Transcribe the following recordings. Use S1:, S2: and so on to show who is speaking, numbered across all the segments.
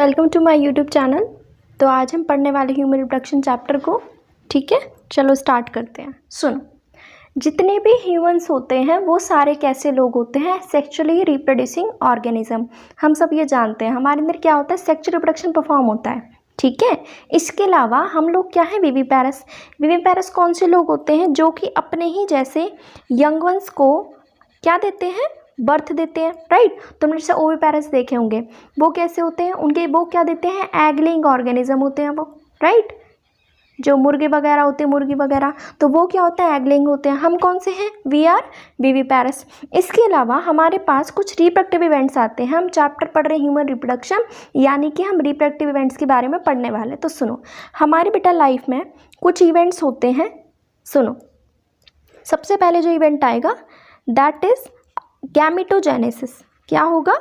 S1: Welcome to my YouTube channel. तो आज हम पढ़ने वाले ह्यूमन रिप्रोडक्शन चैप्टर को। ठीक है, चलो स्टार्ट करते हैं। सुनो, जितने भी ह्यूमंस होते हैं वो सारे कैसे लोग होते हैं? Sexually reproducing organism. हम सब ये जानते हैं हमारे अंदर क्या होता है, सेक्सुअल रिप्रोडक्शन परफॉर्म होता है। ठीक है, इसके अलावा हम लोग क्या है, विविपेरस। विविपेरस कौन से लोग होते हैं? जो कि अपने ही जैसे यंग वंस को क्या देते हैं, बर्थ देते हैं। राइट, तुमने जैसे ओविपेरस देखे होंगे, वो कैसे होते हैं, उनके वो क्या देते हैं, एग लेइंग ऑर्गेनिज्म होते हैं वो। राइट, जो मुर्गे वगैरह होते हैं, मुर्गी वगैरह, तो वो क्या होता है, एग लेइंग होते हैं। हम कौन से हैं, वी आर विविपेरस। इसके अलावा हमारे पास कुछ रिप्रोडक्टिव इवेंट्स आते हैं। हम चैप्टर पढ़ रहे हैं ह्यूमन रिप्रोडक्शन, यानी कि हम रिप्रोडक्टिव इवेंट्स के बारे में पढ़ने वाले। तो सुनो, हमारे बेटा लाइफ में कुछ इवेंट्स होते हैं। सुनो, सबसे पहले जो इवेंट आएगा दैट इज गैमीटोजेनेसिस। क्या होगा,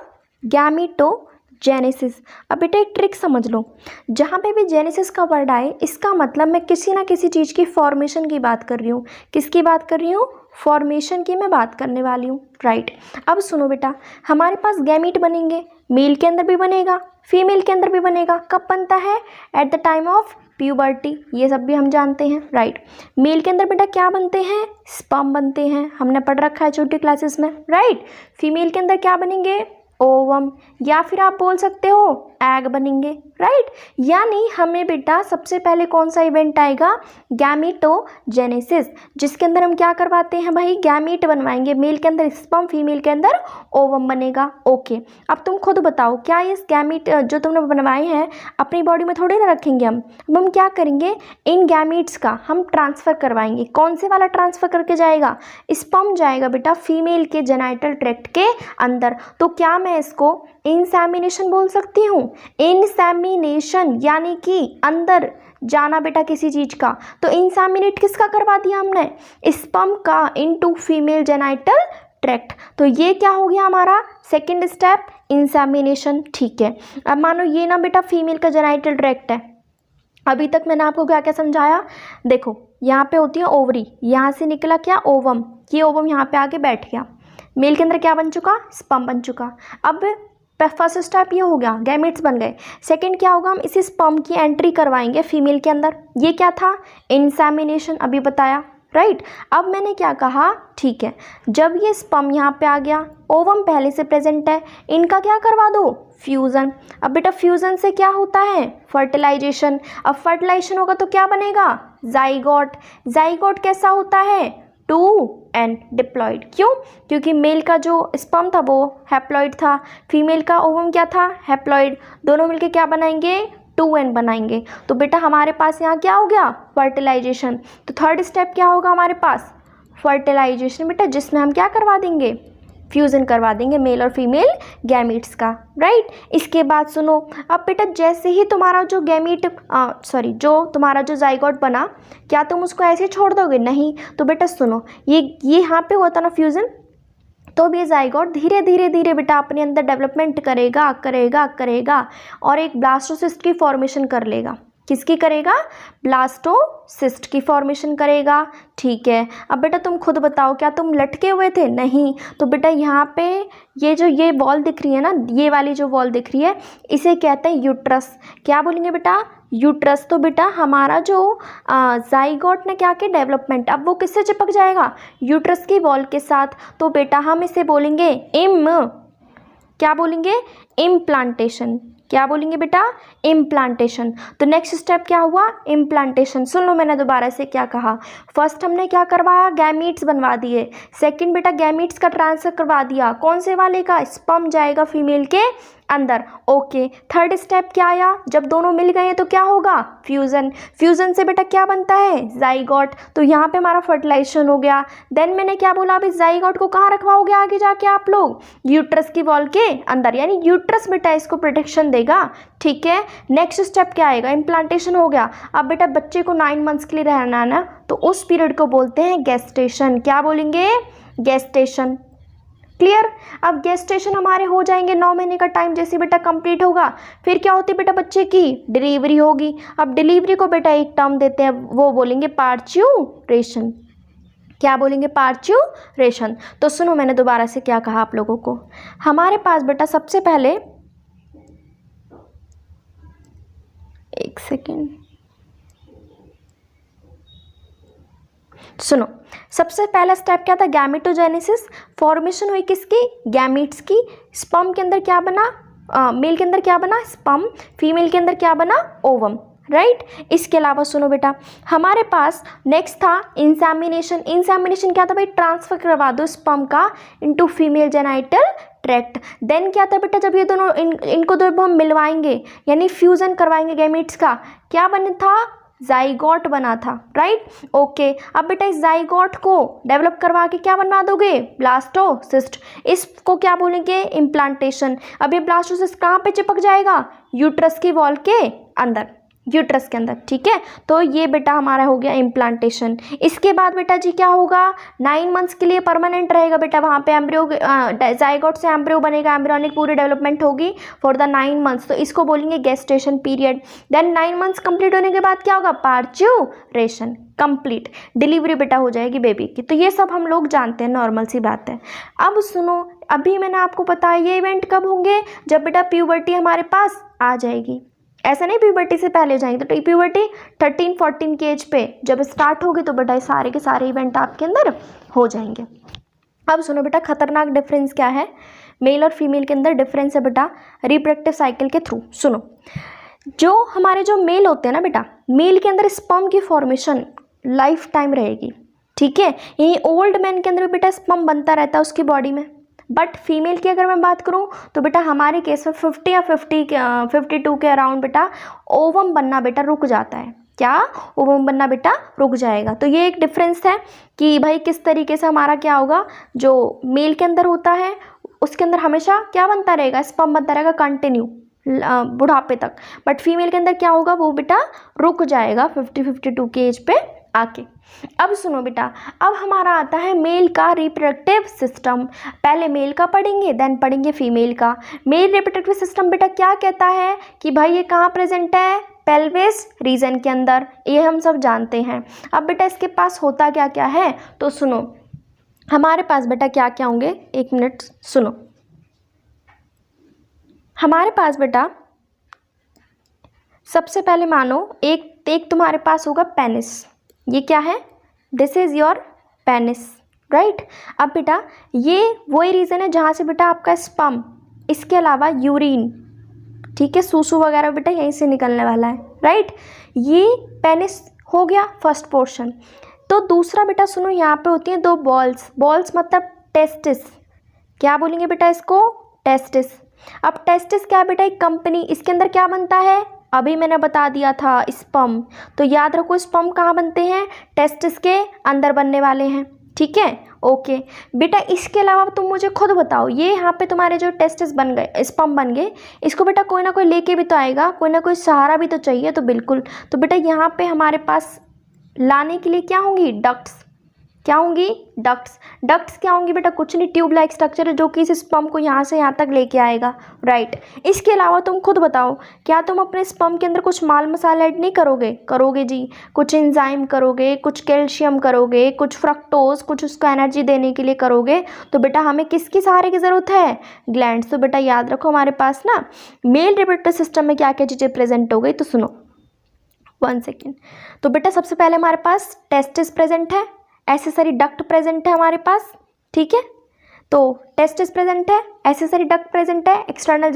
S1: गैमीटोजेनेसिस। अब बेटा एक ट्रिक समझ लो, जहाँ पे भी जेनेसिस का वर्ड आए इसका मतलब मैं किसी ना किसी चीज़ की फॉर्मेशन की बात कर रही हूँ। किसकी बात कर रही हूँ, फॉर्मेशन की मैं बात करने वाली हूँ। राइट, अब सुनो बेटा, हमारे पास गैमीट बनेंगे, मेल के अंदर भी बनेगा, फीमेल के अंदर भी बनेगा। कब बनता है, eight the time of puberty. ये सब भी हम जानते हैं। राइट, मेल के अंदर बेटा क्या बनते हैं, स्पर्म बनते हैं, हमने पढ़ रखा है छोटी क्लासेस में। राइट, फीमेल के अंदर क्या बनेंगे, ओवम, या फिर आप बोल सकते हो एग बनेंगे। राइट, यानी हमें बेटा सबसे पहले कौन सा इवेंट आएगा, गैमीटोजेनेसिस, जिसके अंदर हम क्या करवाते हैं भाई, गैमीट बनवाएंगे। मेल के अंदर स्पर्म, फीमेल के अंदर ओवम बनेगा। ओके, अब तुम खुद बताओ, क्या इस गैमीट जो तुमने बनवाए हैं अपनी बॉडी में थोड़ी ना रखेंगे हम। अब हम क्या करेंगे, इन गैमीट्स का हम ट्रांसफ़र करवाएंगे। कौन से वाला ट्रांसफ़र करके जाएगा, स्पर्म जाएगा बेटा फीमेल के जेनाइटल ट्रैक्ट के अंदर। तो क्या मैं इसको इंसेमिनेशन बोल सकती हूँ, इंसेमिनेशन यानी कि अंदर जाना बेटा किसी चीज का। तो इंसेमिनेट किसका करवा दिया हमने, स्पर्म का इनटू फीमेल जेनाइटल ट्रैक्ट। तो ये क्या हो गया हमारा सेकंड स्टेप, इंसेमिनेशन। ठीक है, अब मानो ये ना बेटा फीमेल का जेनाइटल ट्रैक्ट है। अभी तक मैंने आपको क्या क्या समझाया, देखो यहाँ पे होती है ओवरी, यहाँ से निकला क्या, ओवम। ये ओवम यहाँ पे आके बैठ गया, मेल के अंदर क्या बन चुका, स्पर्म बन चुका। अब फर्स्ट स्टेप ये हो गया, गैमेट्स बन गए। सेकंड क्या होगा, हम इसी स्पर्म की एंट्री करवाएंगे फीमेल के अंदर। ये क्या था, इंसेमिनेशन, अभी बताया। राइट, अब मैंने क्या कहा, ठीक है, जब ये स्पर्म यहाँ पे आ गया, ओवम पहले से प्रेजेंट है, इनका क्या करवा दो, फ्यूज़न। अब बेटा फ्यूज़न से क्या होता है, फर्टिलाइजेशन। अब फर्टिलाइजेशन होगा तो क्या बनेगा, जाइगोट। जाइगोट कैसा होता है, 2n डिप्लॉइड। क्यों, क्योंकि मेल का जो स्पर्म था वो हैप्लॉइड था, फीमेल का ओवम क्या था, हैप्लॉइड। दोनों मिलके क्या बनाएंगे, 2n बनाएंगे। तो बेटा हमारे पास यहाँ क्या हो गया, फर्टिलाइजेशन। तो थर्ड स्टेप क्या होगा हमारे पास, फर्टिलाइजेशन बेटा, जिसमें हम क्या करवा देंगे, फ्यूज़न करवा देंगे मेल और फीमेल गैमीट्स का। राइट, इसके बाद सुनो, अब बेटा जैसे ही तुम्हारा जो गैमीट जो तुम्हारा जो जाइगोट बना, क्या तुम उसको ऐसे छोड़ दोगे, नहीं। तो बेटा सुनो, ये यहाँ पे हुआ था ना फ्यूज़न, तो ये जाइगोट धीरे धीरे धीरे बेटा अपने अंदर डेवलपमेंट करेगा करेगा करेगा और एक ब्लास्टोसिस्ट की फॉर्मेशन कर लेगा। किसकी करेगा, ब्लास्टोसिस्ट की फॉर्मेशन करेगा। ठीक है, अब बेटा तुम खुद बताओ, क्या तुम लटके हुए थे, नहीं। तो बेटा यहाँ पे ये वॉल दिख रही है ना, ये वाली जो वॉल दिख रही है, इसे कहते हैं यूट्रस। क्या बोलेंगे बेटा, यूट्रस। तो बेटा हमारा जो जाइगोट ने क्या किया, डेवलपमेंट, अब वो किससे चिपक जाएगा, यूट्रस की वॉल के साथ। तो बेटा हम इसे बोलेंगे क्या बोलेंगे, इम्प्लांटेशन। क्या बोलेंगे बेटा, इम्प्लांटेशन। तो नेक्स्ट स्टेप क्या हुआ, इम्प्लांटेशन। सुन लो मैंने दोबारा से क्या कहा, फर्स्ट हमने क्या करवाया, गैमीट्स बनवा दिए। सेकंड बेटा गैमीट्स का ट्रांसफर करवा दिया, कौन से वाले का, स्पर्म जाएगा फीमेल के अंदर। ओके, थर्ड स्टेप क्या आया, जब दोनों मिल गए तो क्या होगा, फ्यूज़न। फ्यूज़न से बेटा क्या बनता है, जाइगोट। तो यहाँ पे हमारा फर्टिलाइजेशन हो गया। देन मैंने क्या बोला, अभी जाइगोट को कहाँ रखवाओगे आगे जाके आप लोग, यूट्रस की वॉल के अंदर, यानी यूट्रस बेटा इसको प्रोटेक्शन देगा। ठीक है, नेक्स्ट स्टेप क्या आएगा, इम्प्लांटेशन हो गया। अब बेटा बच्चे को 9 मंथ्स के लिए रहना है ना, तो उस पीरियड को बोलते हैं गेस्टेशन। क्या बोलेंगे, गेस्टेशन। क्लियर। अब गेस्टेशन हमारे हो जाएंगे 9 महीने का टाइम जैसे बेटा कंप्लीट होगा, फिर क्या होती है बेटा बच्चे की डिलीवरी होगी। अब डिलीवरी को बेटा एक टर्म देते हैं, वो बोलेंगे पार्च्यूरेशन। क्या बोलेंगे, पार्च्यूरेशन। तो सुनो मैंने दोबारा से क्या कहा आप लोगों को, हमारे पास बेटा सबसे पहले सेकेंड, सुनो। सबसे पहला स्टेप क्या था? गैमेटोजेनेसिस, फॉर्मेशन हुई किसकी? गैमीट्स की। स्पर्म के अंदर क्या बना? मेल के अंदर क्या बना? स्पर्म। फीमेल के अंदर क्या बना? Ovum, right. इसके अलावा सुनो बेटा, हमारे पास नेक्स्ट था इंसेमिनेशन। इंसेमिनेशन क्या था भाई? ट्रांसफर करवा दो स्पर्म का into female genital tract. Then क्या था बेटा? जब ये दोनों इनको दोनों हम मिलवाएंगे यानी फ्यूजन करवाएंगे गैमीट्स का, क्या बना था? जाइगोट बना था, राइट। ओके, अब बेटा इस जाइगोट को डेवलप करवा के क्या बनवा दोगे? ब्लास्टोसिस्ट। इसको क्या बोलेंगे? इम्प्लांटेशन। अब ये ब्लास्टोसिस्ट कहाँ पे चिपक जाएगा? यूट्रस की वॉल के अंदर, यूट्रस के अंदर, ठीक है। तो ये बेटा हमारा हो गया इम्प्लांटेशन। इसके बाद बेटा जी क्या होगा? 9 मंथ्स के लिए परमानेंट रहेगा बेटा वहाँ पे एम्ब्रियो, जाइगोट से एम्ब्रियो बनेगा, एम्ब्रियोनिक पूरी डेवलपमेंट होगी फॉर द 9 मंथ्स, तो इसको बोलेंगे gestation period. Then 9 months complete होने के बाद क्या होगा? पार्च्यूरेशन, कंप्लीट डिलीवरी बेटा हो जाएगी बेबी की। तो ये सब हम लोग जानते हैं, नॉर्मल सी बात है। अब सुनो, अभी मैंने आपको बताया ये इवेंट कब होंगे? जब बेटा प्यूबर्टी हमारे पास आ जाएगी। ऐसा नहीं प्यूबर्टी से पहले जाएंगे, तो प्यूबर्टी 13-14 की एज पे जब स्टार्ट होगी तो बेटा सारे के सारे इवेंट आपके अंदर हो जाएंगे। अब सुनो बेटा, खतरनाक डिफरेंस क्या है मेल और फीमेल के अंदर? डिफरेंस है बेटा रिप्रोडक्टिव साइकिल के थ्रू। सुनो, जो हमारे जो मेल होते हैं ना बेटा, मेल के अंदर स्पर्म की फॉर्मेशन लाइफ टाइम रहेगी, ठीक है। यही ओल्ड मैन के अंदर भी बेटा स्पर्म बनता रहता है उसकी बॉडी में। बट फीमेल की अगर मैं बात करूं तो बेटा हमारे केस में 50 या 52 के अराउंड बेटा ओवम बनना बेटा रुक जाता है। क्या? ओवम बनना बेटा रुक जाएगा। तो ये एक डिफरेंस है कि भाई किस तरीके से हमारा क्या होगा, जो मेल के अंदर होता है उसके अंदर हमेशा क्या बनता रहेगा? स्पर्म बनता रहेगा कंटिन्यू बुढ़ापे तक। बट फीमेल के अंदर क्या होगा? वो बेटा रुक जाएगा 50-52 की एज पे आके। अब सुनो बेटा, अब हमारा आता है मेल का रिप्रोडक्टिव सिस्टम। पहले मेल का पढ़ेंगे, देन पढ़ेंगे फीमेल का। मेल रिप्रोडक्टिव सिस्टम बेटा क्या कहता है कि भाई ये कहाँ प्रेजेंट है? पेल्विस रीजन के अंदर, ये हम सब जानते हैं। अब बेटा इसके पास होता क्या क्या है? तो सुनो, हमारे पास बेटा क्या क्या होंगे? एक मिनट सुनो, हमारे पास बेटा सबसे पहले मानो एक तुम्हारे पास होगा पेनिस। ये क्या है? This is your penis, right. अब बेटा ये वही रीज़न है जहाँ से बेटा आपका स्पर्म, इसके अलावा यूरिन, ठीक है, सूसू वगैरह बेटा यहीं से निकलने वाला है, राइट। ये पेनिस हो गया फर्स्ट पोर्शन। तो दूसरा बेटा सुनो, यहाँ पे होती हैं 2 बॉल्स। बॉल्स मतलब टेस्टिस। क्या बोलेंगे बेटा इसको? टेस्टिस। अब टेस्टिस क्या है बेटा? एक कंपनी, इसके अंदर क्या बनता है? अभी मैंने बता दिया था स्पर्म। तो याद रखो स्पर्म कहाँ बनते हैं? टेस्टिस के अंदर बनने वाले हैं, ठीक है। ओके बेटा, इसके अलावा तुम मुझे खुद बताओ, ये यहाँ पे तुम्हारे जो टेस्टिस बन गए, स्पर्म बन गए, इसको बेटा कोई ना कोई लेके भी तो आएगा, कोई ना कोई सहारा भी तो चाहिए। तो बिल्कुल, तो बेटा यहाँ पे हमारे पास लाने के लिए क्या होंगी? डक्ट्स। क्या होंगी? डक्ट्स। डक्ट्स क्या होंगी बेटा? कुछ नहीं, ट्यूब लाइक स्ट्रक्चर है जो कि इस स्पर्म को यहाँ से यहाँ तक लेके आएगा, राइट। इसके अलावा तुम खुद बताओ, क्या तुम अपने स्पर्म के अंदर कुछ माल मसाला ऐड नहीं करोगे? करोगे जी। कुछ एंजाइम करोगे, कुछ कैल्शियम करोगे, कुछ फ्रक्टोज, कुछ उसको एनर्जी देने के लिए करोगे। तो बेटा हमें किसकी सहारे की ज़रूरत है? ग्लैंड्स। तो बेटा याद रखो हमारे पास ना मेल रिप्रोडक्टिव सिस्टम में क्या क्या चीज़ें प्रेजेंट हो गई। तो सुनो 1 सेकेंड। तो बेटा सबसे पहले हमारे पास टेस्टिस प्रेजेंट है, एसेसरी डक्ट प्रेजेंट है हमारे पास, ठीक है। तो टेस्टिस प्रेजेंट है, एसेसरी डक्ट प्रेजेंट है, एक्सटर्नल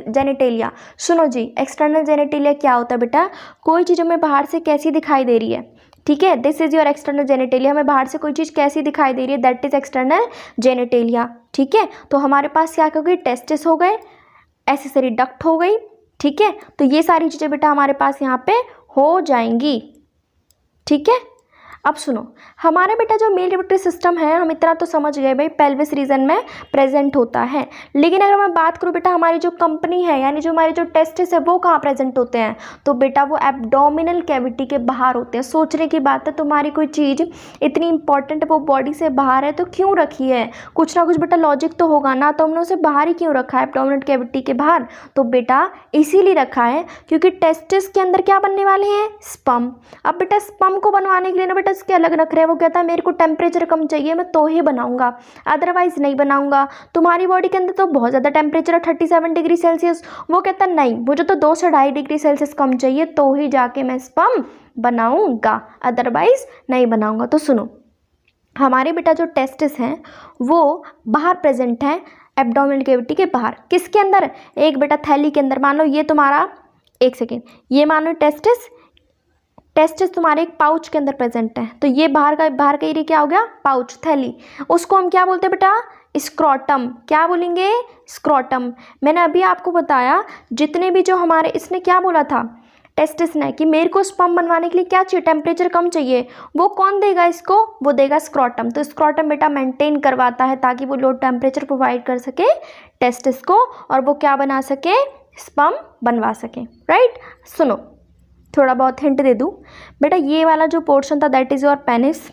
S1: जेनिटेलिया। सुनो जी, एक्सटर्नल जेनिटेलिया क्या होता है बेटा? कोई चीज़ हमें बाहर से कैसी दिखाई दे रही है, ठीक है। This is your external genitalia. हमें बाहर से कोई चीज़ कैसी दिखाई दे रही है, दैट इज एक्सटर्नल जेनिटेलिया, ठीक है। तो हमारे पास क्या हो गई? टेस्टिस हो गए, एसेसरी डक्ट हो गई, ठीक है। तो ये सारी चीज़ें बेटा हमारे पास यहाँ पे हो जाएंगी, ठीक है। अब सुनो, हमारा बेटा जो मेल रिप्रोडक्टिव सिस्टम है, हम इतना तो समझ गए भाई पेल्विस रीजन में प्रेजेंट होता है। लेकिन अगर मैं बात करूँ बेटा हमारी जो कंपनी है, यानी जो हमारे जो टेस्टिस है, वो कहाँ प्रेजेंट होते हैं? तो बेटा वो एब्डोमिनल कैविटी के बाहर होते हैं। सोचने की बात है, तुम्हारी कोई चीज़ इतनी इंपॉर्टेंट है वो बॉडी से बाहर है तो क्यों रखी है? कुछ ना कुछ बेटा लॉजिक तो होगा ना, तो हमने उसे बाहर ही क्यों रखा है, एब्डोमिनल कैविटी के बाहर? तो बेटा इसीलिए रखा है क्योंकि टेस्टिस के अंदर क्या बनने वाले हैं? स्पर्म। अब बेटा स्पर्म को बनवाने के लिए ना बेटा टेस्टिस के अलग रख रहे हैं। वो कहता है मेरे को टेम्परेचर कम चाहिए, मैं तो ही बनाऊंगा, अदरवाइज नहीं बनाऊंगा। तुम्हारी बॉडी के अंदर तो बहुत ज़्यादा टेम्परेचर है 37 डिग्री सेल्सियस। वो कहता है नहीं, मुझे तो 2 से 2.5 डिग्री सेल्सियस कम चाहिए तो ही जाके मैं स्पर्म बनाऊंगा, अदरवाइज नहीं बनाऊंगा। तो सुनो, हमारे बेटा जो टेस्टिस हैं वो बाहर प्रेजेंट हैं, एब्डोमिनल कैविटी के बाहर। किसके अंदर? एक बेटा थैली के अंदर। मान लो ये तुम्हारा, एक सेकेंड, ये मान लो टेस्टिस तुम्हारे एक पाउच के अंदर प्रेजेंट है। तो ये बाहर का एरिया क्या हो गया? पाउच, थैली। उसको हम क्या बोलते हैं बेटा? स्क्रोटम। क्या बोलेंगे? स्क्रोटम। मैंने अभी आपको बताया जितने भी जो हमारे, इसने क्या बोला था टेस्टिस ने कि मेरे को स्पर्म बनवाने के लिए क्या चाहिए? टेम्परेचर कम चाहिए। वो कौन देगा इसको? वो देगा स्क्रोटम। तो स्क्रोटम बेटा मेंटेन करवाता है ताकि वो लो टेम्परेचर प्रोवाइड कर सके टेस्टिस को, और वो क्या बना सके? स्पर्म बनवा सके। राइट। सुनो, थोड़ा बहुत हिंट दे दूँ बेटा, ये वाला जो पोर्शन था दैट इज़ योर पेनिस।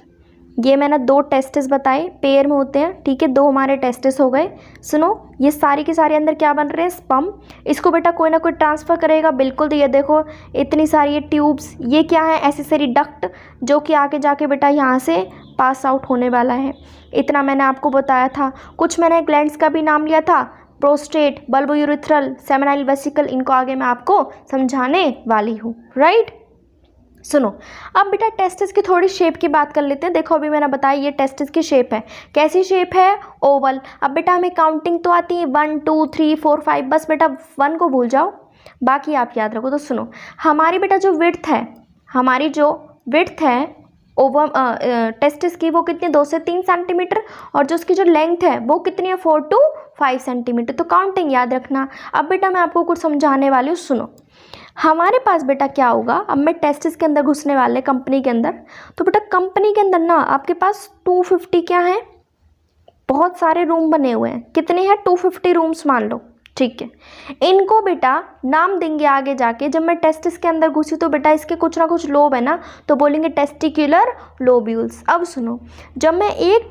S1: ये मैंने 2 टेस्टिस बताए, पेयर में होते हैं, ठीक है, 2 हमारे टेस्टिस हो गए। सुनो, ये सारी की सारी अंदर क्या बन रहे हैं? स्पर्म। इसको बेटा कोई ना कोई ट्रांसफ़र करेगा, बिल्कुल। तो ये देखो इतनी सारी ये ट्यूब्स, ये क्या है? एक्सेसरी डक्ट, जो कि आगे जाके बेटा यहाँ से पास आउट होने वाला है। इतना मैंने आपको बताया था। कुछ मैंने ग्लैंड्स का भी नाम लिया था, प्रोस्टेट, बल्बोयूरेथ्रल, सेमिनाइल वेसिकल, इनको आगे मैं आपको समझाने वाली हूँ। राइट। सुनो, अब बेटा टेस्टिस की थोड़ी शेप की बात कर लेते हैं। देखो अभी मैंने बताया ये टेस्टिस की शेप है। कैसी शेप है? ओवल। अब बेटा हमें काउंटिंग तो आती है 1 2 3 4 5, बस बेटा 1 को भूल जाओ, बाकी आप याद रखो। तो सुनो, हमारी बेटा जो विड्थ है, हमारी जो विड्थ है टेस्टिस की, वो कितनी? 2 से 3 सेंटीमीटर। और जो उसकी जो लेंथ है वो कितनी है? 4 to 5 सेंटीमीटर। तो काउंटिंग याद रखना। अब बेटा मैं आपको कुछ समझाने वाली हूँ। सुनो, हमारे पास बेटा क्या होगा, अब मैं टेस्टिस के अंदर घुसने वाले कंपनी के अंदर। तो बेटा कंपनी के अंदर ना आपके पास 250 क्या है? बहुत सारे रूम बने हुए हैं। कितने हैं? 250 रूम्स मान लो, ठीक है। इनको बेटा नाम देंगे आगे जाके। जब मैं टेस्टिस के अंदर घुसी तो बेटा इसके कुछ ना कुछ लोब है ना, तो बोलेंगे टेस्टिकुलर लोब्यूल्स। अब सुनो, जब मैं एक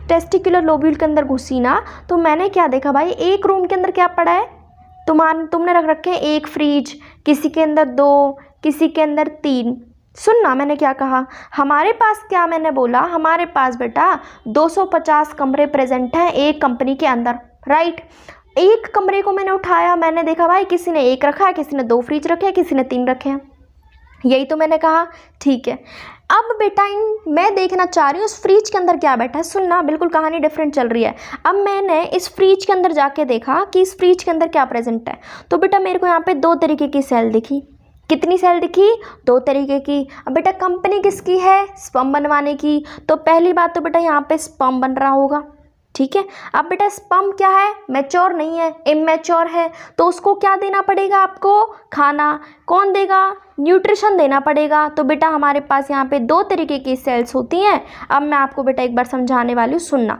S1: टेस्टिकुलर लोब्यूल के अंदर घुसी ना, तो मैंने क्या देखा भाई? एक रूम के अंदर क्या पड़ा है? तुमने रख रखे हैं एक फ्रिज, किसी के अंदर 2, किसी के अंदर 3। सुनना मैंने क्या कहा, हमारे पास क्या मैंने बोला, हमारे पास बेटा 250 कमरे प्रेजेंट हैं एक कंपनी के अंदर। राइट। एक कमरे को मैंने उठाया, मैंने देखा भाई किसी ने 1 रखा है, किसी ने 2 फ्रिज रखे हैं, किसी ने 3 रखे हैं। यही तो मैंने कहा, ठीक है। अब बेटा मैं देखना चाह रही हूँ उस फ्रिज के अंदर क्या बैठा है। सुनना, बिल्कुल कहानी डिफरेंट चल रही है। अब मैंने इस फ्रिज के अंदर जाके देखा कि इस फ्रिज के अंदर क्या प्रेजेंट है। तो बेटा मेरे को यहाँ पे 2 तरीके की सेल दिखी। कितनी सेल दिखी? 2 तरीके की। अब बेटा कंपनी किसकी है? स्पर्म बनवाने की। तो पहली बात तो बेटा यहाँ पे स्पर्म बन रहा होगा, ठीक है। अब बेटा स्पर्म क्या है? मैच्योर नहीं है, इमैच्योर है। तो उसको क्या देना पड़ेगा आपको? खाना। कौन देगा? न्यूट्रिशन देना पड़ेगा। तो बेटा हमारे पास यहाँ पे 2 तरीके की सेल्स होती हैं। अब मैं आपको बेटा एक बार समझाने वाली हूँ, सुनना।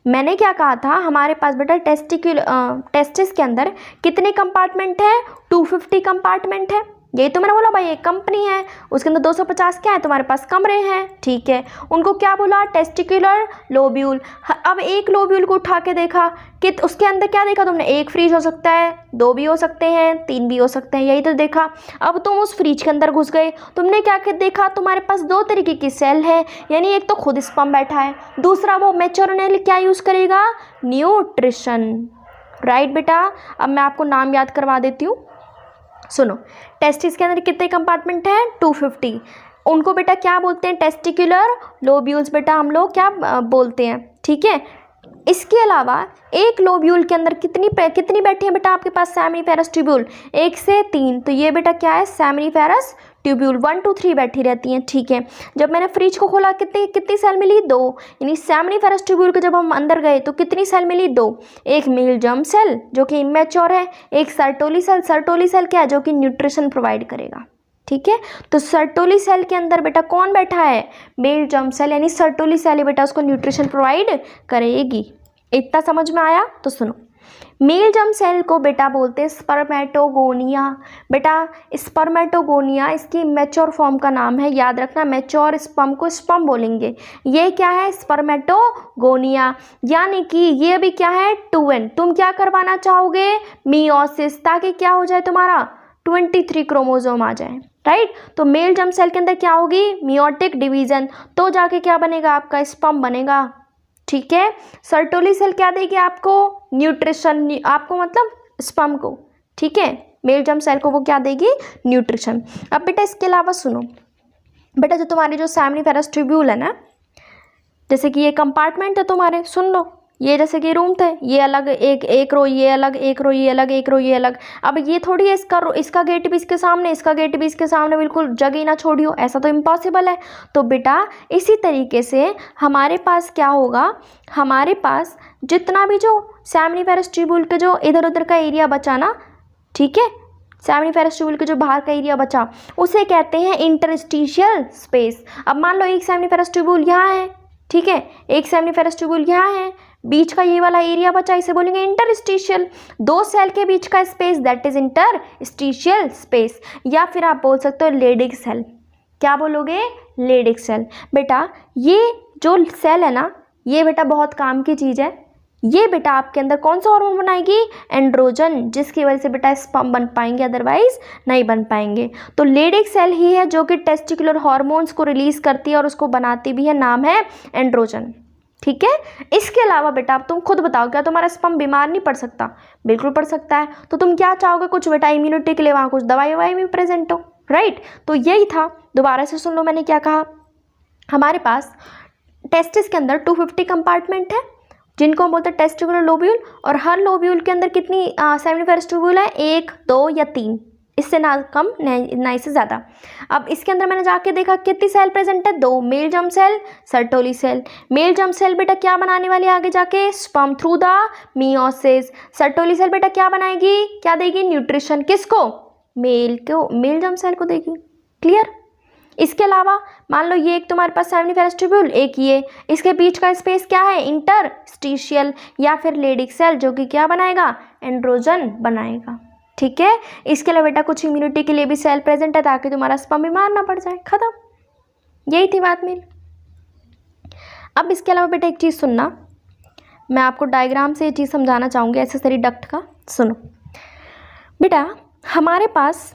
S1: मैंने क्या कहा था, हमारे पास बेटा टेस्टिस के अंदर कितने कंपार्टमेंट है? 250 कंपार्टमेंट है। यही तो मैंने बोला भाई, एक कंपनी है, उसके अंदर 250 क्या है? तुम्हारे पास कमरे हैं, ठीक है। उनको क्या बोला? Testicular lobule. अब एक लोब्यूल को उठा के देखा कि उसके अंदर क्या देखा तुमने? 1 फ्रिज हो सकता है, 2 भी हो सकते हैं, 3 भी हो सकते हैं, यही तो देखा। अब तुम उस फ्रिज के अंदर घुस गए, तुमने क्या देखा? तुम्हारे पास 2 तरीके की सेल है, यानी एक तो खुद स्पर्म बैठा है, दूसरा वो मैच्योर होने के लिए क्या यूज़ करेगा? न्यूट्रिशन। राइट बेटा। अब मैं आपको नाम याद करवा देती हूँ। सुनो, टेस्टिस के अंदर कितने कंपार्टमेंट हैं? 250। उनको बेटा क्या बोलते हैं? टेस्टिकुलर लोब्यूल्स बेटा हम लोग क्या बोलते हैं, ठीक है। इसके अलावा एक लोब्यूल के अंदर कितनी बैठी है बेटा आपके पास? सेमिनिफेरस ट्यूब्यूल, 1 से 3। तो ये बेटा क्या है? सेमिनिफेरस ट्यूब्यूल 1 2 3 बैठी रहती हैं, ठीक है। जब मैंने फ्रिज को खोला कितनी सेल मिली? 2। यानी सेमिनिफेरस ट्यूब्यूल के जब हम अंदर गए तो कितनी सेल मिली? 2। एक मेल जर्म सेल जो कि इमैच्योर है, एक सर्टोली सेल। सर्टोली सेल क्या है? जो कि न्यूट्रिशन प्रोवाइड करेगा, ठीक है। तो सर्टोली सेल के अंदर बेटा कौन बैठा है? मेल जर्म सेल, यानी सर्टोली सेल बेटा उसको न्यूट्रिशन प्रोवाइड करेगी। इतना समझ में आया? तो सुनो, मेल जर्म सेल को बेटा बोलते हैं स्पर्मेटोगोनिया। बेटा स्पर्मेटोगोनिया इसकी मैच्योर फॉर्म का नाम है, याद रखना। मैच्योर स्पर्म को स्पर्म बोलेंगे। ये क्या है? स्पर्मेटोगोनिया। यानी कि ये भी क्या है? 2n। तुम क्या करवाना चाहोगे? मियोसिस, ताकि क्या हो जाए तुम्हारा? 23 क्रोमोसोम आ जाए, राइट। तो मेल जर्म सेल के अंदर क्या होगी, मियोटिक डिवीजन, तो जाके क्या बनेगा, आपका स्पर्म बनेगा, ठीक है। सर्टोली सेल क्या देगी आपको, न्यूट्रिशन, आपको मतलब स्पर्म को, ठीक है। मेल जर्म सेल को वो क्या देगी, न्यूट्रिशन। अब बेटा इसके अलावा सुनो बेटा, जो तुम्हारी जो सेमिनिफेरस ट्यूब्यूल है ना, जैसे कि ये कंपार्टमेंट है तुम्हारे, सुन लो, ये जैसे कि रूम थे, ये अलग, एक रो ये अलग, एक रो ये अलग, एक रो ये अलग। अब ये थोड़ी है इसका गेट भी इसके सामने, इसका गेट भी इसके सामने, बिल्कुल जगह ना छोड़ियो, ऐसा तो इम्पॉसिबल है। तो बेटा इसी तरीके से हमारे पास क्या होगा, हमारे पास जितना भी जो सेमिनिफेरस ट्यूब्यूल के जो इधर उधर का एरिया बचा ना, ठीक है, सेमिनिफेरस ट्यूब्यूल के जो बाहर का एरिया बचा उसे कहते हैं इंटरस्टिशियल स्पेस। अब मान लो एक सेमिनिफेरस ट्यूब्यूल यहाँ है, ठीक है, एक सेमिनिफेरस ट्यूब्यूल यहाँ है, बीच का ये वाला एरिया बचा, इसे बोलेंगे इंटरस्टिशियल। दो सेल के बीच का space that is interstitial space, या फिर आप बोल सकते हो लेडिक सेल। क्या बोलोगे, लेडिक सेल। बेटा ये जो सेल है ना, ये बेटा बहुत काम की चीज़ है। ये बेटा आपके अंदर कौन सा हार्मोन बनाएगी, एंड्रोजन, जिसकी वजह से बेटा स्पर्म बन पाएंगे, अदरवाइज नहीं बन पाएंगे। तो लेडिक सेल ही है जो कि टेस्टिकुलर हार्मोन्स को रिलीज करती है और उसको बनाती भी है, नाम है एंड्रोजन, ठीक है। इसके अलावा बेटा अब तुम खुद बताओ, क्या तुम्हारा स्पर्म बीमार नहीं पड़ सकता, बिल्कुल पड़ सकता है। तो तुम क्या चाहोगे, कुछ बेटा इम्यूनिटी के लिए वहाँ कुछ दवाई ववाई भी प्रेजेंट हो, राइट। तो यही था, दोबारा से सुन लो मैंने क्या कहा। हमारे पास टेस्टिस के अंदर 250 कंपार्टमेंट है, जिनको हम बोलते हैं टेस्टिकुलर लोब्यूल, और हर लोब्यूल के अंदर कितनी सेमिनिफेरस ट्यूब्यूल है, 1, 2 या 3, इससे ना कम ना इससे ज़्यादा। अब इसके अंदर मैंने जाके देखा कितनी सेल प्रेजेंट है, 2, male germ cell, Sertoli cell. Male germ cell बेटा क्या बनाने वाली है आगे जाके, sperm through the meiosis. Sertoli cell बेटा क्या बनाएगी, क्या देगी, न्यूट्रिशन, किसको, मेल को, मेल जर्म सेल को देगी, क्लियर। इसके अलावा मान लो ये एक तुम्हारे पास सेमिनिफेरस ट्यूब्यूल, एक ये, इसके बीच का स्पेस क्या है, इंटरस्टिशियल या फिर लेडिक सेल, जो कि क्या बनाएगा, एंड्रोजन बनाएगा, ठीक है। इसके अलावा बेटा कुछ इम्यूनिटी के लिए भी सेल प्रेजेंट है, ताकि तुम्हारा स्पर्म बीमार ना पड़ जाए, खत्म, यही थी बात मेरी। अब इसके अलावा बेटा एक चीज़ सुनना, मैं आपको डायग्राम से ये चीज़ समझाना चाहूँगी एक्सेसरी डक्ट का। सुनो बेटा, हमारे पास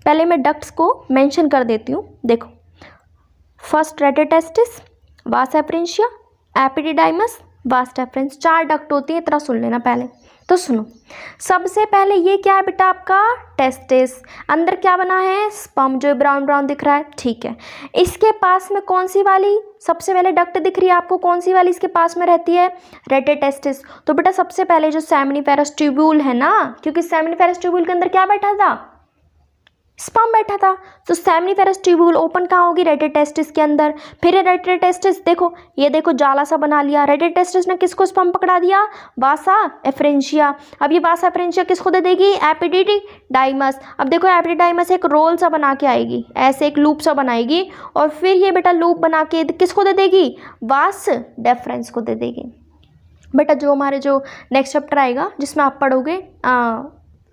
S1: पहले मैं डक्ट्स को मेंशन कर देती हूँ, देखो, फर्स्ट रेटेटेस्टिस, वास efferentia, epididymis, vas deferens, 4 duct होती है, इतना सुन लेना पहले। तो सुनो, सबसे पहले ये क्या है बेटा, आपका टेस्टिस, अंदर क्या बना है, स्पर्म, जो ब्राउन ब्राउन दिख रहा है, ठीक है। इसके पास में कौन सी वाली सबसे पहले डक्ट दिख रही है आपको, कौन सी वाली इसके पास में रहती है, रेटेटेस्टिस। तो बेटा सबसे पहले जो सेमिनिफेरस ट्यूब्यूल है ना, क्योंकि सेमिनिफेरस ट्यूब्यूल के अंदर क्या बैठा था, स्पर्म बैठा था, तो सेमिनिफेरस ट्यूब्यूल ओपन कहाँ होगी, रेटेटेस्टिस के अंदर। फिर रेटेटेस्टिस देखो, ये देखो जाला सा बना लिया, रेटेटेस्टिस ने किसको स्पर्म पकड़ा दिया, वासा एफरेंशिया। अब ये वासा एफरेंशिया किसको दे देगी, एपिडिडाइमस। अब देखो एपिडिडाइमस एक रोल सा बना के आएगी, ऐसे एक लूप सा बनाएगी, और फिर ये बेटा लूप बना के किसको दे देगी, वास डेफरेंस को दे देगी। बेटा जो हमारे जो नेक्स्ट चैप्टर आएगा जिसमें आप पढ़ोगे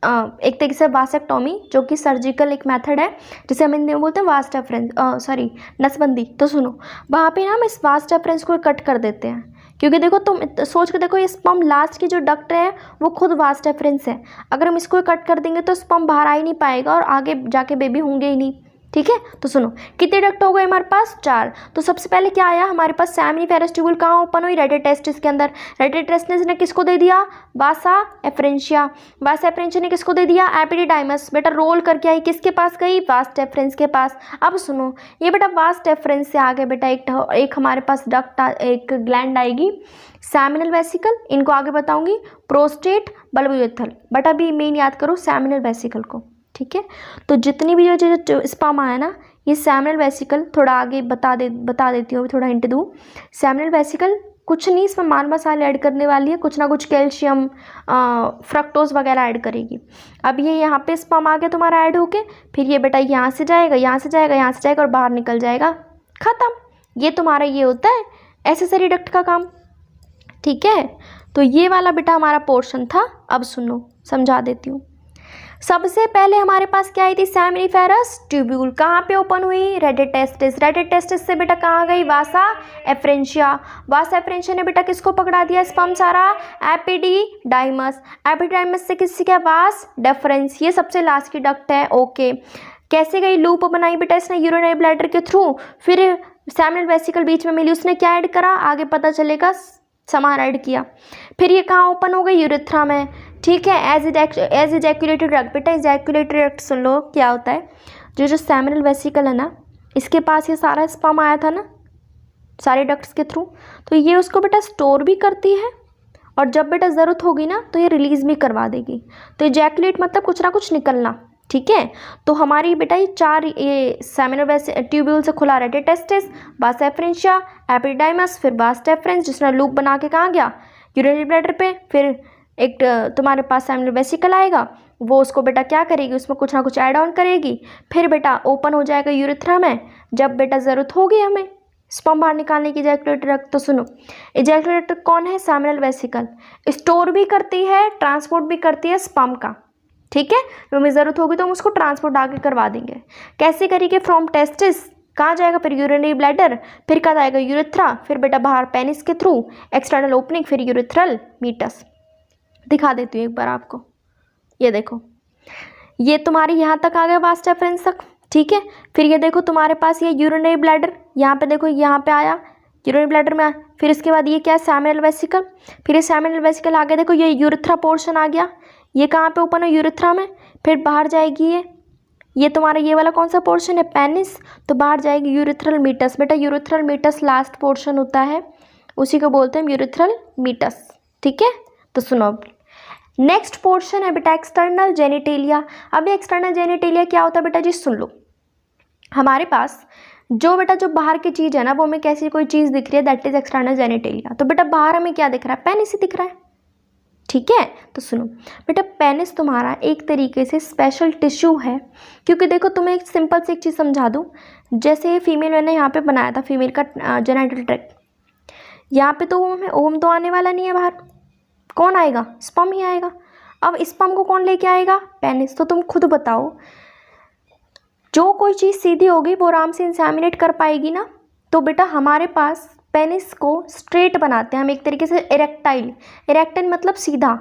S1: एक तरीके से वासेक्टोमी, जो कि सर्जिकल एक मेथड है, जिसे हम हिंदी में बोलते हैं वास डेफरेंस, सॉरी नसबंदी। तो सुनो, वहाँ पे ना हम इस वास डेफरेंस को कट कर देते हैं, क्योंकि देखो तुम सोच के देखो, ये स्पर्म लास्ट की जो डक्ट है वो खुद वास डेफरेंस है। अगर हम इसको कट कर देंगे तो स्पर्म बाहर आ ही नहीं पाएगा और आगे जाके बेबी होंगे ही नहीं, ठीक है। तो सुनो, कितने डक्ट हो गए हमारे पास, 4। तो सबसे पहले क्या आया हमारे पास, सेमिनिफेरस ट्यूब्यूल कहाँ ओपन हुई, रेटेटेस्टिस के अंदर। रेटेटेस्टिस ने किसको दे दिया, वासा एफरेंशिया। वासा एफरेंशिया ने किसको दे दिया, एपिडिडाइमस। बेटा रोल करके आई, किसके पास गई, वास डेफरेंस के पास। अब सुनो, ये बेटा वास डेफरेंस से आगे बेटा एक हमारे पास डक्ट, एक ग्लैंड आएगी, सेमिनल वेसिकल, इनको आगे बताऊंगी, प्रोस्टेट, बल्बोयूरेथ्रल। बट अभी मेन याद करो सेमिनल वेसिकल को, ठीक है। तो जितनी भी जो स्पर्म आया ना, ये सेमिनल वेसिकल, थोड़ा आगे बता देती हूँ, थोड़ा हिंट दूँ। सेमिनल वेसिकल कुछ नहीं, इसमें मान मसाले ऐड करने वाली है, कुछ ना कुछ कैल्शियम, फ्रक्टोज वगैरह ऐड करेगी। अब ये यहाँ पे स्पर्म आ गया तुम्हारा ऐड होके, फिर ये बेटा यहाँ से जाएगा, यहाँ से जाएगा, यहाँ से जाएगा और बाहर निकल जाएगा, ख़त्म। ये तुम्हारा ये होता है एक्सेसरी डक्ट का काम, ठीक है। तो ये वाला बेटा हमारा पोर्शन था। अब सुनो, समझा देती हूँ। सबसे पहले हमारे पास क्या आई थी, सेमिनिफेरस ट्यूब्यूल। कहाँ पे ओपन हुई, रेडिटेस्टिस। रेडिटेस्टिस से बेटा कहाँ गई, वासा एफ्रेंशिया। वासा एफ्रेंशिया ने बेटा किसको पकड़ा दिया, स्पर्म सारा, एपिडिडाइमस। एपिडिडाइमस से किससे क्या, वास डेफरेंस। ये सबसे लास्ट की डक्ट है। ओके, कैसे गई, लूप बनाई बेटा इसने यूरिनरी ब्लैडर के थ्रू, फिर सेमिनल वेसिकल बीच में मिली, उसने क्या ऐड करा, आगे पता चलेगा, सामान ऐड किया। फिर ये कहाँ ओपन हो गई, यूरेथ्रा में। ठीक है, एज इजैकुलेटेड डक्ट। बेटा इजैकुलेटेड डक्ट सुन लो क्या होता है, जो सेमिनल वेसिकल है ना, इसके पास ये सारा स्पर्म आया था ना सारे डक्ट्स के थ्रू, तो ये उसको बेटा स्टोर भी करती है, और जब बेटा ज़रूरत होगी ना तो ये रिलीज़ भी करवा देगी। तो इजैकुलेट मतलब कुछ ना कुछ निकलना। ठीक है, तो हमारी बेटा ये चार, ये सेमिनल ट्यूब्यूल से खुला रेडिटेस्टिस, वास एफ्रेंशिया, एपिडिडाइमस, फिर वास डेफरेंस जिसने लूप बना के कहाँ गया, यूरिनरी ब्लैडर पे। फिर एक तुम्हारे पास सेमिनल वेसिकल आएगा, वो उसको बेटा क्या करेगी, उसमें कुछ ना कुछ ऐड ऑन करेगी, फिर बेटा ओपन हो जाएगा यूरेथ्रा में, जब बेटा ज़रूरत होगी हमें स्पर्म बाहर निकालने की इजैकुलेटर रख। तो सुनो, इजैकुलेटर कौन है, सेमिनल वेसिकल। स्टोर भी करती है, ट्रांसपोर्ट भी करती है स्पर्म का। ठीक है, तो हमें ज़रूरत होगी तो हम उसको ट्रांसपोर्ट आगे करवा देंगे। कैसे करेंगे, फ्रॉम टेस्टिस कहाँ जाएगा, फिर यूरिनरी ब्लैडर, फिर कहाँ जाएगा, यूरेथ्रा, फिर बेटा बाहर पेनिस के थ्रू एक्सटर्नल ओपनिंग, फिर यूरेथ्रल मीटस। दिखा देती हूँ एक बार आपको, ये देखो, ये तुम्हारी यहाँ तक आ गया वास डेफरेंस तक। ठीक है, फिर ये देखो तुम्हारे पास ये यूरिनरी ब्लैडर, यहाँ पे देखो, यहाँ पे आया यूरिनरी ब्लैडर में। फिर इसके बाद ये क्या है, सेमिनल वेसिकल। फिर ये सेमिनल वेसिकल आगे देखो, ये यूरेथ्रा पोर्शन आ गया, ये कहाँ पे ओपन है, यूरेथ्रा में। फिर बाहर जाएगी ये तुम्हारा ये वाला कौन सा पोर्शन है, पेनिस, तो बाहर जाएगी यूरेथ्रल मीटस। बेटा यूरेथ्रल मीटस लास्ट पोर्शन होता है, उसी को बोलते हैं यूरेथ्रल मीटस। ठीक है, तो सुनो, नेक्स्ट पोर्शन है बेटा एक्सटर्नल जेनिटेलिया। अब ये एक्सटर्नल जेनिटेलिया क्या होता है बेटा जी, सुन लो। हमारे पास जो बेटा जो बाहर की चीज़ है ना, वो हमें कैसी कोई चीज़ दिख रही है, दैट इज एक्सटर्नल जेनिटेलिया। तो बेटा बाहर हमें क्या दिख रहा है, पेनिस ही दिख रहा है। ठीक है, तो सुनो बेटा, पेनिस तुम्हारा एक तरीके से स्पेशल टिश्यू है, क्योंकि देखो तुम्हें एक सिंपल सी एक चीज़ समझा दूँ। जैसे फीमेल मैंने यहाँ पे बनाया था, फीमेल का जेनिटल ट्रैक्ट, यहाँ पे तो ओम तो आने वाला नहीं है बाहर, कौन आएगा, स्पर्म ही आएगा। अब स्पर्म को कौन लेके आएगा, पेनिस। तो तुम खुद बताओ, जो कोई चीज़ सीधी होगी वो आराम से इंसेमिनेट कर पाएगी ना। तो बेटा हमारे पास पेनिस को स्ट्रेट बनाते हैं हम, एक तरीके से इरेक्टाइल। इरेक्टाइल मतलब सीधा,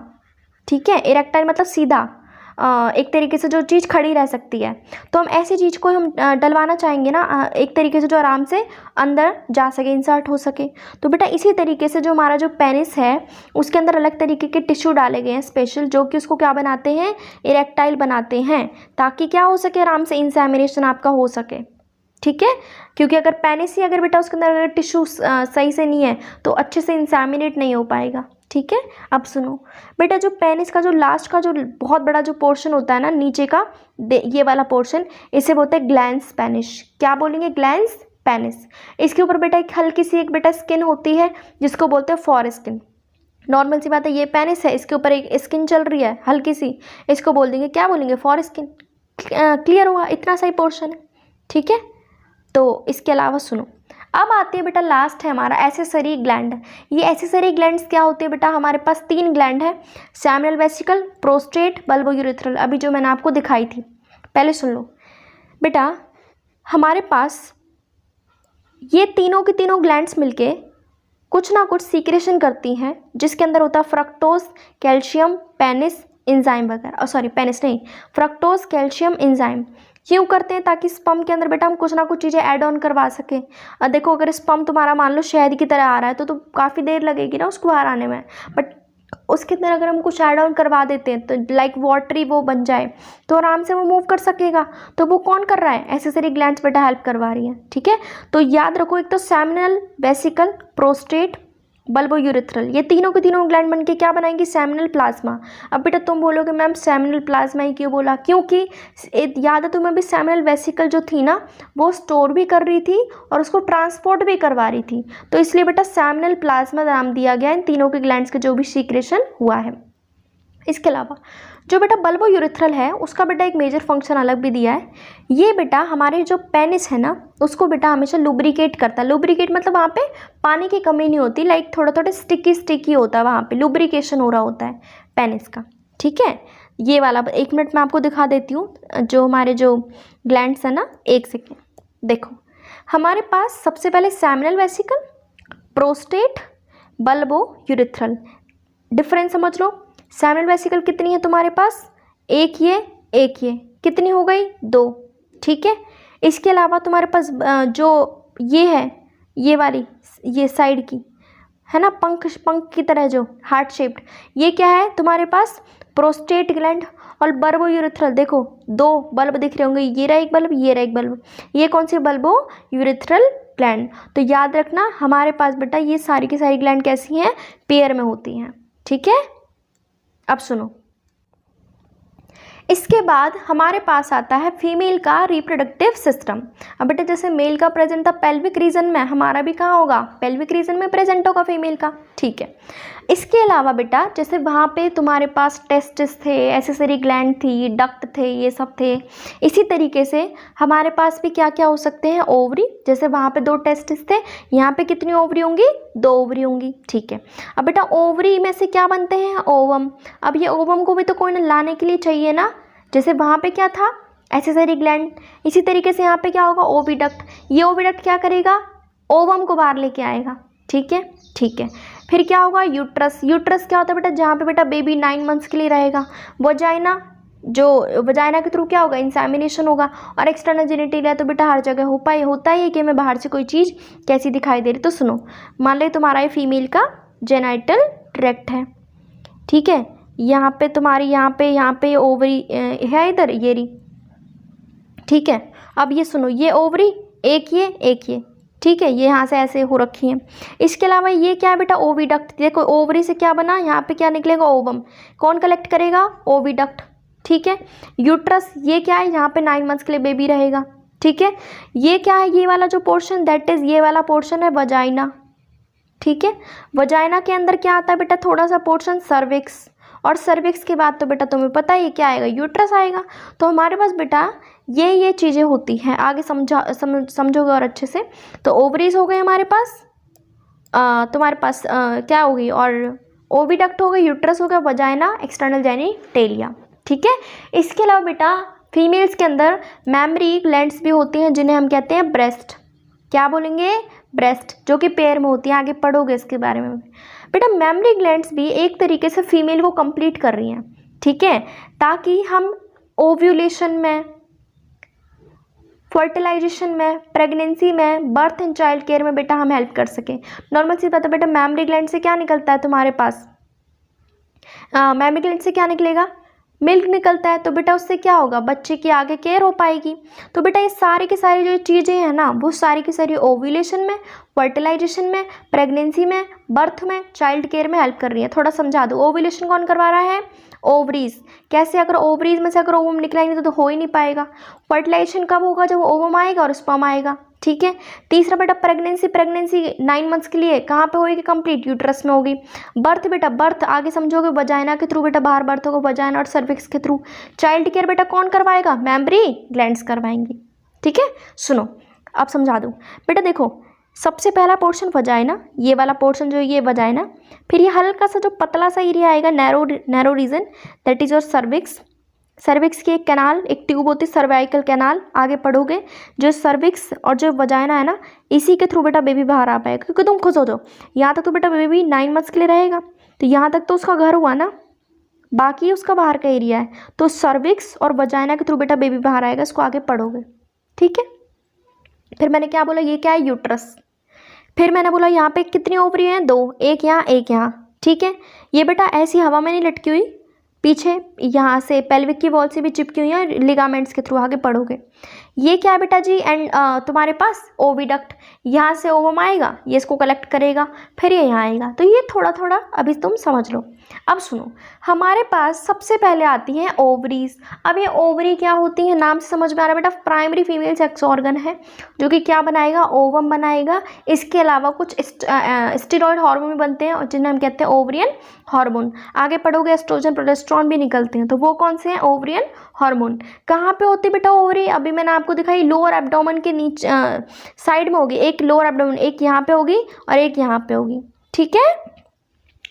S1: ठीक है, इरेक्टाइल मतलब सीधा, एक तरीके से जो चीज़ खड़ी रह सकती है। तो हम ऐसी चीज़ को हम डलवाना चाहेंगे ना, एक तरीके से जो आराम से अंदर जा सके, इंसर्ट हो सके। तो बेटा इसी तरीके से जो हमारा जो पेनिस है, उसके अंदर अलग तरीके के टिश्यू डाले गए हैं स्पेशल, जो कि उसको क्या बनाते हैं, इरेक्टाइल बनाते हैं, ताकि क्या हो सके, आराम से इंसेमिनेशन आपका हो सके। ठीक है, क्योंकि अगर पेनिस ही अगर बेटा उसके अंदर अगर टिश्यू सही से नहीं है तो अच्छे से इंसेमिनेट नहीं हो पाएगा। ठीक है, अब सुनो बेटा, जो पेनिस का जो लास्ट का जो बहुत बड़ा जो पोर्शन होता है ना नीचे का, ये वाला पोर्शन, इसे बोलते हैं ग्लैंस पेनिस। क्या बोलेंगे, ग्लैंस पेनिस। इसके ऊपर बेटा एक हल्की सी एक बेटा स्किन होती है, जिसको बोलते हैं फॉर स्किन। नॉर्मल सी बात है, ये पेनिस है, इसके ऊपर एक स्किन चल रही है हल्की सी, इसको बोल देंगे, क्या बोलेंगे, फॉर स्किन। क्लियर हुआ, इतना सही पोर्शन है। ठीक है, तो इसके अलावा सुनो, अब आती है बेटा लास्ट है हमारा एसेसरी ग्लैंड। ये एसेसरी ग्लैंड्स क्या होते हैं बेटा, हमारे पास 3 ग्लैंड है, सेमिनल वेसिकल, प्रोस्टेट, बल्बोयूरेथ्रल, अभी जो मैंने आपको दिखाई थी। पहले सुन लो बेटा, हमारे पास ये तीनों की तीनों ग्लैंड्स मिलके कुछ ना कुछ सीक्रेशन करती हैं, जिसके अंदर होता है फ्रक्टोज, कैल्शियम, पेनिस एंजाइम वगैरह, सॉरी पेनिस नहीं, फ्रक्टोज, कैल्शियम, एंजाइम। क्यों करते हैं, ताकि स्पर्म के अंदर बेटा हम कुछ ना कुछ चीज़ें ऐड ऑन करवा सकें। देखो अगर स्पर्म तुम्हारा मान लो शहद की तरह आ रहा है तो काफ़ी देर लगेगी ना उसको बाहर आने में, बट उसके अंदर अगर हम कुछ ऐड ऑन करवा देते हैं तो लाइक वाटरी वो बन जाए, तो आराम से वो मूव कर सकेगा। तो वो कौन कर रहा है, एसेसरी ग्लैंड्स बेटा हेल्प करवा रही है। ठीक है, तो याद रखो, एक तो सेमिनल वेसिकल, प्रोस्टेट, बल्बोयूरेथ्रल, ये तीनों के तीनों ग्लैंड बनके क्या बनाएंगी, सेमिनल प्लाज्मा। अब बेटा तुम बोलोगे मैम सेमिनल प्लाज्मा ही क्यों बोला, क्योंकि याद है तुम्हें भी सेमिनल वेसिकल जो थी ना, वो स्टोर भी कर रही थी और उसको ट्रांसपोर्ट भी करवा रही थी, तो इसलिए बेटा सेमिनल प्लाज्मा नाम दिया गया इन तीनों के ग्लैंड्स के जो भी सीक्रेशन हुआ है। इसके अलावा जो बेटा बल्बोयूरेथ्रल है, उसका बेटा एक मेजर फंक्शन अलग भी दिया है। ये बेटा हमारे जो पेनिस है ना, उसको बेटा हमेशा लुब्रिकेट करता है। लुब्रिकेट मतलब वहाँ पे पानी की कमी नहीं होती, लाइक थोड़ा थोड़ा स्टिकी स्टिकी होता है, वहाँ पे लुब्रिकेशन हो रहा होता है पेनिस का। ठीक है, ये वाला 1 मिनट में आपको दिखा देती हूँ जो हमारे जो ग्लैंड्स है ना, 1 सेकेंड। देखो हमारे पास सबसे पहले seminal vesicle, prostate, bulbo urethral. Difference समझ लो। सेमिनल वेसिकल कितनी है तुम्हारे पास, एक ये कितनी हो गई, 2, ठीक है। इसके अलावा तुम्हारे पास जो ये है, ये वाली, ये साइड की है ना, पंख की तरह जो हार्ट शेप्ड, ये क्या है तुम्हारे पास, प्रोस्टेट ग्लैंड। और बल्बो यूरिथ्रल, देखो 2 बल्ब दिख रहे होंगे, ये रहा एक बल्ब, ये रहा एक बल्ब, ये कौन सी, बल्बो यूरिथ्रल ग्लैंड। तो याद रखना हमारे पास बेटा ये सारी की सारी ग्लैंड कैसी हैं, पेयर में होती हैं, ठीक है। अब सुनो, इसके बाद हमारे पास आता है फीमेल का रिप्रोडक्टिव सिस्टम। अब बेटा जैसे मेल का प्रेजेंट था पेल्विक रीजन में, हमारा भी कहाँ होगा, पेल्विक रीजन में प्रेजेंट होगा फीमेल का, ठीक है। इसके अलावा बेटा जैसे वहाँ पे तुम्हारे पास टेस्टिस थे, एसेसरी ग्लैंड थी, डक्ट थे, ये सब थे, इसी तरीके से हमारे पास भी क्या क्या हो सकते हैं, ओवरी। जैसे वहाँ पे 2 टेस्टिस थे, यहाँ पे कितनी ओवरी होंगी, 2 ओवरी होंगी, ठीक है। अब बेटा ओवरी में से क्या बनते हैं, ओवम। अब ये ओवम को भी तो कोई ना लाने के लिए चाहिए ना, जैसे वहाँ पे क्या था, एसेसरी ग्लैंड, इसी तरीके से यहाँ पे क्या होगा, ओविडक्ट। ये ओविडक्ट क्या करेगा, ओवम को बाहर लेके आएगा, ठीक है, ठीक है। फिर क्या होगा, यूट्रस। यूट्रस क्या होता है बेटा, जहाँ पे बेटा बेबी 9 मंथ्स के लिए रहेगा। वजाइना, जो वजाइना के थ्रू क्या होगा, इंसेमिनेशन होगा। और एक्सटर्नल जेनिटलिया तो बेटा हर जगह होता ही है कि हमें बाहर से कोई चीज़ कैसी दिखाई दे रही। तो सुनो, मान लो तुम्हारा ये फीमेल का जेनाइटल ट्रैक्ट है, ठीक है। यहाँ पे तुम्हारी यहाँ पे ओवरी है इधर, ये रही, ठीक है। अब ये सुनो, ये ओवरी, एक ये, ठीक है, ये यहाँ से ऐसे हो रखी है। इसके अलावा ये क्या है बेटा, ओविडक्ट। देखो ओवरी से क्या बना, यहाँ पे क्या निकलेगा, ओवम। कौन कलेक्ट करेगा, ओविडक्ट, ठीक है। यूट्रस, ये क्या है, यहाँ पे 9 मंथ्स के लिए बेबी रहेगा, ठीक है। ये क्या है, ये वाला जो पोर्शन, दैट इज ये वाला पोर्शन है वजाइना, ठीक है। वजाइना के अंदर क्या आता है बेटा, थोड़ा सा पोर्शन सर्विक्स, और सर्विक्स के बाद तो बेटा तुम्हें पता ही क्या आएगा, यूट्रस आएगा। तो हमारे पास बेटा ये चीज़ें होती हैं, आगे समझोगे और अच्छे से। तो ओवरीज हो गए हमारे पास, तुम्हारे पास क्या होगी, और ओविडक्ट हो गई, यूट्रस हो गया, वजाइना, एक्सटर्नल जेनिटेलिया, ठीक है। इसके अलावा बेटा फीमेल्स के अंदर मैमरी ग्लैंड्स भी होती हैं, जिन्हें हम कहते हैं ब्रेस्ट। क्या बोलेंगे, ब्रेस्ट, जो कि पेयर में होती हैं, आगे पढ़ोगे इसके बारे में बेटा। मैमरी ग्लैंड्स भी एक तरीके से फीमेल को कंप्लीट कर रही हैं, ठीक है, ताकि हम ओव्यूलेशन में, फर्टिलाइजेशन में, प्रेगनेंसी में, बर्थ एंड चाइल्ड केयर में बेटा हम हेल्प कर सकें। नॉर्मल सी बात है बेटा, मैमरी ग्लैंड से क्या निकलता है तुम्हारे पास, मैमरी ग्लैंड से क्या निकलेगा, मिल्क निकलता है। तो बेटा उससे क्या होगा, बच्चे की आगे केयर हो पाएगी। तो बेटा ये सारी की सारी जो चीज़ें हैं ना, वो सारी की सारी ओव्यूलेशन में, फर्टिलाइजेशन में, प्रेगनेंसी में, बर्थ में, चाइल्ड केयर में हेल्प कर रही है। थोड़ा समझा दूँ, ओव्यूलेशन कौन करवा रहा है, ओवरीज। कैसे, अगर ओवरीज में से अगर ओवम निकला ही नहीं तो हो ही नहीं पाएगा। फर्टिलाइजेशन कब होगा, जब ओवम आएगा और स्पर्म आएगा, ठीक है। तीसरा बेटा प्रेगनेंसी 9 मंथ्स के लिए कहाँ पे होगी, कंप्लीट यूट्रस में होगी। बर्थ बेटा, बर्थ आगे समझोगे, वजाइना के थ्रू बेटा, बाहर बर्थ होगा वजाइना और सर्विक्स के थ्रू। चाइल्ड केयर बेटा कौन करवाएगा, मैमरी ग्लैंड्स करवाएंगी, ठीक है। सुनो अब समझा दूँ बेटा, देखो सबसे पहला पोर्शन वजाइना, ये वाला पोर्शन जो ये वजाइना, फिर ये हल्का सा जो पतला सा एरिया आएगा, narrow region, that is your cervix. Cervix की एक कैनाल, एक ट्यूब होती है सर्वाइकल कैनाल, आगे पढ़ोगे। जो सर्विक्स और जो वजाइना है ना, इसी के थ्रू बेटा बेबी बाहर आ पाएगा। क्योंकि तुम खुद सोचो, यहाँ तक तो बेटा बेबी 9 मंथ्स के लिए रहेगा, तो यहाँ तक तो उसका घर हुआ ना, बाकी उसका बाहर का एरिया है। तो सर्विक्स और वजाइना के थ्रू बेटा बेबी बाहर आएगा, इसको आगे पढ़ोगे, ठीक है। फिर मैंने क्या बोला, ये क्या है, यूट्रस। फिर मैंने बोला यहाँ पे कितनी ओवरी हैं, 2, एक यहाँ, ठीक है। ये बेटा ऐसी हवा में नहीं लटकी हुई, पीछे यहाँ से पेल्विक की वॉल से भी चिपकी हुई है, लिगामेंट्स के थ्रू, आगे पढ़ोगे। ये क्या है बेटा जी, एंड तुम्हारे पास ओविडक्ट, यहाँ से ओवम आएगा, ये इसको कलेक्ट करेगा, फिर ये यहाँ आएगा। तो ये थोड़ा थोड़ा अभी तुम समझ लो। अब सुनो, हमारे पास सबसे पहले आती हैं ओवरीज। अब ये ओवरी क्या होती है, नाम से समझ में आ रहा है बेटा, प्राइमरी फीमेल सेक्स ऑर्गन है, जो कि क्या बनाएगा, ओवम बनाएगा। इसके अलावा कुछ स्टेरॉयड हार्मोन भी बनते हैं, और जिन्हें हम कहते हैं ओवरियन हार्मोन। आगे पढ़ोगे, एस्ट्रोजन प्रोजेस्टेरोन भी निकलते हैं। तो वो कौन से हैं, ओवरियन हार्मोन। कहाँ पे होती है बेटा ओवरी, अभी मैंने आपको दिखाई, लोअर एब्डोमेन के नीचे साइड में होगी। एक लोअर एब्डोमेन, एक यहाँ पे होगी और एक यहाँ पे होगी, ठीक है।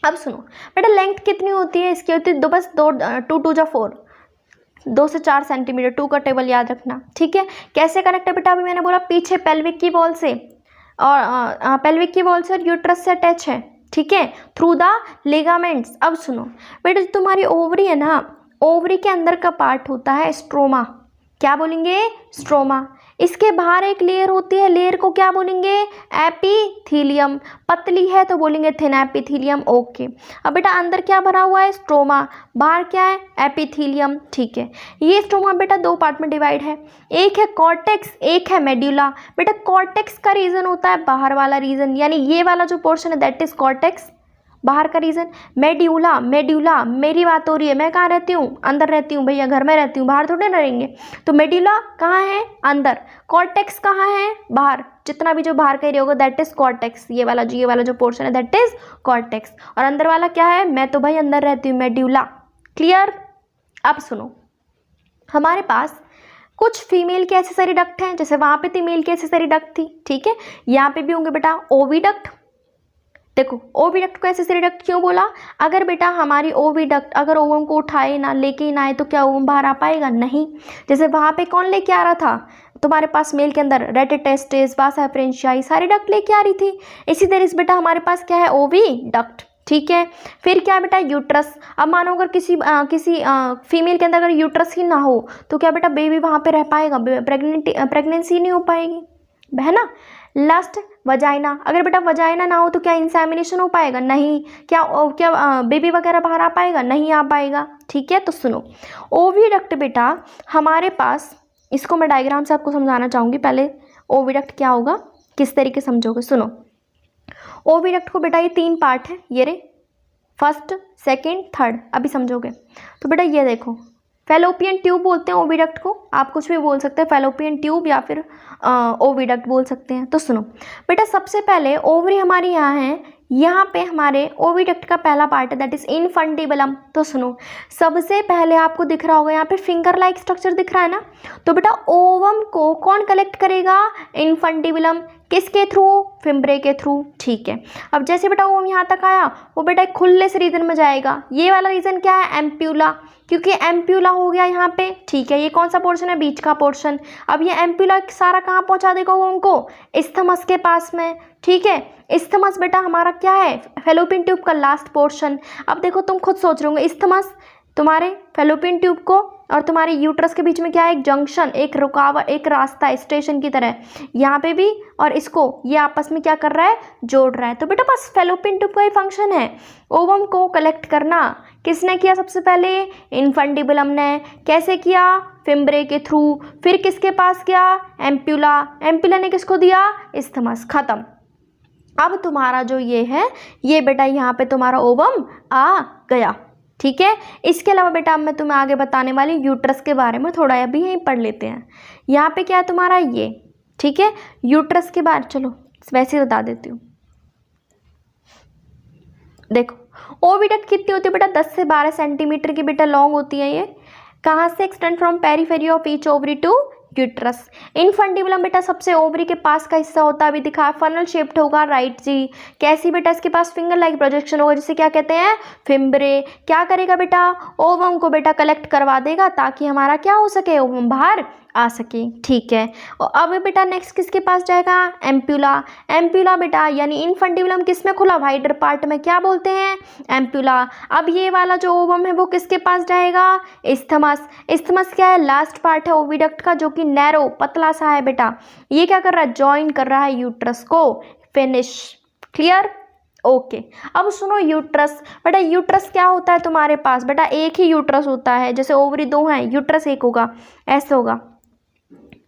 S1: अब सुनो बेटा, लेंथ कितनी होती है इसकी? होती है दो, बस दो, 2 2 जा 4, 2 से 4 सेंटीमीटर, 2 का टेबल याद रखना, ठीक है। कैसे कनेक्ट है बेटा? अभी मैंने बोला पीछे पेल्विक की वॉल से, और पेल्विक की वॉल से और यूट्रस से अटैच है, ठीक है, थ्रू द लिगामेंट्स। अब सुनो बेटा, जो तुम्हारी ओवरी है ना, ओवरी के अंदर का पार्ट होता है स्ट्रोमा। क्या बोलेंगे? स्ट्रोमा। इसके बाहर एक लेयर होती है, लेयर को क्या बोलेंगे? एपिथीलियम। पतली है तो बोलेंगे थिन एपिथीलियम। ओके, अब बेटा अंदर क्या भरा हुआ है? स्ट्रोमा। बाहर क्या है? एपिथीलियम, ठीक है। ये स्ट्रोमा बेटा 2 पार्ट में डिवाइड है, एक है कॉर्टेक्स, एक है मेड्यूला। बेटा कॉर्टेक्स का रीजन होता है बाहर वाला रीजन, यानी ये वाला जो पोर्शन है दैट इज कॉर्टेक्स, बाहर का रीजन। मेड्यूला, मेड्यूला मेरी बात हो रही है, मैं कहाँ रहती हूँ? अंदर रहती हूँ भैया, घर में रहती हूँ, बाहर थोड़े ना रहेंगे। तो मेड्यूला कहाँ है? अंदर। कॉर्टेक्स कहाँ है? बाहर। जितना भी जो बाहर का एरिया होगा दैट इज कॉर्टेक्स। ये वाला जो पोर्शन है दैट इज कॉर्टेक्स। और अंदर वाला क्या है? मैं तो भाई अंदर रहती हूँ, मेड्यूला। क्लियर? अब सुनो, हमारे पास कुछ फीमेल के एसेसरी डक्ट हैं, जैसे वहाँ पे थी मेल की एसेसरी डक्ट थी, ठीक है। यहाँ पे भी होंगे बेटा ओविडक्ट। देखो ओविडक्ट को एसेसरी डक्ट क्यों बोला? अगर बेटा हमारी ओविडक्ट अगर ओवम को उठाए ना, लेके ना आए, तो क्या ओवम बाहर आ पाएगा? नहीं। जैसे वहाँ पे कौन लेके आ रहा था तुम्हारे पास मेल के अंदर? रेटिटेस्टिस, वासा फ्रेंशियाई, सारी डक्ट लेके आ रही थी। इसी तरह से बेटा हमारे पास क्या है? ओविडक्ट, ठीक है। फिर क्या बेटा? यूट्रस। अब मानो अगर किसी फीमेल के अंदर अगर यूट्रस ही ना हो तो क्या बेटा बेबी वहाँ पे रह पाएगा? प्रेगनेंसी नहीं हो पाएगी, है ना। Last vagina. अगर बेटा वजाइना ना हो तो क्या इंसेमिनेशन हो पाएगा? नहीं। क्या बेबी वगैरह बाहर आ पाएगा? नहीं आ पाएगा, ठीक है। तो सुनो, ओविडक्ट बेटा हमारे पास, इसको मैं डायग्राम से आपको समझाना चाहूँगी। पहले ओविडक्ट क्या होगा, किस तरीके समझोगे? सुनो, ओविडक्ट को बेटा ये 3 पार्ट है, ये रे, फर्स्ट, सेकेंड, थर्ड। अभी समझोगे तो बेटा ये देखो, फैलोपियन ट्यूब बोलते हैं ओविडक्ट को, आप कुछ भी बोल सकते हैं, फैलोपियन ट्यूब या फिर ओविडक्ट बोल सकते हैं। तो सुनो बेटा, सबसे पहले ओवरी हमारी यहाँ है, यहाँ पे हमारे ओविडक्ट का पहला पार्ट है दैट इज इनफंडिबुलम। तो सुनो, सबसे पहले आपको दिख रहा होगा यहाँ पे फिंगर लाइक स्ट्रक्चर दिख रहा है ना, तो बेटा ओवम को कौन कलेक्ट करेगा? इनफंडिबुलम। किसके थ्रू? फिम्ब्रे के थ्रू, ठीक है। अब जैसे बेटा ओवम यहाँ तक आया, वो बेटा एक खुले से रीजन में जाएगा। ये वाला रीजन क्या है? एम्प्यूला, क्योंकि एम्प्यूला हो गया यहाँ पे, ठीक है। ये कौन सा पोर्शन है? बीच का पोर्शन। अब ये एम्प्यूला सारा कहाँ पहुँचा देगा ओवम को? इस्थमस के पास में, ठीक है। इस्थमस बेटा हमारा क्या है? फैलोपियन ट्यूब का लास्ट पोर्शन। अब देखो तुम खुद सोच रहे होंगे, इस्थमस तुम्हारे फैलोपियन ट्यूब को और तुम्हारे यूट्रस के बीच में क्या है? एक जंक्शन, एक रुकावट, एक रास्ता, स्टेशन की तरह। यहाँ पे भी और इसको ये आपस में क्या कर रहा है? जोड़ रहा है। तो बेटा बस फैलोपियन ट्यूब का ही फंक्शन है ओवम को कलेक्ट करना। किसने किया सबसे पहले? इनफंडिबुलम ने। कैसे किया? फिम्ब्रे के थ्रू। फिर किसके पास गया? एम्प्यूला। एम्प्यूला ने किसको दिया? इस्थमस। खत्म। अब तुम्हारा जो ये है, ये बेटा यहाँ पे तुम्हारा ओवम आ गया, ठीक है। इसके अलावा बेटा अब मैं तुम्हें आगे बताने वाली यूट्रस के बारे में, थोड़ा अभी यहीं पढ़ लेते हैं। यहाँ पे क्या है तुम्हारा? ये, ठीक है। यूट्रस के बारे, चलो वैसे बता देती हूँ। देखो ओविडक्ट कितनी होती है बेटा? 10 से 12 सेंटीमीटर की बेटा लॉन्ग होती है ये। कहाँ से? Extend from periphery of each ovary to uterus. Infundibulum बेटा सबसे ओवरी के पास का हिस्सा होता है, अभी दिखा, फनल शेप्ड होगा, राइट जी। कैसी बेटा? इसके पास फिंगर लाइक प्रोजेक्शन होगा, जिसे क्या कहते हैं? फिम्ब्रे। क्या करेगा बेटा? ओवम को बेटा कलेक्ट करवा देगा ताकि हमारा क्या हो सके? ओवम बाहर आ सके, ठीक है। और अब बेटा नेक्स्ट किसके पास जाएगा? एम्प्यूला। एम्प्यूला बेटा यानी इनफंडिबुलम किस में खुला? वाइडर पार्ट में, क्या बोलते हैं? एम्प्यूला। अब ये वाला जो ओवम है वो किसके पास जाएगा? इस्थमस। इस्थमस क्या है? लास्ट पार्ट है ओविडक्ट का, जो कि नैरो, पतला सा है बेटा। ये क्या कर रहा है? ज्वाइन कर रहा है यूट्रस को। फिनिश। क्लियर? ओके। अब सुनो यूट्रस। बेटा यूट्रस क्या होता है तुम्हारे पास? बेटा एक ही यूट्रस होता है, जैसे ओवरी 2 हैं, यूट्रस एक होगा, ऐसे होगा।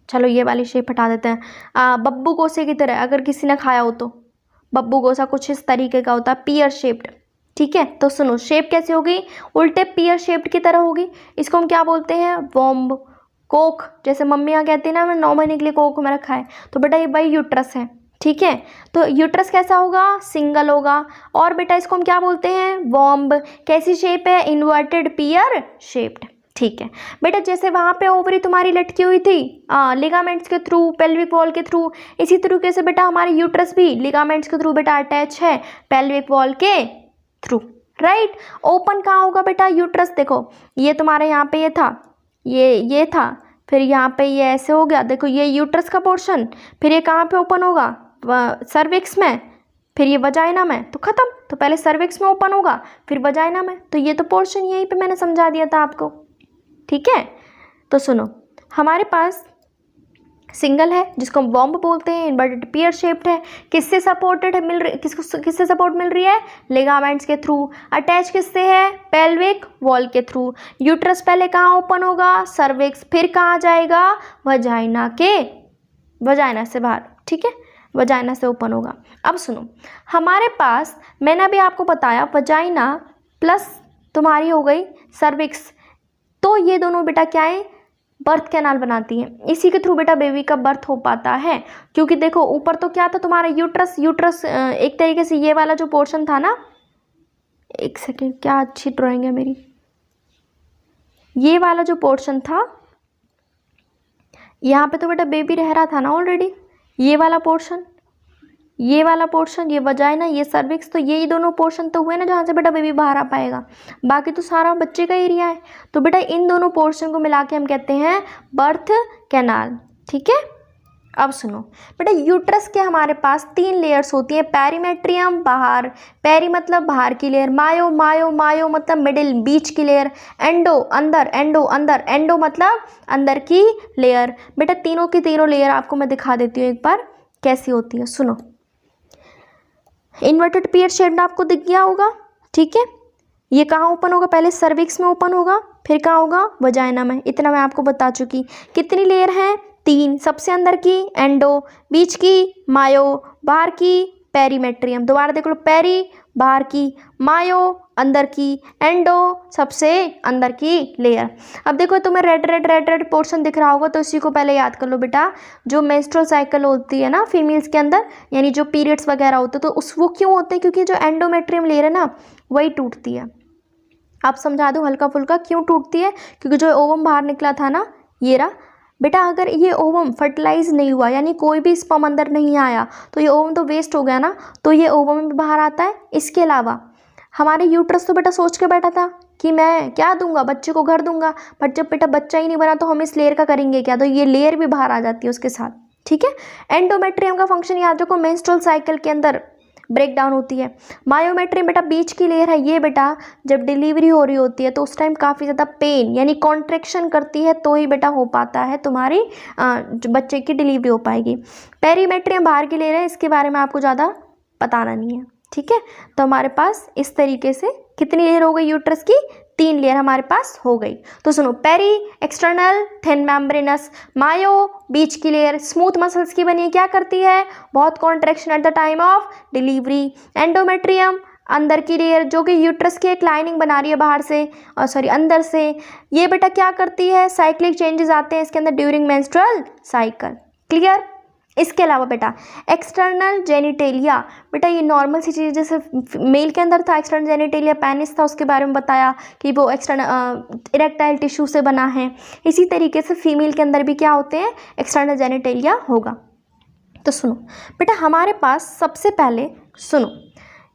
S1: चलो ये वाली शेप हटा देते हैं। बब्बू गोसे की तरह अगर किसी ने खाया हो तो बब्बू गोसा कुछ इस तरीके का होता है, पियर शेप्ड, ठीक है। तो सुनो शेप कैसे होगी? उल्टे पियर शेप्ड की तरह होगी। इसको हम क्या बोलते हैं? वॉम्ब। कोक, जैसे मम्मियाँ कहती हैं ना, मैं 9 महीने के लिए कोक में रखा है, तो बेटा ये वही यूट्रस है, ठीक है। तो यूट्रस कैसा होगा? सिंगल होगा। और बेटा इसको हम क्या बोलते हैं? वॉम्ब। कैसी शेप है? इन्वर्टेड पियर शेप्ड, ठीक है बेटा। जैसे वहाँ पे ओवरी तुम्हारी लटकी हुई थी लिगामेंट्स के थ्रू, पेल्विक वॉल के थ्रू, इसी तरीके से बेटा हमारी यूट्रस भी लिगामेंट्स के थ्रू बेटा अटैच है पेल्विक वॉल के थ्रू, राइट। ओपन कहाँ होगा बेटा? यूट्रस। देखो ये तुम्हारे यहाँ पे ये था, ये था, फिर यहाँ पे ये ऐसे हो गया, देखो ये यूट्रस का पोर्शन, फिर ये कहाँ पे ओपन होगा? सर्विक्स में, फिर ये वजाइना में, तो खत्म। तो पहले सर्विक्स में ओपन होगा, फिर वजाइना में, तो ये तो पोर्शन यहीं पे मैंने समझा दिया था आपको, ठीक है। तो सुनो, हमारे पास सिंगल है जिसको हम वॉम्ब बोलते हैं, इन्वर्टेड पियर शेप्ड है, किससे सपोर्टेड है, किससे सपोर्ट मिल रही है? लिगामेंट्स के थ्रू। अटैच किससे है? पेल्विक वॉल के थ्रू। यूट्रस पहले कहाँ ओपन होगा? सर्विक्स, फिर कहाँ जाएगा? वजाइना से बाहर, ठीक है, वजाइना से ओपन होगा। अब सुनो, हमारे पास मैंने अभी आपको बताया वजाइना प्लस तुम्हारी हो गई सर्विक्स, तो ये दोनों बेटा क्या है? बर्थ कैनाल बनाती हैं। इसी के थ्रू बेटा बेबी का बर्थ हो पाता है, क्योंकि देखो ऊपर तो क्या था तुम्हारा? यूट्रस एक तरीके से ये वाला जो पोर्शन था ना, एक सेकेंड, क्या अच्छी ड्राइंग है मेरी, ये वाला जो पोर्शन था यहाँ पे तो बेटा बेबी रह रहा था ना ऑलरेडी, ये वाला पोर्शन, ये वजाइना, ये सर्विक्स, तो यही दोनों पोर्शन तो हुए ना जहाँ से बेटा बेबी बाहर आ पाएगा, बाकी तो सारा बच्चे का एरिया है। तो बेटा इन दोनों पोर्शन को मिला के हम कहते हैं बर्थ कैनाल, ठीक है। अब सुनो बेटा, यूट्रस के हमारे पास 3 लेयर्स होती हैं। पेरीमेट्रियम बाहर, पेरी मतलब बाहर की लेयर, मायो मतलब मिडिल बीच की लेयर, एंडो अंदर, एंडो मतलब अंदर की लेयर। बेटा तीनों की तीनों लेयर आपको मैं दिखा देती हूँ एक बार कैसी होती है, सुनो। इन्वर्टेड पियर शेप्ड आपको दिख गया होगा, ठीक है। ये कहाँ ओपन होगा? पहले सर्विक्स में ओपन होगा, फिर कहाँ होगा? वजाइना में। इतना मैं आपको बता चुकी। कितनी लेयर हैं? 3। सबसे अंदर की एंडो, बीच की मायो, बाहर की पेरीमेट्रियम। दोबारा देख लो, पेरी बाहर की, मायो अंदर की, एंडो सबसे अंदर की लेयर। अब देखो तुम्हें रेड पोर्शन दिख रहा होगा, तो इसी को पहले याद कर लो बेटा। जो मेंस्ट्रुअल साइकिल होती है ना फीमेल्स के अंदर, यानी जो पीरियड्स वगैरह होते हैं, तो वो क्यों होते हैं? क्योंकि जो एंडोमेट्रियम लेयर है ना वही टूटती है। आप समझा दूँ हल्का फुल्का क्यों टूटती है? क्योंकि जो ओवम बाहर निकला था ना, ये रहा बेटा, अगर ये ओवम फर्टिलाइज नहीं हुआ, यानी कोई भी स्पर्म अंदर नहीं आया, तो ये ओवम तो वेस्ट हो गया ना, तो ये ओवम भी बाहर आता है। इसके अलावा हमारे यूट्रस तो बेटा सोच के बैठा था कि मैं क्या दूंगा, बच्चे को घर दूंगा, बट जब बेटा बच्चा ही नहीं बना तो हम इस लेयर का करेंगे क्या? तो ये लेयर भी बाहर आ जाती है उसके साथ, ठीक है। एंडोमेट्रियम का फंक्शन याद रखो, मेंस्ट्रुअल साइकिल के अंदर ब्रेक डाउन होती है। मायोमेट्रियम बेटा बीच की लेयर है। ये बेटा जब डिलीवरी हो रही होती है तो उस टाइम काफ़ी ज़्यादा पेन यानी कॉन्ट्रैक्शन करती है, तो ही बेटा हो पाता है तुम्हारी बच्चे की डिलीवरी हो पाएगी। पेरीमेट्रियम बाहर की लेयर है, इसके बारे में आपको ज़्यादा बताना नहीं है, ठीक है। तो हमारे पास इस तरीके से कितनी लेयर हो गई यूट्रस की? 3 लेयर हमारे पास हो गई। तो सुनो, पेरी एक्सटर्नल थिन मेम्ब्रेनस, मायो बीच की लेयर स्मूथ मसल्स की बनी, क्या करती है? बहुत contraction eight the time of delivery. Endometrium अंदर की लेयर जो कि यूट्रस की एक लाइनिंग बना रही है बाहर से, अंदर से, ये बेटा क्या करती है? साइक्लिक चेंजेस आते हैं इसके अंदर ड्यूरिंग मेंस्ट्रुअल साइकिल, क्लियर। इसके अलावा बेटा एक्सटर्नल जेनिटेलिया, बेटा ये नॉर्मल सी चीज़, जैसे मेल के अंदर था एक्सटर्नल जेनिटेलिया पेनिस था, उसके बारे में बताया कि वो एक्सटर्नल इरेक्टाइल टिश्यू से बना है। इसी तरीके से फीमेल के अंदर भी क्या होते हैं? एक्सटर्नल जेनिटेलिया होगा। तो सुनो बेटा, हमारे पास सबसे पहले सुनो,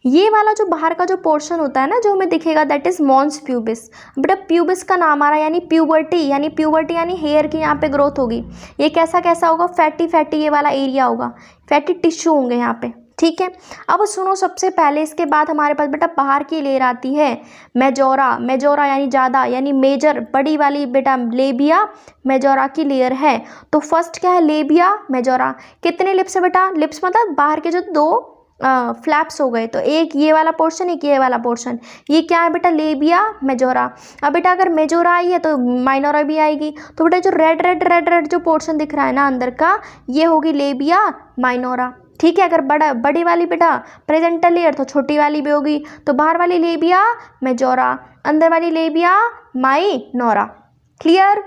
S1: ये वाला जो बाहर का जो पोर्शन होता है ना जो हमें दिखेगा, दैट इज मॉन्स प्यूबिस। बेटा प्यूबिस का नाम आ रहा है, यानी प्यूबर्टी यानी हेयर की यहाँ पे ग्रोथ होगी। ये कैसा होगा? फैटी ये वाला एरिया होगा, फैटी टिश्यू होंगे यहाँ पे, ठीक है। अब सुनो, सबसे पहले इसके बाद हमारे पास बेटा बाहर की लेयर आती है मेजोरा यानी ज़्यादा, यानी मेजर बड़ी वाली बेटा लेबिया मेजोरा की लेयर है। तो फर्स्ट क्या है? Labia majora. कितने लिप्स है बेटा? लिप्स मतलब बाहर के जो 2 फ्लैप्स हो गए, तो एक ये वाला पोर्शन, एक ये वाला पोर्शन। ये क्या है बेटा? Labia majora. अब बेटा अगर मेजोरा आई है तो माइनोरा भी आएगी। तो बेटा जो रेड जो पोर्शन दिख रहा है ना अंदर का, ये होगी लेबिया माइनोरा, ठीक है। अगर बड़ी वाली बेटा प्रेजेंटल लेयर तो छोटी वाली भी होगी। तो बाहर वाली लेबिया मेजोरा, अंदर वाली labia minora, clear.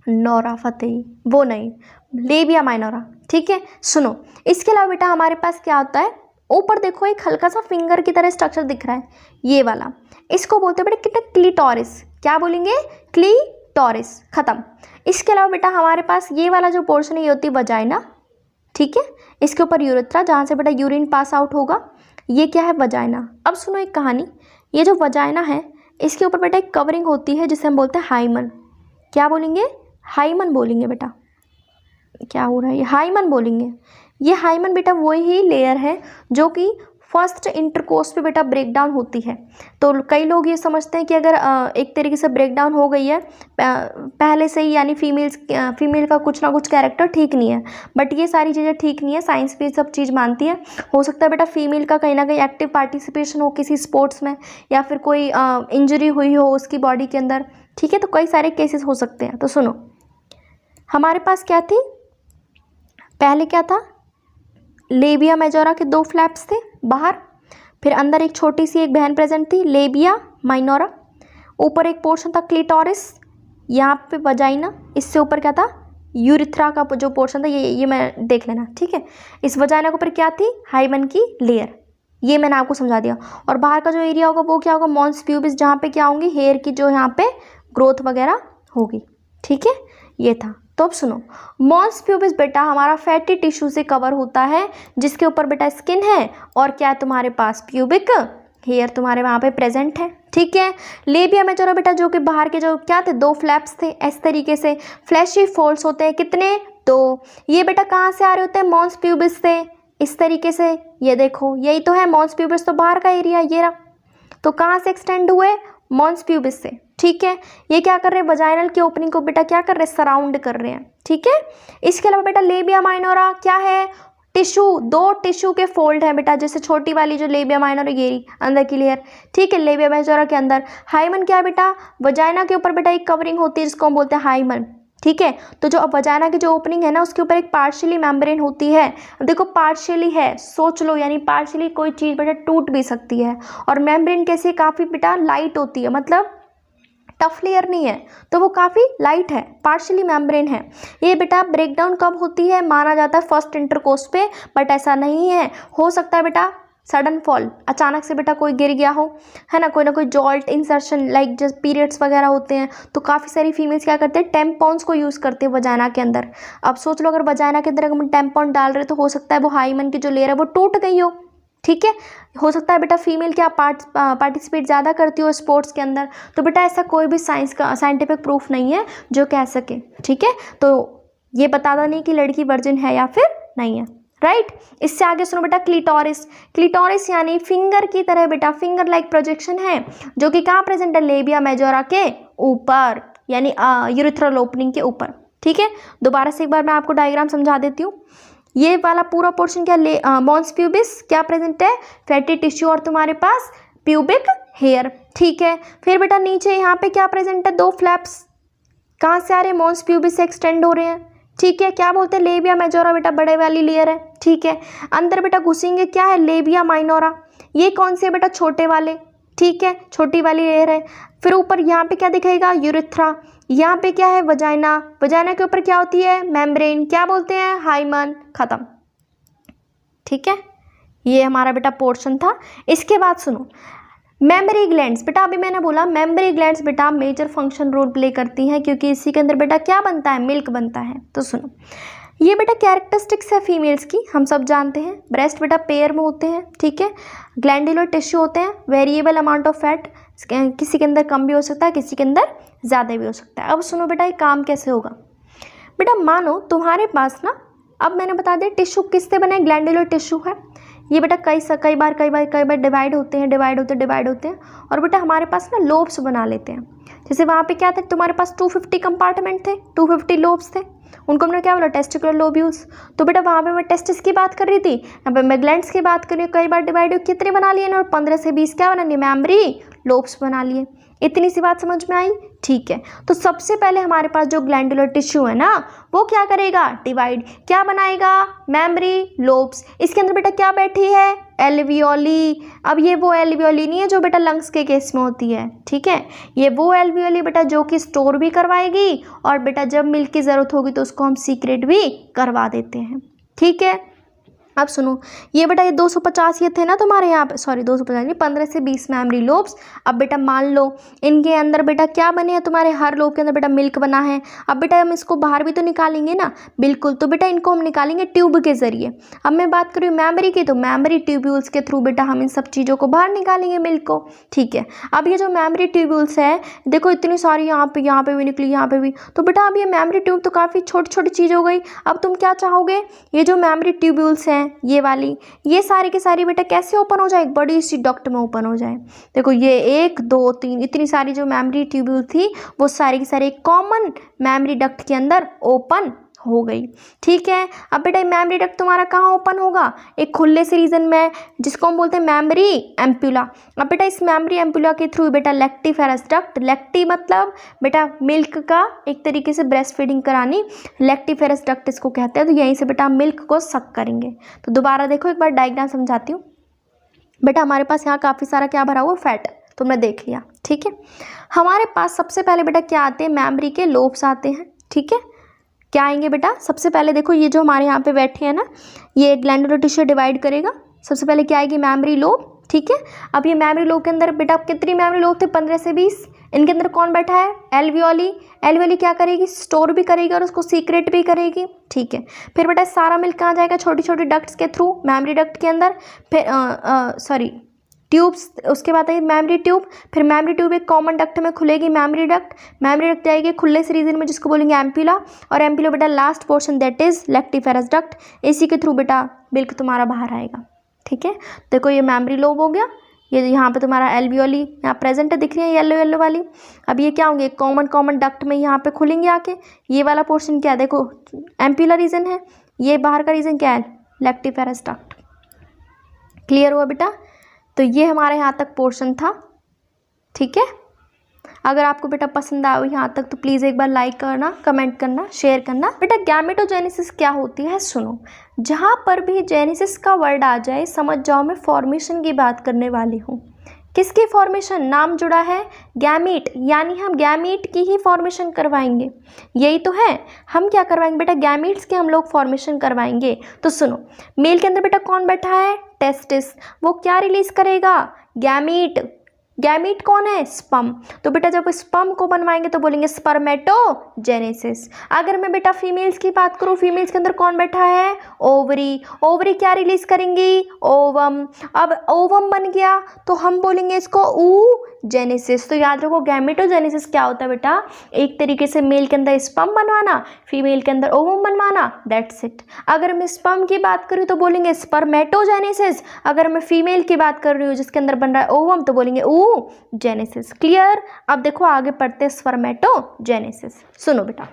S1: Nora Fatehi वो नहीं, लेबिया माइनोरा, ठीक है। सुनो, इसके अलावा बेटा हमारे पास क्या होता है? ऊपर देखो एक हल्का सा फिंगर की तरह स्ट्रक्चर दिख रहा है, ये वाला, इसको बोलते हैं बेटा कितना? क्लीटोरिस। क्या बोलेंगे? क्लीटोरिस, खत्म। इसके अलावा बेटा हमारे पास ये वाला जो पोर्शन है ये होती है वजाइना, ठीक है। इसके ऊपर यूरेथ्रा, जहाँ से बेटा यूरिन पास आउट होगा। ये क्या है, वजाइना। अब सुनो एक कहानी, ये जो वजाइना है इसके ऊपर बेटा एक कवरिंग होती है जिसे हम बोलते हैं हाइमन। क्या बोलेंगे, हाइमन बोलेंगे बेटा। क्या हो रहा है, ये हाइमन बोलेंगे। ये हाइमन बेटा वही लेयर है जो कि फर्स्ट इंटरकोर्स पे बेटा ब्रेक डाउन होती है। तो कई लोग ये समझते हैं कि अगर एक तरीके से ब्रेक डाउन हो गई है पहले से ही, यानी फीमेल का कुछ ना कुछ कैरेक्टर ठीक नहीं है, बट ये सारी चीज़ें ठीक नहीं है, साइंस भी सब चीज़ मानती है। हो सकता है बेटा फीमेल का कहीं ना कहीं एक्टिव पार्टिसिपेशन हो किसी स्पोर्ट्स में, या फिर कोई इंजरी हुई हो उसकी बॉडी के अंदर, ठीक है। तो कई सारे केसेस हो सकते हैं। तो सुनो, हमारे पास क्या थी, पहले क्या था, लेबिया मेजोरा के 2 फ्लैप्स थे बाहर, फिर अंदर एक छोटी सी एक बहन प्रेजेंट थी, लेबिया माइनोरा। ऊपर एक पोर्शन था क्लिटोरिस, यहाँ पे वजाइना, इससे ऊपर क्या था, यूरिथ्रा का जो पोर्शन था, ये मैं देख लेना, ठीक है। इस वजाइना के ऊपर क्या थी, हाइमन की लेयर, ये मैंने आपको समझा दिया। और बाहर का जो एरिया होगा वो क्या होगा, मॉन्स प्यूबिस, जहाँ पे क्या होंगी, हेयर की जो यहाँ पे ग्रोथ वगैरह होगी, ठीक है। ये था। तो अब सुनो, मॉन्स प्यूबिस बेटा हमारा फैटी टिश्यू से कवर होता है, जिसके ऊपर बेटा स्किन है, और क्या है तुम्हारे पास, प्यूबिक हेयर तुम्हारे वहाँ पे प्रेजेंट है, ठीक है। लेबिया मेजोरा बेटा जो कि बाहर के जो क्या थे, 2 फ्लैप्स थे, इस तरीके से फ्लैशी फोल्ड्स होते हैं, कितने, 2। ये बेटा कहाँ से आ रहे होते हैं, मॉन्स प्यूबिस से, इस तरीके से, ये देखो यही तो है मॉन्स प्यूबिस, तो बाहर का एरिया ये रहा। तो कहाँ से एक्सटेंड हुए, मॉन्स प्यूबिस से, ठीक है। ये क्या कर रहे हैं, वजाइनल की ओपनिंग को बेटा क्या कर रहे हैं, सराउंड कर रहे हैं, ठीक है। इसके अलावा बेटा लेबिया माइनोरा क्या है, टिश्यू, 2 टिश्यू के फोल्ड है बेटा, जैसे छोटी वाली जो लेबिया माइनोरा गेरी अंदर की लेयर, ठीक है। लेबिया मेजोरा के अंदर हाइमन क्या है बेटा, वजाइना के ऊपर बेटा एक कवरिंग होती है जिसको हम बोलते हैं हाइमन, ठीक है। तो जो अब वजाइना की जो ओपनिंग है ना उसके ऊपर एक पार्शियली मेम्ब्रेन होती है। देखो पार्शियली है, सोच लो, यानी पार्शियली कोई चीज़ बेटा टूट भी सकती है, और मेम्ब्रेन कैसे, काफ़ी बेटा लाइट होती है, मतलब टफ लेयर नहीं है, तो वो काफ़ी लाइट है, पार्शियली मेम्ब्रेन है। ये बेटा ब्रेकडाउन कब होती है, माना जाता है फर्स्ट इंटरकोर्स पे, बट ऐसा नहीं है। हो सकता है बेटा सडन फॉल, अचानक से बेटा कोई गिर गया हो, है ना, कोई ना कोई jolt insertion, like just periods वगैरह होते हैं, तो काफ़ी सारी फीमेल्स क्या करते हैं, टेम्पॉन्स को यूज़ करते हैं वजाइना के अंदर। अब सोच लो, अगर वजाइना के अंदर अगर हम टेम्पॉन डाल रहे तो हो सकता है वो हाइमन की जो लेयर है वो टूट गई हो, ठीक है। हो सकता है बेटा फीमेल क्या पार्टिसिपेट ज़्यादा करती हो स्पोर्ट्स के अंदर, तो बेटा ऐसा कोई भी साइंटिफिक प्रूफ नहीं है जो कह सके, ठीक है। तो ये बताता नहीं कि लड़की वर्जिन है या फिर नहीं है, राइट। इससे आगे सुनो बेटा, क्लिटोरिस। क्लिटोरिस यानी फिंगर की तरह बेटा, फिंगर लाइक प्रोजेक्शन है, जो कि कहाँ प्रेजेंट है, लेबिया मेजोरा के ऊपर, यानी यूरिथ्रल ओपनिंग के ऊपर, ठीक है। दोबारा से एक बार मैं आपको डायग्राम समझा देती हूँ। ये वाला पूरा पोर्शन क्या, मॉन्स प्यूबिस क्या प्रेजेंट है, फैटी टिश्यू, और तुम्हारे पास प्यूबिक हेयर, ठीक है। फिर बेटा नीचे यहाँ पे क्या प्रेजेंट है, 2 फ्लैप्स, कहाँ से आ रहे हैं, मॉन्स प्यूबिस से एक्सटेंड हो रहे हैं, ठीक है। क्या बोलते हैं, लेबिया मेजोरा बेटा बड़े वाली लेयर है, ठीक है। अंदर बेटा घुसेंगे, क्या है, लेबिया माइनोरा, ये कौन से बेटा, छोटे वाले, ठीक है, छोटी वाली लेयर है। फिर ऊपर यहाँ पे क्या दिखेगा, यूरिथ्रा, यहाँ पे क्या है, वजाइना, वजाइना के ऊपर क्या होती है, मेम्ब्रेन, क्या बोलते हैं, हाइमन, खत्म, ठीक है। ये हमारा बेटा पोर्शन था। इसके बाद सुनो, मेमरी ग्लैंड्स बेटा, अभी मैंने बोला मेमरी ग्लैंड्स बेटा मेजर फंक्शन रोल प्ले करती हैं, क्योंकि इसी के अंदर बेटा क्या बनता है, मिल्क बनता है। तो सुनो, ये बेटा कैरेक्टरिस्टिक्स है फीमेल्स की, हम सब जानते हैं। ब्रेस्ट बेटा पेयर में होते हैं, ठीक है। ग्लैंडुलर टिश्यू होते हैं, वेरिएबल अमाउंट ऑफ फैट, किसी के अंदर कम भी हो सकता है, किसी के अंदर ज़्यादा भी हो सकता है। अब सुनो बेटा, ये काम कैसे होगा बेटा, मानो तुम्हारे पास ना, अब मैंने बता दिया टिश्यू किससे बने, ग्लैंडुलर टिश्यू है। ये बेटा कई बार डिवाइड होते हैं, और बेटा हमारे पास ना लोब्स बना लेते हैं। जैसे वहाँ पे क्या थे, तुम्हारे पास 250 कंपार्टमेंट थे, 250 लोब्स थे, उनको हमने क्या बोला, टेस्टिकुलर लोब्यूल्स। तो बेटा वहाँ पे मैं टेस्टिस की बात कर रही थी, यहाँ पे मैं ग्लैंड्स की बात कर रही हूँ। कई बार डिवाइड कितने बना लिए ना, और 15 से 20 क्या बना लिए, मेमरी लोब्स बना लिए। इतनी सी बात समझ में आई, ठीक है। तो सबसे पहले हमारे पास जो ग्लैंडुलर टिश्यू है ना, वो क्या करेगा, डिवाइड, क्या बनाएगा, मेमरी लोब्स। इसके अंदर बेटा क्या बैठी है, एल्वियोली। अब ये वो एल्वियोली नहीं है जो बेटा लंग्स के केस में होती है, ठीक है। ये वो एल्वियोली बेटा जो कि स्टोर भी करवाएगी, और बेटा जब मिल्क की ज़रूरत होगी तो उसको हम सीक्रेट भी करवा देते हैं, ठीक है। अब सुनो, ये बेटा ये 250 ये थे ना तुम्हारे यहाँ पे, सॉरी 250 नहीं, 15 से 20 मेमोरी लोब्स। अब बेटा मान लो इनके अंदर बेटा क्या बने हैं, तुम्हारे हर लोब के अंदर बेटा मिल्क बना है। अब बेटा हम इसको बाहर भी तो निकालेंगे ना, बिल्कुल। तो बेटा इनको हम निकालेंगे ट्यूब के जरिए। अब मैं बात करूँ मेमोरी की, तो मेमोरी ट्यूब्यूल्स के थ्रू बेटा हम इन सब चीज़ों को बाहर निकालेंगे मिल्क को, ठीक है। अब ये जो मेमोरी ट्यूब्यूल्स है, देखो इतनी सारी यहाँ पे भी निकली, यहाँ पे भी। तो बेटा अब ये मेमोरी ट्यूब तो काफ़ी छोटी छोटी चीज़ हो गई। अब तुम क्या चाहोगे, ये जो मेमोरी ट्यूब्यूल्स हैं ये वाली, ये सारी की सारी बेटा कैसे ओपन हो जाए, एक बड़ी सी डक्ट में ओपन हो जाए। देखो ये 1 2 3 इतनी सारी जो मेमोरी ट्यूब्यूल थी वो सारी की सारी कॉमन मेमोरी डक्ट के अंदर ओपन हो गई, ठीक है। अब बेटा मेमोरी डक्ट तुम्हारा कहाँ ओपन होगा, एक खुले से रीजन में, जिसको हम बोलते हैं मेमोरी एम्पुला। अब बेटा इस मेमोरी एम्पुला के थ्रू बेटा लैक्टिफेरस डक्ट, लैक्टी मतलब बेटा मिल्क का एक तरीके से ब्रेस्ट फीडिंग करानी, लैक्टिफेरस डक्ट इसको कहते हैं। तो यहीं से बेटा मिल्क को सक करेंगे। तो दोबारा देखो एक बार डायग्राम समझाती हूँ। बेटा हमारे पास यहाँ काफ़ी सारा क्या भरा हुआ, फैट, तुमने देख लिया, ठीक है। हमारे पास सबसे पहले बेटा क्या आते हैं, मेमोरी के लोब्स आते हैं, ठीक है। क्या आएंगे बेटा, सबसे पहले देखो ये जो हमारे यहाँ पे बैठे हैं ना, ये ग्लैंडुलर टिश्यू डिवाइड करेगा। सबसे पहले क्या आएगी, मेमोरी लोब, ठीक है। अब ये मेमोरी लोब के अंदर बेटा कितनी मेमोरी लोब थे, 15 से 20। इनके अंदर कौन बैठा है, एल्वियोली। एल्वियोली क्या करेगी, स्टोर भी करेगी और उसको सीक्रेट भी करेगी, ठीक है। फिर बेटा सारा मिल्क कहाँ जाएगा, छोटी छोटी डक्ट्स के थ्रू मेमोरी डक्ट के अंदर, फिर ट्यूब्स, उसके बाद आई मेमोरी ट्यूब। फिर मेमोरी ट्यूब एक कॉमन डक्ट में खुलेगी, मेमोरी डक्ट जाएगी खुले से रीजन में जिसको बोलेंगे एम्पुला, और एम्पुला बेटा last portion that is lactiferous duct. इसी के थ्रू बेटा मिल्क तुम्हारा बाहर आएगा, ठीक है। देखो ये मेमोरी लोब हो गया, ये यहाँ पे तुम्हारा एल्वियोली यहाँ प्रेजेंट है, दिख रही है येलो येलो वाली। अब ये क्या होंगे, कॉमन डक्ट में यहाँ पे खुलेंगे आके। ये वाला पोर्शन क्या है, देखो एम्पुला रीजन है, ये बाहर का रीजन क्या है, लैक्टिफेरस डक्ट। क्लियर हुआ बेटा। तो ये हमारे यहाँ तक पोर्शन था, ठीक है। अगर आपको बेटा पसंद आया यहाँ तक तो प्लीज़ एक बार लाइक करना, कमेंट करना, शेयर करना। बेटा गैमेटोजेनेसिस क्या होती है, सुनो। जहाँ पर भी जेनेसिस का वर्ड आ जाए समझ जाओ मैं फॉर्मेशन की बात करने वाली हूँ। किसकी फॉर्मेशन, नाम जुड़ा है गैमीट, यानी हम गैमीट की ही फॉर्मेशन करवाएंगे। यही तो है, हम क्या करवाएंगे बेटा, गैमीट्स के हम लोग फॉर्मेशन करवाएंगे। तो सुनो, मेल के अंदर बेटा कौन बैठा है, टेस्टिस। वो क्या रिलीज करेगा, गैमीट। गैमीट कौन है, स्पर्म। तो बेटा जब स्पर्म को बनवाएंगे तो बोलेंगे स्पर्मेटोजेनेसिस। अगर मैं बेटा फीमेल्स की बात करूँ, फीमेल्स के अंदर कौन बैठा है, ओवरी। ओवरी क्या रिलीज करेंगी, ओवम। अब ओवम बन गया तो हम बोलेंगे इसको जेनेसिस। तो याद रखो गैमेटोजेनेसिस क्या होता है बेटा, एक तरीके से मेल के अंदर स्पर्म बनवाना, फीमेल के अंदर ओवम बनवाना, दैट्स इट। अगर मैं स्पर्म की बात करूँ तो बोलेंगे स्पर्मेटोजेनेसिस। अगर मैं फीमेल की बात कर रही हूँ जिसके अंदर बन रहा है ओवम तो बोलेंगे जेनेसिस। क्लियर। अब देखो आगे पढ़ते हैं स्पर्मेटोजेनेसिस। सुनो बेटा,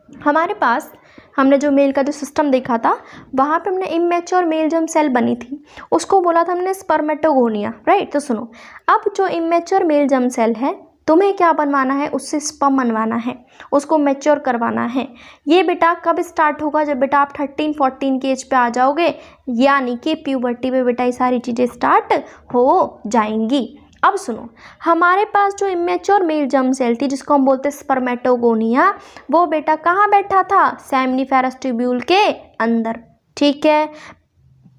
S1: हमारे पास हमने जो मेल का जो सिस्टम देखा था वहाँ पे हमने इमेच्योर मेल जर्म सेल बनी थी, उसको बोला था हमने स्पर्मेटोगोनिया, राइट। तो सुनो, अब जो इमेच्योर मेल जर्म सेल है तुम्हें क्या बनवाना है, उससे स्पर्म बनवाना है, उसको मैच्योर करवाना है। ये बेटा कब स्टार्ट होगा, जब बेटा आप 13-14 की एज पे आ जाओगे, यानी कि प्यूबर्टी पे बेटा ये सारी चीज़ें स्टार्ट हो जाएंगी। अब सुनो, हमारे पास जो इमेच्योर मेल जर्म सेल थी जिसको हम बोलते हैं स्पर्मेटोगोनिया, वो बेटा कहाँ बैठा था, सेमनीफेरस ट्यूब्यूल के अंदर, ठीक है।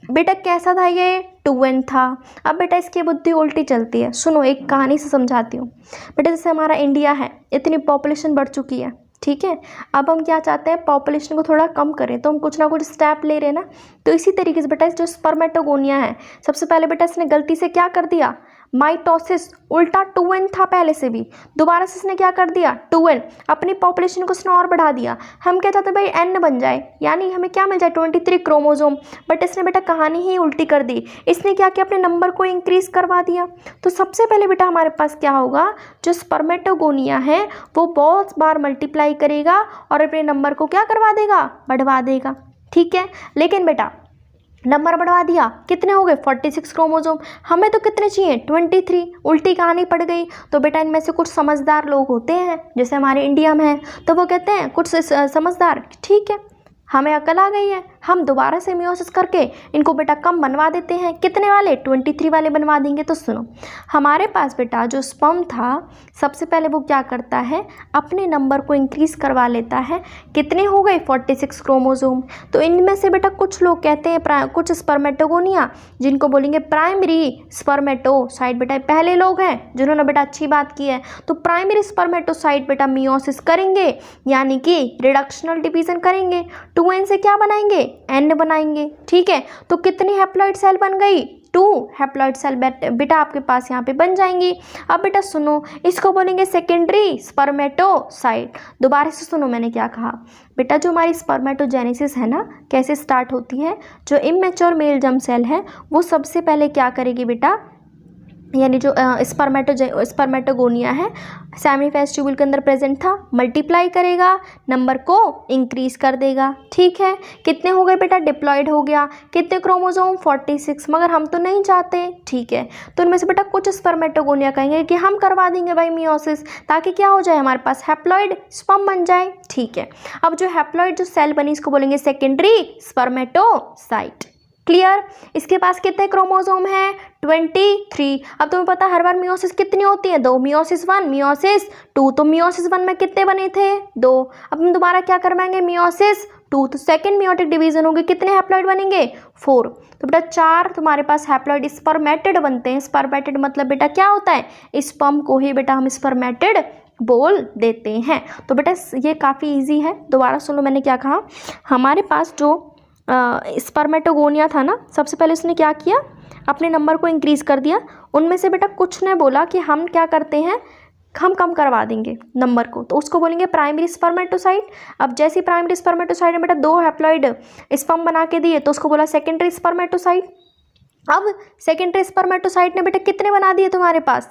S1: बेटा कैसा था ये, 2n था। अब बेटा इसकी बुद्धि उल्टी चलती है। सुनो एक कहानी से समझाती हूँ बेटा। जैसे हमारा इंडिया है, इतनी पॉपुलेशन बढ़ चुकी है, ठीक है। अब हम क्या चाहते हैं, पॉपुलेशन को थोड़ा कम करें, तो हम कुछ ना कुछ स्टेप ले रहे हैं ना। तो इसी तरीके से बेटा जो स्पर्मेटोगोनिया है, सबसे पहले बेटा इसने गलती से क्या कर दिया, माइटोसिस, उल्टा 2n था पहले से भी, दोबारा से इसने क्या कर दिया 2n, अपनी पॉपुलेशन को इसने और बढ़ा दिया। हम क्या चाहते हैं भाई n बन जाए, यानी हमें क्या मिल जाए 23 क्रोमोसोम, बट इसने बेटा कहानी ही उल्टी कर दी। इसने क्या किया, अपने नंबर को इंक्रीज करवा दिया। तो सबसे पहले बेटा हमारे पास क्या होगा, जो स्पर्मेटोगोनिया है वो बहुत बार मल्टीप्लाई करेगा और अपने नंबर को क्या करवा देगा, बढ़वा देगा, ठीक है। लेकिन बेटा नंबर बढ़वा दिया, कितने हो गए 46 क्रोमोसोम, हमें तो कितने चाहिए 23, उल्टी कहानी पड़ गई। तो बेटा इनमें से कुछ समझदार लोग होते हैं, जैसे हमारे इंडिया में है, तो वो कहते हैं कुछ समझदार, ठीक है हमें अकल आ गई है, हम दोबारा से मियोसिस करके इनको बेटा कम बनवा देते हैं। कितने वाले? 23 वाले बनवा देंगे। तो सुनो, हमारे पास बेटा जो स्पर्म था सबसे पहले वो क्या करता है, अपने नंबर को इंक्रीज़ करवा लेता है। कितने हो गए? 46 क्रोमोसोम। तो इनमें से बेटा कुछ लोग कहते हैं कुछ स्पर्मेटोगोनिया जिनको बोलेंगे प्राइमरी स्पर्मेटोसाइट, बेटा पहले लोग हैं जिन्होंने बेटा अच्छी बात की है। तो प्राइमरी स्पर्मेटोसाइट बेटा मियोसिस करेंगे, यानी कि रिडक्शनल डिवीजन करेंगे। 2n से क्या बनाएंगे? n बनाएंगे। ठीक है, तो कितनी हैप्लॉइड सेल बन गई? 2 हैप्लॉइड सेल बेटा आपके पास यहाँ पे बन जाएंगी। अब बेटा सुनो, इसको बोलेंगे सेकेंडरी स्पर्मेटोसाइट। दोबारा से सुनो मैंने क्या कहा बेटा, जो हमारी स्पर्मेटोजेनेसिस है ना, कैसे स्टार्ट होती है? जो इमेच्योर मेल जर्म सेल है वो सबसे पहले क्या करेगी बेटा, यानी जो स्पर्मेटोगोनिया है सेमिफेस ट्यूबुल के अंदर प्रेजेंट था, मल्टीप्लाई करेगा, नंबर को इंक्रीज कर देगा। ठीक है, कितने हो गए बेटा? डिप्लॉयड हो गया। कितने क्रोमोसोम? 46। मगर हम तो नहीं चाहते। ठीक है, तो उनमें से बेटा कुछ स्पर्मेटोगोनिया कहेंगे कि हम करवा देंगे भाई मियोसिस, ताकि क्या हो जाए, हमारे पास हैप्लॉइड स्पर्म बन जाए। ठीक है, अब जो हैप्लॉइड जो सेल बनी इसको बोलेंगे सेकेंडरी स्पर्मेटोसाइट। क्लियर? इसके पास कितने क्रोमोसोम हैं? 23। अब तुम्हें पता हर बार मियोसिस कितनी होती है? 2। Meiosis 1, meiosis 2। तो मियोसिस 1 में कितने बने थे? 2। अब हम दोबारा क्या करवाएंगे? मियोसिस 2। तो सेकेंड मियोटिक डिवीजन होगी, कितने हैप्लॉइड बनेंगे? 4। तो बेटा 4 तुम्हारे पास हैप्लॉइड स्पर्मेटिड बनते हैं। स्पर्मेटिड मतलब बेटा क्या होता है? स्पर्म को ही बेटा हम स्पर्मेटिड बोल देते हैं। तो बेटा ये काफ़ी ईजी है। दोबारा सुनो मैंने क्या कहा, हमारे पास जो स्पर्मेटोगोनिया था ना, सबसे पहले उसने क्या किया, अपने नंबर को इंक्रीज कर दिया। उनमें से बेटा कुछ ने बोला कि हम क्या करते हैं, हम कम करवा देंगे नंबर को, तो उसको बोलेंगे प्राइमरी स्पर्मेटोसाइट। अब जैसे प्राइमरी स्पर्मेटोसाइट ने बेटा 2 हैप्लॉइड स्पर्म बना के दिए तो उसको बोला सेकेंडरी स्पर्मेटोसाइट। अब सेकेंडरी स्पर्मेटोसाइट ने बेटा कितने बना दिए तुम्हारे पास,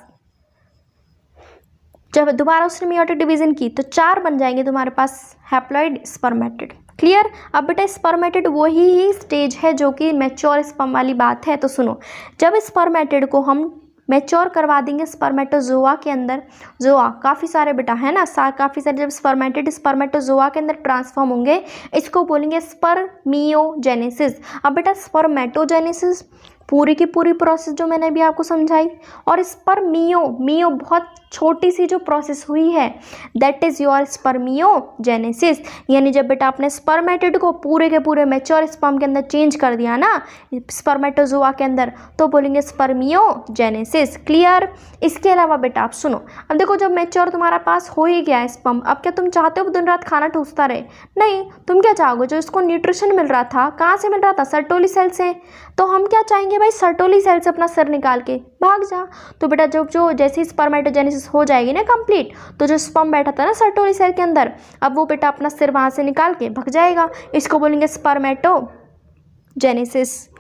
S1: जब दोबारा उसने मियोटिक डिवीजन की तो 4 बन जाएंगे तुम्हारे पास हैप्लॉइड स्पर्मेटिड। क्लियर? अब बेटा स्पर्मेटिड वही ही स्टेज है जो कि मैच्योर स्पर्म वाली बात है। तो सुनो, जब स्पर्मेटिड को हम मैच्योर करवा देंगे स्पर्मेटोजोआ के अंदर, जोआ काफ़ी सारे बेटा है ना, काफ़ी सारे, जब स्पर्मेटिड स्पर्मेटोजोआ के अंदर ट्रांसफॉर्म होंगे इसको बोलेंगे स्पर्मियोजेनेसिस। अब बेटा स्पर्मेटोजेनेसिस पूरी की पूरी प्रोसेस जो मैंने अभी आपको समझाई, और स्पर्मियो बहुत छोटी सी जो प्रोसेस हुई है दैट इज़ योर स्पर्मियोजेनेसिस। यानी जब बेटा आपने स्पर्मेटिड को पूरे के पूरे मैच्योर स्पर्म के अंदर चेंज कर दिया ना स्पर्मेटोजोआ के अंदर, तो बोलेंगे स्पर्मियोजेनेसिस। क्लियर? इसके अलावा बेटा आप सुनो, अब देखो जब मैच्योर तुम्हारा पास हो ही गया है स्पर्म, अब क्या तुम चाहते हो दिन रात खाना ठूसता रहे? नहीं, तुम क्या चाहोगे, जो इसको न्यूट्रिशन मिल रहा था कहाँ से मिल रहा था? सर्टोली सेल से। तो हम क्या चाहेंगे भाई, सर्टोली सेल से अपना सर निकाल के भाग जा। तो बेटा जो जैसी स्पर्मेटोजेनेसिस हो जाएगी ना कंप्लीट, तो जो स्पर्म बैठा था ना सर्टोली सेल के अंदर, अब वो बेटा अपना सिर वहाँ से निकाल के भाग जाएगा। इसको बोलेंगे स्पर्मेटोजेनेसिस।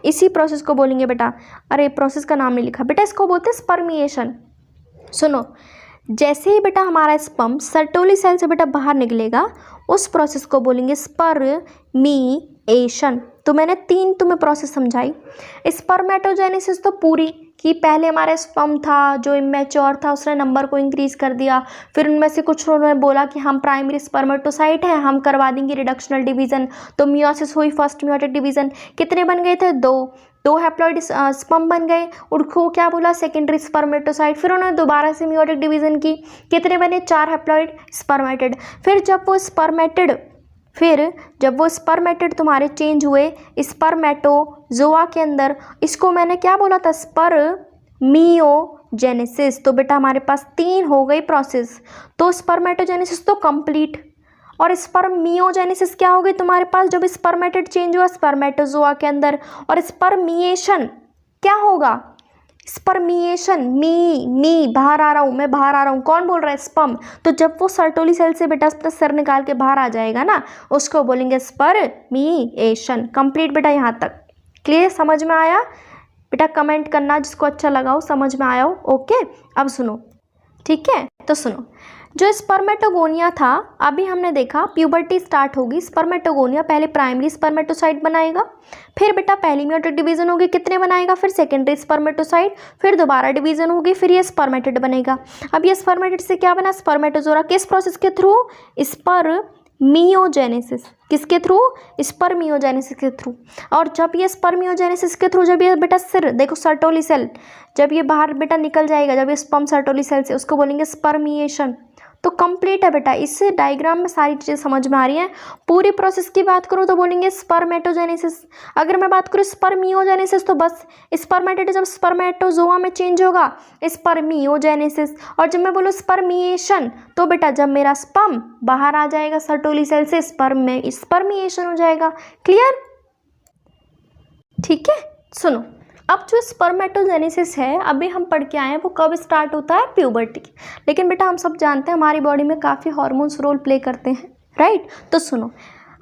S1: इसी प्रोसेस को बोलेंगे बेटा, अरे प्रोसेस का नाम नहीं लिखा बेटा, इसको बोलते हैं स्पर्मिएशन। सुनो, जैसे ही बेटा हमारा स्पर्म सर्टोली सेल से बेटा बाहर निकलेगा उस प्रोसेस को बोलेंगे स्पर्मिएशन। तो मैंने 3 तुम्हें प्रोसेस समझाई। स्पर्मेटोजेनेसिस तो पूरी कि पहले हमारा स्पर्म था जो इमेच्योर था, उसने नंबर को इंक्रीज कर दिया, फिर उनमें से कुछ उन्होंने बोला कि हम प्राइमरी स्पर्मेटोसाइट हैं, हम करवा देंगे रिडक्शनल डिवीजन, तो मियोसिस हुई, फर्स्ट मियोटिक डिवीजन। कितने बन गए थे? 2 हैप्लॉइड स्पर्म बन गए, उनको क्या बोला? Secondary spermatocyte. फिर उन्होंने दोबारा से मियोटिक डिवीजन की, कितने बने? 4 हैप्लॉइड स्पर्मेटिड। फिर जब वो स्पर्मेटिड तुम्हारे चेंज हुए स्पर्मेटोजोआ के अंदर, इसको मैंने क्या बोला था? स्पर्मियोजेनेसिस। तो बेटा हमारे पास 3 हो गई प्रोसेस। तो स्पर्मेटोजेनेसिस तो कंप्लीट, और स्पर्मियोजेनेसिस क्या हो गई तुम्हारे पास? जब स्पर्मेटिड चेंज हुआ स्पर्मेटोजोआ के अंदर। और स्पर्मिएशन क्या होगा? स्पर्मिएशन, मी बाहर आ रहा हूँ, मैं बाहर आ रहा हूँ, कौन बोल रहा है? स्पर्म। तो जब वो सर्टोली सेल से बेटा अपना सर निकाल के बाहर आ जाएगा ना, उसको बोलेंगे स्पर्मिएशन। कंप्लीट बेटा यहाँ तक। क्लियर? समझ में आया? बेटा कमेंट करना जिसको अच्छा लगा हो, समझ में आया हो। ओके, अब सुनो, ठीक है? तो सुनो, जो स्पर्मेटोगोनिया था अभी हमने देखा प्यूबर्टी स्टार्ट होगी, स्पर्मेटोगोनिया पहले प्राइमरी स्पर्मेटोसाइट बनाएगा, फिर बेटा पहली मियोटिक डिवीजन होगी, कितने बनाएगा? फिर सेकेंडरी स्पर्मेटोसाइट, फिर दोबारा डिवीजन होगी, फिर ये स्पर्मेटिड बनेगा। अब ये स्पर्मेटिड से क्या बना? स्पर्मेटोजोरा। किस प्रोसेस के थ्रू? स्पर्मियोजेनेसिस किसके थ्रू? स्पर्मियोजेनेसिस के थ्रू। और जब ये स्पर्मियोजेनेसिस के थ्रू जब ये बेटा सिर देखो सर्टोली सेल जब ये बाहर बेटा निकल जाएगा, जब ये स्पर्म सर्टोली सेल से, उसको बोलेंगे स्पर्मिएशन। तो कंप्लीट है बेटा, इस डायग्राम में सारी चीज़ें समझ में आ रही हैं। पूरी प्रोसेस की बात करूँ तो बोलेंगे स्पर्मेटोजेनेसिस। अगर मैं बात करूँ स्पर्मियोजेनेसिस तो बस स्पर्मेटिड जब स्पर्मेटोजोआ में चेंज होगा स्पर्मियोजेनेसिस। और जब मैं बोलूँ स्पर्मिएशन तो बेटा जब मेरा स्पर्म बाहर आ जाएगा सर्टोली सेल से स्पर्म में स्पर्मिएशन हो जाएगा। क्लियर? ठीक है, सुनो अब जो स्पर्मेटोजेनेसिस है अभी हम पढ़ के आए हैं वो कब स्टार्ट होता है? प्यूबर्टी। लेकिन बेटा हम सब जानते हैं हमारी बॉडी में काफ़ी हार्मोन्स रोल प्ले करते हैं, राइट? तो सुनो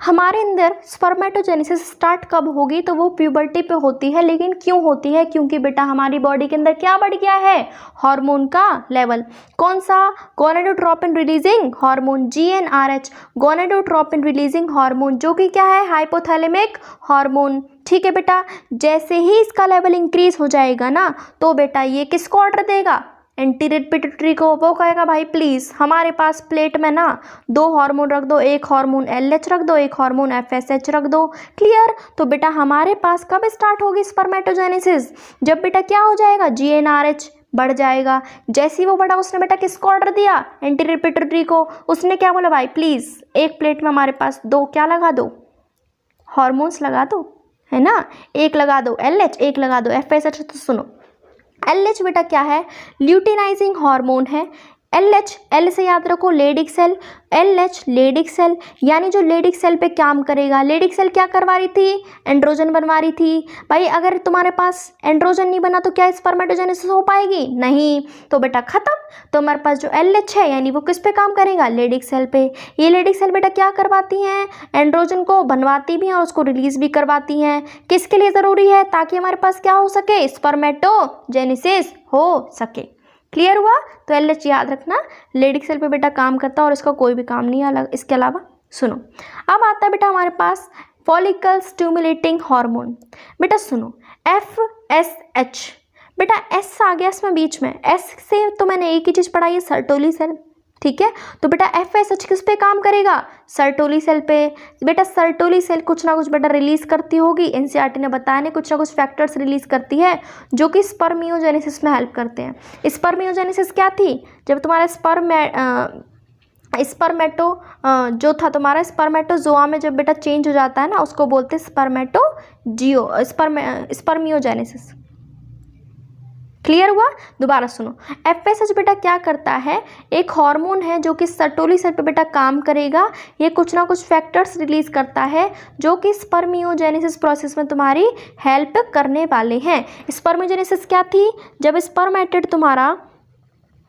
S1: हमारे अंदर स्पर्मेटोजेनेसिस स्टार्ट कब होगी? तो वो प्यूबर्टी पे होती है। लेकिन क्यों होती है? क्योंकि बेटा हमारी बॉडी के अंदर क्या बढ़ गया है? हार्मोन का लेवल। कौन सा? Gonadotropin releasing hormone, GnRH, gonadotropin releasing hormone, जो कि क्या है? Hypothalamic hormone. ठीक है बेटा, जैसे ही इसका लेवल इंक्रीज हो जाएगा ना तो बेटा ये किसको ऑर्डर देगा? एंटीरियर पिट्यूटरी को। वो कहेगा भाई प्लीज़ हमारे पास प्लेट में ना 2 हार्मोन रख दो, एक हार्मोन LH रख दो, एक हार्मोन FSH रख दो। क्लियर? तो बेटा हमारे पास कब स्टार्ट होगी स्पर्मेटोजेनेसिस? जब बेटा क्या हो जाएगा? GnRH बढ़ जाएगा। जैसे ही वो बढ़ा उसने बेटा किसको ऑर्डर दिया? एंटीरियर पिट्यूटरी को। उसने क्या बोला? भाई प्लीज़ एक प्लेट में हमारे पास 2 क्या लगा दो? हार्मोन्स लगा दो, है ना? एक लगा दो LH, एक लगा दो FSH। तो सुनो LH बेटा क्या है? ल्यूटिनाइजिंग हार्मोन है। LH, L से याद रखो Leydig cell, LH Leydig cell, यानी जो लेडिक सेल पे काम करेगा। लेडिक सेल क्या करवा रही थी? एंड्रोजन बनवा रही थी। भाई अगर तुम्हारे पास एंड्रोजन नहीं बना तो क्या स्पर्मेटोजेनेसिस हो पाएगी? नहीं। तो बेटा खत्म। तो हमारे पास जो LH है यानी वो किस पे काम करेगा? लेडिक सेल पे। ये लेडिक सेल बेटा क्या करवाती हैं? एंड्रोजन को बनवाती भी हैं और उसको रिलीज भी करवाती हैं। किसके लिए ज़रूरी है? ताकि हमारे पास क्या हो सके? स्पर्मेटोजेनेसिस हो सके। क्लियर हुआ? तो LH याद रखना लेडिक सेल पे बेटा काम करता है और इसका कोई भी काम नहीं अलग इसके अलावा। सुनो अब आता है बेटा हमारे पास फॉलिकल स्टिमुलेटिंग हार्मोन। बेटा सुनो FSH। बेटा S आ गया इसमें बीच में। S से तो मैंने एक ही चीज़ पढ़ाई है, सर्टोली सेल। ठीक है, तो बेटा FSH किस पे काम करेगा? सर्टोली सेल पे। बेटा सर्टोली सेल कुछ ना कुछ बेटा रिलीज करती होगी, NCERT ने बताया नहीं, कुछ ना कुछ फैक्टर्स रिलीज करती है जो कि स्पर्मियोजेनेसिस में हेल्प करते हैं। स्पर्मियोजेनेसिस क्या थी? जब तुम्हारा स्पर्मेटो जो था तुम्हारा स्पर्मेटोजोआ में जब बेटा चेंज हो जाता है ना उसको बोलते हैं स्पर्मियोजेनेसिस। क्लियर हुआ? दोबारा सुनो FSH बेटा क्या करता है? एक हार्मोन है जो कि सर्टोली सेल पे बेटा काम करेगा। ये कुछ ना कुछ फैक्टर्स रिलीज करता है जो कि स्पर्मियोजेनेसिस प्रोसेस में तुम्हारी हेल्प करने वाले हैं। स्पर्मियोजेनेसिस क्या थी? जब स्पर्मेटिड तुम्हारा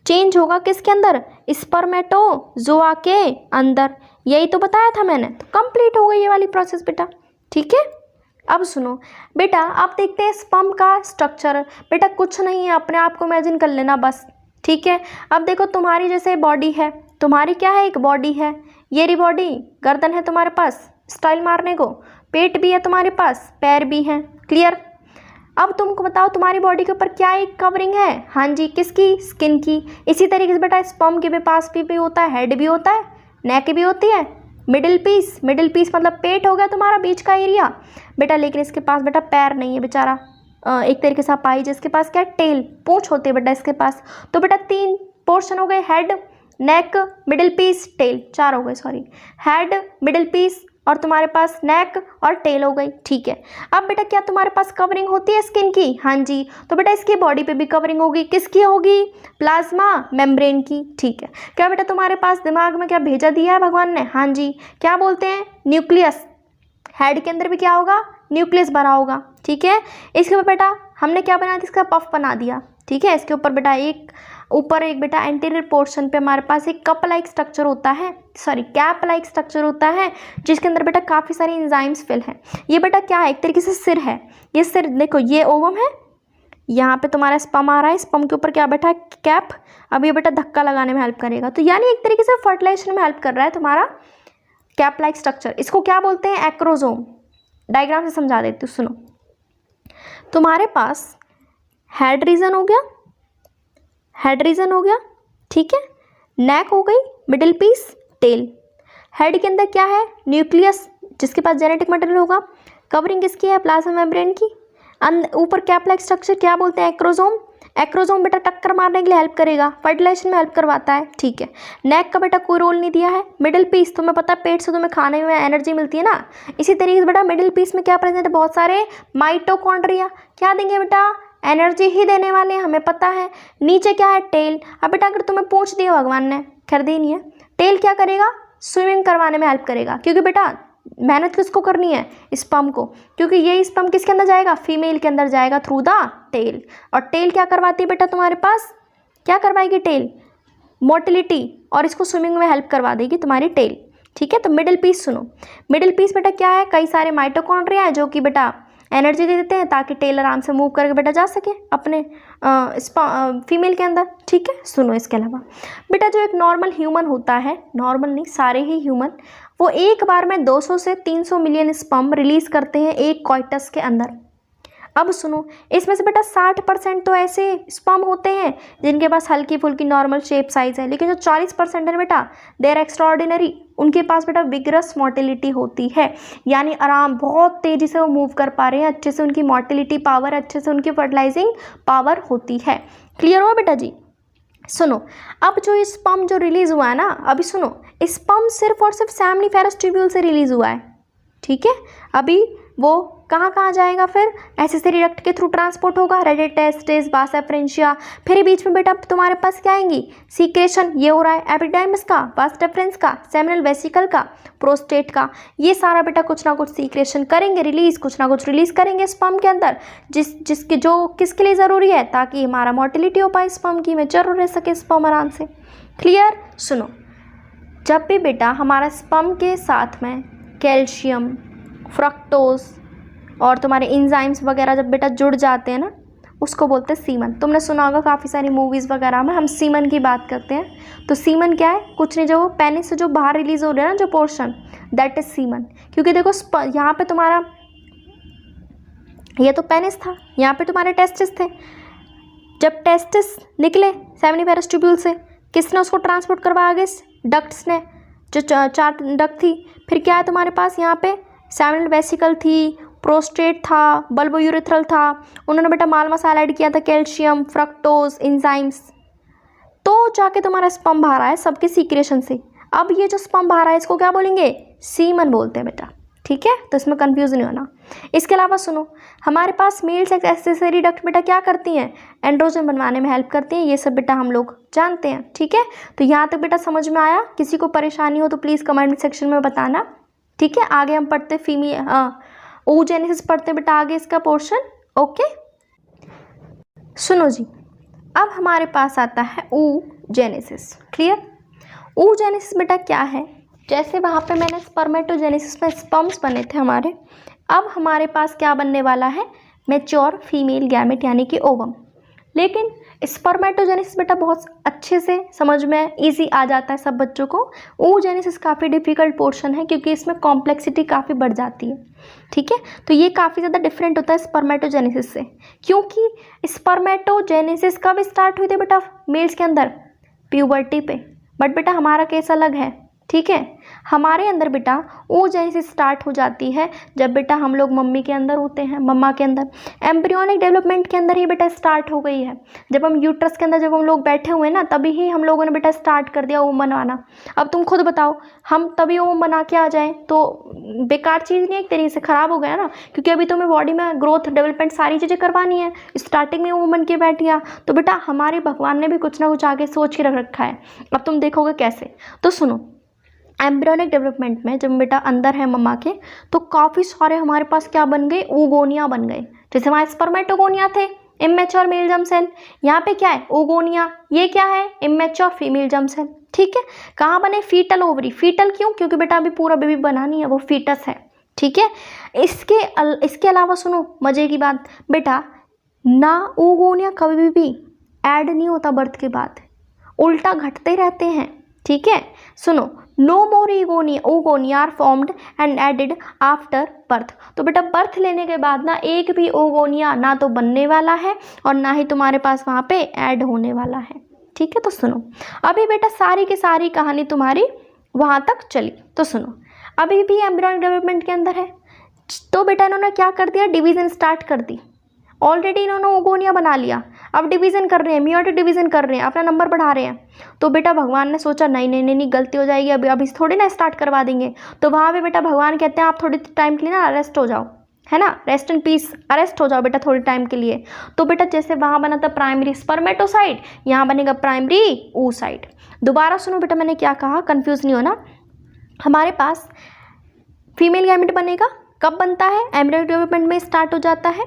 S1: चेंज होगा किसके अंदर? स्पर्मेटोजोआ के अंदर। यही तो बताया था मैंने। तो कंप्लीट हो गई ये वाली प्रोसेस बेटा। ठीक है, अब सुनो बेटा आप देखते हैं स्पर्म का स्ट्रक्चर। बेटा कुछ नहीं है, अपने आप को इमेजिन कर लेना बस। ठीक है, अब देखो तुम्हारी जैसे बॉडी है, तुम्हारी क्या है? एक बॉडी है, ये रही बॉडी। गर्दन है तुम्हारे पास स्टाइल मारने को, पेट भी है तुम्हारे पास, पैर भी हैं। क्लियर? अब तुमको बताओ तुम्हारी बॉडी के ऊपर क्या एक कवरिंग है? हाँ जी, किसकी? स्किन की। इसी तरीके से बेटा स्पर्म के भी पास भी होता है, हेड भी होता है, नेक भी होती है, मिडिल पीस मतलब पेट हो गया तुम्हारा बीच का एरिया बेटा। लेकिन इसके पास बेटा पैर नहीं है बेचारा, एक तरीके से पाई जिसके पास क्या? टेल, पूंछ होती है बेटा इसके पास। तो बेटा 3 पोर्शन हो गए, हेड, नेक, मिडिल पीस, टेल। 4 हो गए, सॉरी, हेड, मिडिल पीस और तुम्हारे पास नेक और टेल हो गई। ठीक है, अब बेटा क्या तुम्हारे पास कवरिंग होती है स्किन की? हाँ जी, तो बेटा इसकी बॉडी पे भी कवरिंग होगी। किसकी होगी? प्लाज्मा मेम्ब्रेन की। ठीक है, क्या बेटा तुम्हारे पास दिमाग में क्या भेजा दिया है भगवान ने? हाँ जी, क्या बोलते हैं? न्यूक्लियस। हेड के अंदर भी क्या होगा? न्यूक्लियस भरा होगा। ठीक है, इसके ऊपर बेटा हमने क्या बना दिया? इसका पफ बना दिया। ठीक है, इसके ऊपर बेटा ऊपर एक बेटा एंटीरियर पोर्शन पे हमारे पास एक कप लाइक स्ट्रक्चर होता है, सॉरी कैप लाइक स्ट्रक्चर होता है जिसके अंदर बेटा काफ़ी सारी एंजाइम्स फिल हैं। ये बेटा क्या है? एक तरीके से सिर है। ये सिर देखो, ये ओवम है, यहाँ पे तुम्हारा स्पर्म आ रहा है, स्पर्म के ऊपर क्या बैठा है? कैप। अब ये बेटा धक्का लगाने में हेल्प करेगा, तो यानी एक तरीके से फर्टिलाइजेशन में हेल्प कर रहा है तुम्हारा कैप लाइक स्ट्रक्चर। इसको क्या बोलते हैं? एक्रोजोम। डायग्राम से समझा देती हूँ, सुनो। तुम्हारे पास हेड रीजन हो गया, हेड रीजन हो गया, ठीक है, नेक हो गई, मिडिल पीस, टेल। हेड के अंदर क्या है, न्यूक्लियस जिसके पास जेनेटिक मटेरियल होगा। कवरिंग किसकी है, प्लाज्मा मेम्ब्रेन की। ऊपर कैप लाइक स्ट्रक्चर क्या बोलते हैं, एक्रोसोम। एक्रोसोम बेटा टक्कर मारने के लिए हेल्प करेगा, फर्टिलाइजेशन में हेल्प करवाता है, ठीक है। नेक का बेटा कोई रोल नहीं दिया है। मिडिल पीस, तुम्हें पता है पेट से तुम्हें खाने में एनर्जी मिलती है ना, इसी तरीके से बेटा मिडिल पीस में क्या प्रेजेंट है, बहुत सारे माइटोकॉन्ड्रिया। क्या देंगे बेटा, एनर्जी ही देने वाले हैं, हमें पता है। नीचे क्या है, टेल। अब बेटा अगर तुम्हें पूछ दिया भगवान ने, खैर दी नहीं है, टेल क्या करेगा, स्विमिंग करवाने में हेल्प करेगा, क्योंकि बेटा मेहनत किसको करनी है, स्पर्म को, क्योंकि ये स्पर्म किसके अंदर जाएगा, फीमेल के अंदर जाएगा थ्रू द टेल। और टेल क्या करवाती है बेटा, तुम्हारे पास क्या करवाएगी टेल, मोटिलिटी, और इसको स्विमिंग में हेल्प करवा देगी तुम्हारी टेल, ठीक है। तो मिडिल पीस सुनो, मिडिल पीस बेटा क्या है, कई सारे माइटोकॉन्ड्रिया है जो कि बेटा एनर्जी दे देते हैं ताकि टेल आराम से मूव करके बेटा जा सके अपने फीमेल के अंदर, ठीक है। सुनो इसके अलावा बेटा जो एक नॉर्मल ह्यूमन होता है, नॉर्मल नहीं सारे ही ह्यूमन, वो एक बार में 200 से 300 मिलियन स्पर्म रिलीज करते हैं एक कॉइटस के अंदर। अब सुनो, इसमें से बेटा 60% तो ऐसे स्पर्म होते हैं जिनके पास हल्की फुल्की नॉर्मल शेप साइज है, लेकिन जो 40% है बेटा दे आर एक्स्ट्राऑर्डिनरी, उनके पास बेटा विग्रस मोटिलिटी होती है, यानी आराम बहुत तेज़ी से वो मूव कर पा रहे हैं, अच्छे से उनकी मोटिलिटी पावर, अच्छे से उनकी फर्टिलाइजिंग पावर होती है। क्लियर हुआ बेटा जी। सुनो, अब जो स्पर्म जो रिलीज हुआ है ना, अभी सुनो, स्पर्म सिर्फ और सिर्फ सेमिनिफेरस ट्यूब्यूल से रिलीज हुआ है, ठीक है। अभी वो कहाँ कहाँ जाएगा, फिर एसेसरी डक्ट के थ्रू ट्रांसपोर्ट होगा, रेडिट टेस्टिस, वास एफरेंशिया, फिर बीच में बेटा तुम्हारे पास क्या आएंगी, सीक्रेशन, ये हो रहा है एपिडाइमिस का, वास डेफरेंस का, सेमिनल वेसिकल का, प्रोस्टेट का, ये सारा बेटा कुछ ना कुछ सीक्रेशन करेंगे, रिलीज कुछ ना कुछ रिलीज करेंगे स्पर्म के अंदर, जिसके जो किसके लिए ज़रूरी है, ताकि हमारा मोटिलिटी हो पाए स्पर्म की, मैच्योर रह सके स्पर्म आराम से। क्लियर। सुनो, जब भी बेटा हमारा स्पर्म के साथ में कैल्शियम, फ्रक्टोज और तुम्हारे इंजाइम्स वगैरह जब बेटा जुड़ जाते हैं ना, उसको बोलते हैं सीमन। तुमने सुना होगा काफ़ी सारी मूवीज़ वगैरह में हम सीमन की बात करते हैं। तो सीमन क्या है, कुछ नहीं, जो पेनिस से जो बाहर रिलीज हो रहा है ना जो पोर्शन, दैट इज सीमन। क्योंकि देखो यहाँ पे तुम्हारा ये तो पेनिस था, यहाँ पे तुम्हारे टेस्टिस थे। जब टेस्टिस निकले सेमिनिफेरस ट्यूब्यूल से, किसने उसको ट्रांसपोर्ट करवाया आगे, डक्ट्स ने, जो 4 डक्ट थी। फिर क्या है तुम्हारे पास यहाँ पे, सेमिनल वेसिकल थी, प्रोस्टेट था, बल्बोयूरेथ्रल था, उन्होंने बेटा माल मसाला ऐड किया था, कैल्शियम, फ्रक्टोज, इंजाइम्स, तो जाके तुम्हारा स्पर्म बाहर आया सबके सीक्रेशन से। अब ये जो स्पर्म बाहर आया इसको क्या बोलेंगे, सीमन बोलते हैं बेटा, ठीक है। तो इसमें कंफ्यूज नहीं होना। इसके अलावा सुनो, हमारे पास मेल सेक्स एक्सेसरी डक्ट बेटा क्या करती हैं, एंड्रोजन बनवाने में हेल्प करती हैं, ये सब बेटा हम लोग जानते हैं, ठीक है। तो यहाँ तक बेटा समझ में आया, किसी को परेशानी हो तो प्लीज़ कमेंट सेक्शन में बताना, ठीक है। आगे हम पढ़ते oogenesis पढ़ते बेटा आगे इसका पोर्शन, ओके। सुनो जी, अब हमारे पास आता है oogenesis। क्लियर। oogenesis बेटा क्या है, जैसे वहाँ पे मैंने स्पर्मेटोजेनेसिस में स्पर्म्स बने थे हमारे, अब हमारे पास क्या बनने वाला है, मैच्योर फीमेल गैमेट यानी कि ओवम। लेकिन स्पर्मेटोजेनेसिस बेटा बहुत अच्छे से समझ में इजी आ जाता है सब बच्चों को। oogenesis काफ़ी डिफिकल्ट पोर्शन है क्योंकि इसमें कॉम्प्लेक्सिटी काफ़ी बढ़ जाती है, ठीक है। तो ये काफ़ी ज़्यादा डिफरेंट होता है स्पर्मेटोजेनेसिस से, क्योंकि स्पर्मेटोजेनेसिस कब स्टार्ट हुई थी बेटा मेल्स के अंदर, प्यूबर्टी पे। बट बेटा हमारा केस अलग है, ठीक है। हमारे अंदर बेटा oogenesis स्टार्ट हो जाती है जब बेटा हम लोग मम्मी के अंदर होते हैं, मम्मा के अंदर, एम्ब्रियोनिक डेवलपमेंट के अंदर ही बेटा स्टार्ट हो गई है। जब हम यूट्रस के अंदर जब हम लोग बैठे हुए हैं ना, तभी ही हम लोगों ने बेटा स्टार्ट कर दिया ओवम बनाना। अब तुम खुद बताओ, हम तभी ओवम बना के आ जाएं तो बेकार चीज़ नहीं, एक तरीके से ख़राब हो गया ना, क्योंकि अभी तुम्हें बॉडी में ग्रोथ डेवलपमेंट सारी चीज़ें करवानी है, स्टार्टिंग में ओवम बन के बैठ गया तो बेटा हमारे भगवान ने भी कुछ ना कुछ आगे सोच के रख रखा है। अब तुम देखोगे कैसे। तो सुनो, एम्ब्रियोनिक डेवलपमेंट में जब बेटा अंदर है मम्मा के, तो काफ़ी सारे हमारे पास क्या बन गए, ओगोनिया बन गए। जैसे हमारे स्पर्मेटोगोनिया थे, इमेच्योर मेल जर्म सेल, यहाँ पे क्या है, ओगोनिया, ये क्या है, इमेच्योर फीमेल जर्म सेल, ठीक है। कहाँ बने, फीटल ओवरी। फीटल क्यों, क्योंकि बेटा अभी पूरा बेबी बना नहीं है, वो फीटस है, ठीक है। इसके अलावा सुनो मज़े की बात बेटा, ना ओगोनिया कभी भी ऐड नहीं होता बर्थ के बाद, उल्टा घटते रहते हैं, ठीक है। सुनो, no more oogonia are formed and added after birth. तो बेटा बर्थ लेने के बाद ना एक भी ओगोनिया ना तो बनने वाला है और ना ही तुम्हारे पास वहाँ पे ऐड होने वाला है, ठीक है। तो सुनो, अभी बेटा सारी की सारी कहानी तुम्हारी वहाँ तक चली। तो सुनो, अभी भी एम्ब्रियोनिक डेवलपमेंट के अंदर है, तो बेटा इन्होंने क्या कर दिया, डिवीज़न स्टार्ट कर दी। ऑलरेडी इन्होंने ओगोनिया बना लिया, अब डिवीज़न कर रहे हैं, मियोटिक डिवीज़न कर रहे हैं, अपना नंबर बढ़ा रहे हैं। तो बेटा भगवान ने सोचा नहीं नहीं नहीं नहीं, गलती हो जाएगी, अभी थोड़ी ना स्टार्ट करवा देंगे। तो वहाँ पे बेटा भगवान कहते हैं आप थोड़ी टाइम के लिए ना अरेस्ट हो जाओ, है ना, रेस्ट इन पीस, अरेस्ट हो जाओ बेटा थोड़ी टाइम के लिए। तो बेटा जैसे वहाँ बना था प्राइमरी स्पर्मेटोसाइट, यहाँ बनेगा प्राइमरी oocyte। दोबारा सुनो बेटा, मैंने क्या कहा, कंफ्यूज नहीं होना। हमारे पास फीमेल गैमेट बनेगा, कब बनता है, एम्ब्रियोनिक डेवलपमेंट में स्टार्ट हो जाता है।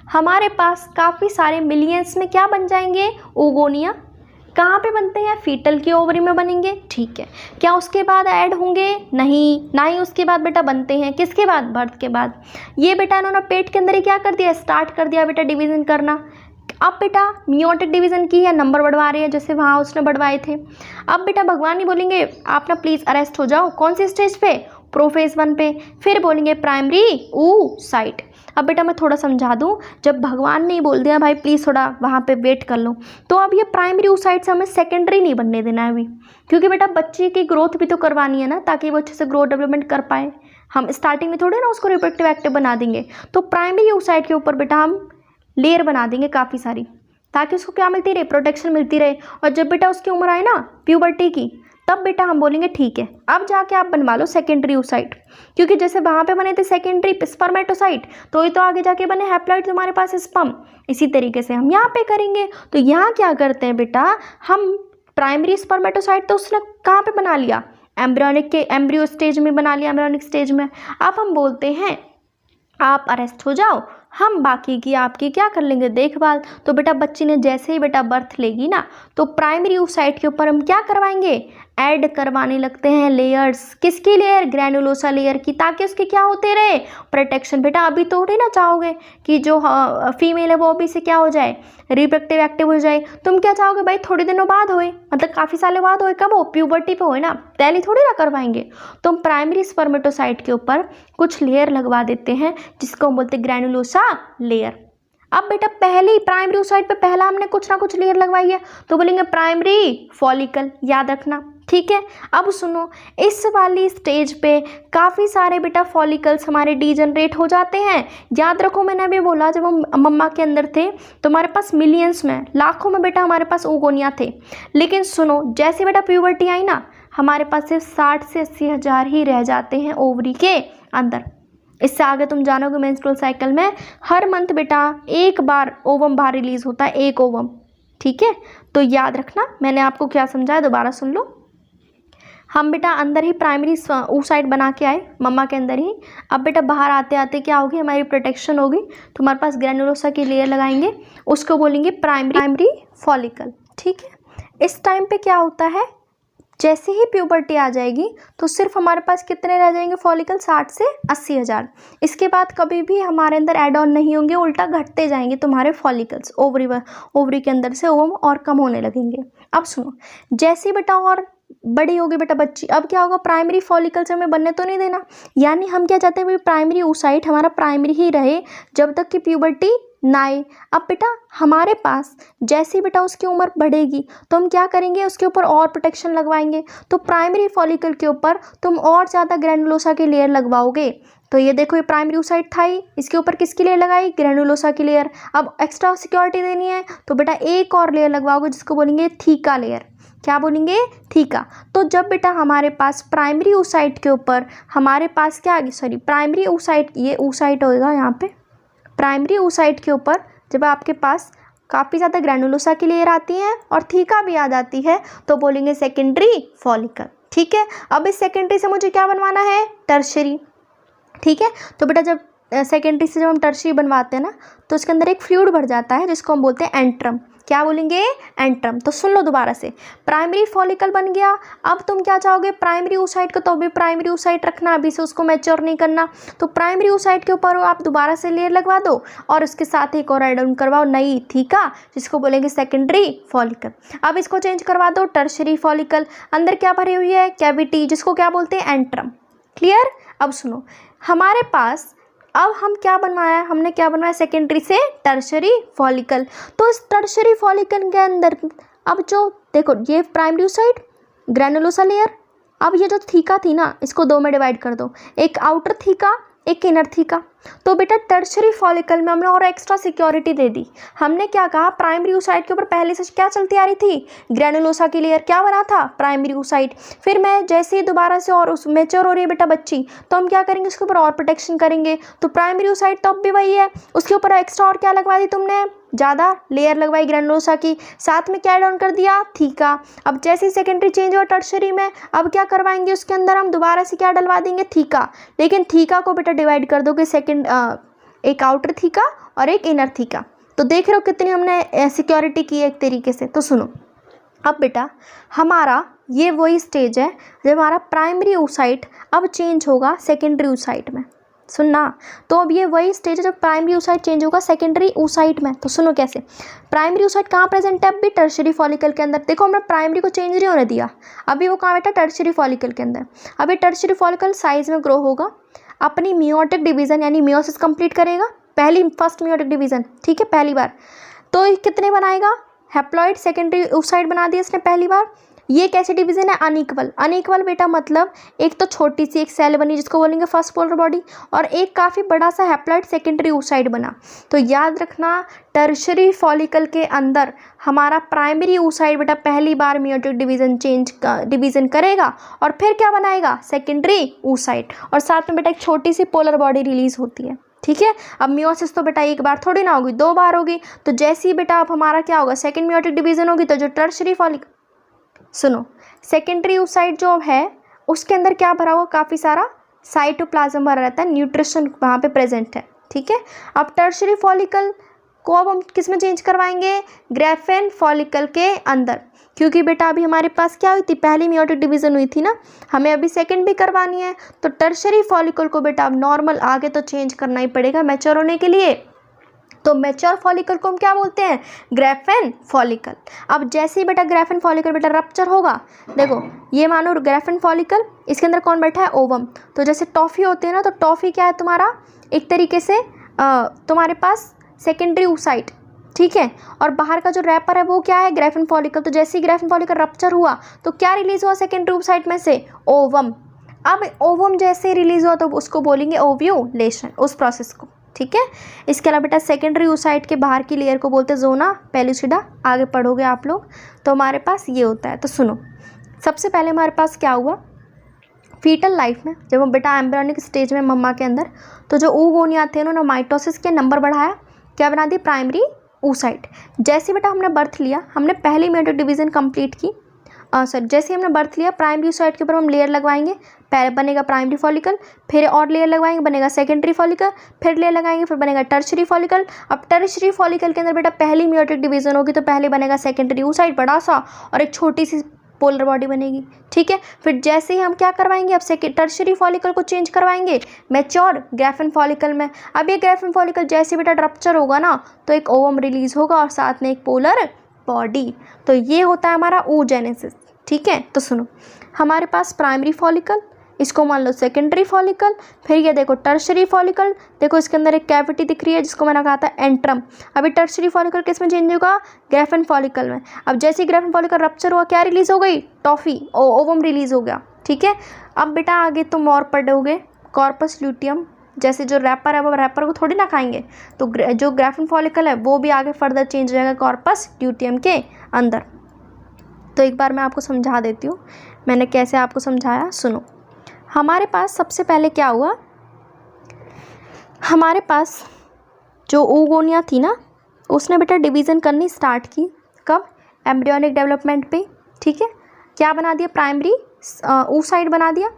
S1: हमारे पास काफ़ी सारे मिलियंस में क्या बन जाएंगे, ओगोनिया। कहाँ पे बनते हैं, फीटल की ओवरी में बनेंगे, ठीक है। क्या उसके बाद ऐड होंगे, नहीं, ना ही उसके बाद बेटा बनते हैं, किसके बाद, बर्थ के बाद। ये बेटा इन्होंने पेट के अंदर ही क्या कर दिया, स्टार्ट कर दिया बेटा डिवीज़न करना। अब बेटा मियोटिक डिवीज़न की है, नंबर बढ़वा रहे हैं जैसे वहाँ उसने बढ़वाए थे। अब बेटा भगवान ही बोलेंगे आप ना प्लीज़ अरेस्ट हो जाओ, कौन सी स्टेज पे, प्रोफेज 1 पे। फिर बोलेंगे प्राइमरी oocyte। अब बेटा मैं थोड़ा समझा दूं, जब भगवान ने ही बोल दिया भाई प्लीज़ थोड़ा वहाँ पे वेट कर लो, तो अब ये प्राइमरी oocyte से हमें सेकेंडरी नहीं बनने देना है अभी, क्योंकि बेटा बच्चे की ग्रोथ भी तो करवानी है ना, ताकि वो अच्छे से ग्रोथ डेवलपमेंट कर पाए। हम स्टार्टिंग में थोड़े ना उसको रिप्रोडक्टिव एक्टिव बना देंगे। तो प्राइमरी oocyte के ऊपर बेटा हम लेयर बना देंगे काफ़ी सारी, ताकि उसको क्या मिलती रहे, प्रोटेक्शन मिलती रहे। और जब बेटा उसकी उम्र आए ना प्यूबर्टी की, तब बेटा हम बोलेंगे ठीक है अब जाके आप बनवा लो सेकेंडरी oocyte, क्योंकि जैसे वहाँ पे बने थे सेकेंडरी स्पर्मेटोसाइट, तो ये तो आगे जाके बने हैप्लॉइड, तुम्हारे पास स्पर्म। इसी तरीके से हम यहाँ पे करेंगे। तो यहाँ क्या करते हैं बेटा, हम प्राइमरी स्पर्मेटोसाइट तो उसने कहाँ पे बना लिया, एम्ब्रियोनिक के एम्ब्रियो स्टेज में बना लिया, एम्ब्रियोनिक स्टेज में। अब हम बोलते हैं आप अरेस्ट हो जाओ, हम बाकी की आपकी क्या कर लेंगे, देखभाल। तो बेटा बच्ची ने जैसे ही बेटा बर्थ लेगी ना, तो प्राइमरी oocyte के ऊपर हम क्या करवाएंगे, ऐड करवाने लगते हैं लेयर्स। किसकी लेयर, ग्रैनुलोसा लेयर की, ताकि उसके क्या होते रहे, प्रोटेक्शन। बेटा अभी थोड़ी ना चाहोगे कि जो फीमेल है वो अभी से क्या हो जाए, रिप्रोडक्टिव एक्टिव हो जाए। तुम क्या चाहोगे भाई थोड़ी दिनों बाद होए, मतलब काफ़ी सालों बाद होए, कब हो, प्यूबर्टी पे होए ना, पहले थोड़ी ना करवाएंगे। तो हम प्राइमरी स्पर्मेटोसाइट के ऊपर कुछ लेयर लगवा देते हैं, जिसको हम बोलते हैं ग्रैनुलोसा लेयर। अब बेटा पहली प्राइमरी oocyte पे पहला हमने कुछ ना कुछ लेयर लगवाई है, तो बोलेंगे प्राइमरी फॉलिकल, याद रखना, ठीक है। अब सुनो, इस वाली स्टेज पे काफ़ी सारे बेटा फॉलिकल्स हमारे डीजनरेट हो जाते हैं। याद रखो मैंने अभी बोला जब हम मम्मा के अंदर थे तो हमारे पास मिलियंस में, लाखों में बेटा हमारे पास ओगोनिया थे। लेकिन सुनो, जैसे बेटा प्यूबर्टी आई ना, हमारे पास सिर्फ 60 से 80 हज़ार ही रह जाते हैं ओवरी के अंदर। इससे आगे तुम जानोगे मेंस्ट्रुअल साइकिल में हर मंथ बेटा एक बार ओवम बाहर रिलीज होता है, एक ओवम, ठीक है। तो याद रखना मैंने आपको क्या समझाया, दोबारा सुन लो। हम बेटा अंदर ही प्राइमरी oocyte बना के आए मम्मा के अंदर ही। अब बेटा बाहर आते आते क्या होगी, हमारी प्रोटेक्शन होगी, तो हमारे पास ग्रैनुलोसा की लेयर लगाएंगे, उसको बोलेंगे प्राइमरी फॉलिकल, ठीक है। इस टाइम पे क्या होता है, जैसे ही प्यूबर्टी आ जाएगी तो सिर्फ हमारे पास कितने रह जाएंगे फॉलिकल, 60 से 80 हज़ार। इसके बाद कभी भी हमारे अंदर एड ऑन नहीं होंगे, उल्टा घटते जाएंगे तुम्हारे फॉलिकल्स, ओवरी के अंदर से ओवम और कम होने लगेंगे। अब सुनो, जैसे ही बेटा और बड़ी होगी बेटा बच्ची, अब क्या होगा, प्राइमरी फॉलिकल से हमें बनने तो नहीं देना, यानी हम क्या चाहते हैं, प्राइमरी oocyte हमारा प्राइमरी ही रहे जब तक कि प्यूबर्टी ना आए। अब बेटा हमारे पास जैसे ही बेटा उसकी उम्र बढ़ेगी तो हम क्या करेंगे, उसके ऊपर और प्रोटेक्शन लगवाएंगे। तो प्राइमरी फॉलिकल के ऊपर तुम और ज़्यादा ग्रैनुलोसा की लेयर लगवाओगे। तो ये देखो, ये प्राइमरी oocyte था ही, इसके ऊपर किसकी लेयर लगाई, ग्रैनुलोसा की लेयर। अब एक्स्ट्रा सिक्योरिटी देनी है तो बेटा एक और लेयर लगवाओगे, जिसको बोलेंगे थीका लेयर। क्या बोलेंगे, थीका। तो जब बेटा हमारे पास प्राइमरी oocyte के ऊपर हमारे पास क्या, सॉरी प्राइमरी oocyte, ये oocyte होगा यहाँ पे, प्राइमरी oocyte के ऊपर जब आपके पास काफ़ी ज़्यादा ग्रैनुलोसा की लेयर आती है और थीका भी आ जाती है, तो बोलेंगे सेकेंडरी फॉलिकल, ठीक है। अब इस सेकेंडरी से मुझे क्या बनवाना है, टर्शरी, ठीक है। तो बेटा जब सेकेंडरी से जब हम टर्शरी बनवाते हैं ना, तो उसके अंदर एक फ्लूइड भर जाता है जिसको हम बोलते हैं एंट्रम। क्या बोलेंगे, एंट्रम। तो सुन लो दोबारा से, प्राइमरी फॉलिकल बन गया। अब तुम क्या चाहोगे, प्राइमरी oocyte को तो भी प्राइमरी oocyte रखना, अभी से उसको मैच्योर नहीं करना। तो प्राइमरी oocyte के ऊपर आप दोबारा से लेयर लगवा दो और उसके साथ एक और एड ऑन करवाओ नई थीका, जिसको बोलेंगे सेकेंडरी फॉलिकल। अब इसको चेंज करवा दो टर्शरी फॉलिकल। अंदर क्या भरी हुई है, कैविटी, जिसको क्या बोलते हैं, एंट्रम। क्लियर। अब सुनो, हमारे पास अब हम क्या बनवाया, हमने क्या बनवाया, सेकेंडरी से टर्शरी फॉलिकल। तो इस टर्शरी फॉलिकल के अंदर अब जो देखो, ये प्राइमरी oocyte, ग्रैनुलोसा लेयर, अब ये जो थीका थी ना, इसको दो में डिवाइड कर दो, एक आउटर थीका, एक इनर थीका। तो बेटा टर्शरी फॉलिकल में हमने और एक्स्ट्रा सिक्योरिटी दे दी। हमने क्या कहा, प्राइमरी oocyte के ऊपर पहले से क्या चलती आ रही थी, ग्रेनुलोसा की लेयर क्या बना था, प्राइमरी oocyte। फिर मैं जैसे ही दोबारा से और उस मेच्योर हो रही है बेटा बच्ची, तो हम क्या करेंगे, उसके ऊपर और प्रोटेक्शन करेंगे। तो प्राइमरी oocyte तो अब भी वही है, उसके ऊपर एक्स्ट्रा और क्या लगवा दी तुमने, ज़्यादा लेयर लगवाई ग्रेनुलोसा की, साथ में क्या ऐड ऑन कर दिया, थीका। अब जैसे ही सेकेंडरी चेंज हुआ टर्शरी में, अब क्या करवाएंगे उसके अंदर, हम दोबारा से क्या डलवा देंगे, थीका। लेकिन थीका को बेटा डिवाइड कर दोगे एक आउटर थीका और एक इनर थीका। तो देख रहे हो कितनी हमने सिक्योरिटी की है एक तरीके से। तो सुनो, अब बेटा हमारा ये वही स्टेज है जब हमारा प्राइमरी oocyte अब चेंज होगा सेकेंडरी oocyte में। सुनना, तो अब ये वही स्टेज है जब प्राइमरी oocyte चेंज होगा सेकेंडरी oocyte में। तो सुनो कैसे, प्राइमरी oocyte कहाँ प्रेजेंट है, अभी टर्शरी फॉलिकल के अंदर। देखो हमने प्राइमरी को चेंज नहीं होने दिया, अभी वो कहाँ बैठा, टर्शरी फॉलिकल के अंदर। अभी टर्शरी फॉलिकल साइज में ग्रो होगा, अपनी मियोटिक डिवीजन यानी मियोसिस कंप्लीट करेगा, फर्स्ट मियोटिक डिवीजन, ठीक है, पहली बार। तो कितने बनाएगा, हैप्लॉइड सेकेंडरी oocyte बना दिया इसने पहली बार। ये कैसे डिवीजन है, अनइक्वल। अनइक्वल बेटा मतलब एक तो छोटी सी एक सेल बनी जिसको बोलेंगे फर्स्ट पोलर बॉडी, और एक काफ़ी बड़ा सा हैप्लॉइड सेकेंडरी oocyte बना। तो याद रखना, टर्शरी फॉलिकल के अंदर हमारा प्राइमरी oocyte बेटा पहली बार मियोटिक डिवीजन करेगा और फिर क्या बनाएगा, सेकेंडरी oocyte, और साथ में बेटा एक छोटी सी पोलर बॉडी रिलीज होती है, ठीक है। अब मियोसिस तो बेटा एक बार थोड़ी ना होगी, दो बार होगी। तो जैसे ही बेटा अब हमारा क्या होगा, सेकेंड मियोटिक डिवीजन होगी, तो जो टर्शरी फॉलिकल, सुनो, सेकेंडरी oocyte जो है उसके अंदर क्या भरा हुआ, काफ़ी सारा साइटोप्लाज्म भरा रहता है, न्यूट्रिशन वहाँ पे प्रेजेंट है, ठीक है। अब टर्शरी फॉलिकल को अब हम किस में चेंज करवाएंगे, ग्रेफेन फॉलिकल के अंदर, क्योंकि बेटा अभी हमारे पास क्या हुई थी, पहली मियोटिक डिवीजन हुई थी ना, हमें अभी सेकंड भी करवानी है। तो टर्शरी फॉलिकल को बेटा अब नॉर्मल आगे तो चेंज करना ही पड़ेगा मैच्योर होने के लिए। तो मैच्योर फॉलिकल को हम क्या बोलते हैं, ग्रेफेन फॉलिकल। अब जैसे ही बेटा ग्रेफेन फॉलिकल बेटा रप्चर होगा, देखो ये मानो ग्रेफेन फॉलिकल, इसके अंदर कौन बैठा है, ओवम। तो जैसे टॉफ़ी होती है ना, तो टॉफ़ी क्या है तुम्हारा, एक तरीके से तुम्हारे पास सेकेंडरी oocyte, ठीक है, और बाहर का जो रैपर है वो क्या है, ग्रेफेन फॉलिकल। तो जैसे ही ग्रेफेन फॉलिकल रप्चर हुआ तो क्या रिलीज हुआ सेकेंडरी oocyte में से, ओवम। अब ओवम जैसे रिलीज हुआ तो उसको बोलेंगे ओव्यूलेशन, उस प्रोसेस को, ठीक है। इसके अलावा बेटा सेकेंडरी oocyte के बाहर की लेयर को बोलते हैं जोना पेलुसिडा, आगे पढ़ोगे आप लोग। तो हमारे पास ये होता है। तो सुनो, सबसे पहले हमारे पास क्या हुआ, फीटल लाइफ में जब हम बेटा एम्ब्रियोनिक स्टेज में मम्मा के अंदर, तो जो oogonia थे उन्होंने माइटोसिस के नंबर बढ़ाया, क्या बना दी, प्राइमरी oocyte। जैसे बेटा हमने बर्थ लिया, हमने पहली मियोटिक डिवीजन कंप्लीट की, जैसे हमने बर्थ लिया, प्राइमरी oocyte के ऊपर हम लेयर लगवाएंगे, बनेगा प्राइमरी फॉलिकल, फिर और लेयर लगवाएंगे, बनेगा सेकेंडरी फॉलिकल, फिर लेयर लगाएंगे, फिर बनेगा टर्शरी फॉलिकल। अब टर्शरी फॉलिकल के अंदर बेटा पहली मियोटिक डिवीजन होगी, तो पहले बनेगा सेकेंडरी oocyte बड़ा सा, और एक छोटी सी पोलर बॉडी बनेगी, ठीक है। फिर जैसे ही हम क्या करवाएंगे, अब टर्शरी फॉलिकल को चेंज करवाएंगे मैच्योर ग्रेफेन फॉलिकल में। अब ये ग्रेफेन फॉलिकल जैसे बेटा रप्चर होगा ना, तो एक ओवम रिलीज होगा और साथ में एक पोलर बॉडी। तो ये होता है हमारा oogenesis, ठीक है। तो सुनो, हमारे पास प्राइमरी फॉलिकल, इसको मान लो सेकेंडरी फॉलिकल, फिर ये देखो टर्शरी फॉलिकल, देखो इसके अंदर एक कैविटी दिख रही है जिसको मैंने कहा था एंट्रम। अभी टर्शरी फॉलिकल किस में चेंज होगा, ग्रेफेन फॉलिकल में। अब जैसे ही ग्रेफेन फॉलिकल रप्चर हुआ, क्या रिलीज हो गई, टॉफी, ओवम रिलीज हो गया, ठीक है। अब बेटा आगे तुम और पढ़ोगे कॉर्पस ल्यूटियम, जैसे जो रैपर है वो रैपर को थोड़ी ना खाएंगे, तो जो ग्रेफेन फॉलिकल है वो भी आगे फर्दर चेंज हो जाएगा कॉर्पस ल्यूटियम के अंदर। तो एक बार मैं आपको समझा देती हूँ मैंने कैसे आपको समझाया। सुनो, हमारे पास सबसे पहले क्या हुआ, हमारे पास जो oogonia थी ना, उसने बेटा डिवीज़न करनी स्टार्ट की, कब, एम्ब्रियोनिक डेवलपमेंट पे, ठीक है। क्या बना दिया, प्राइमरी oocyte बना दिया,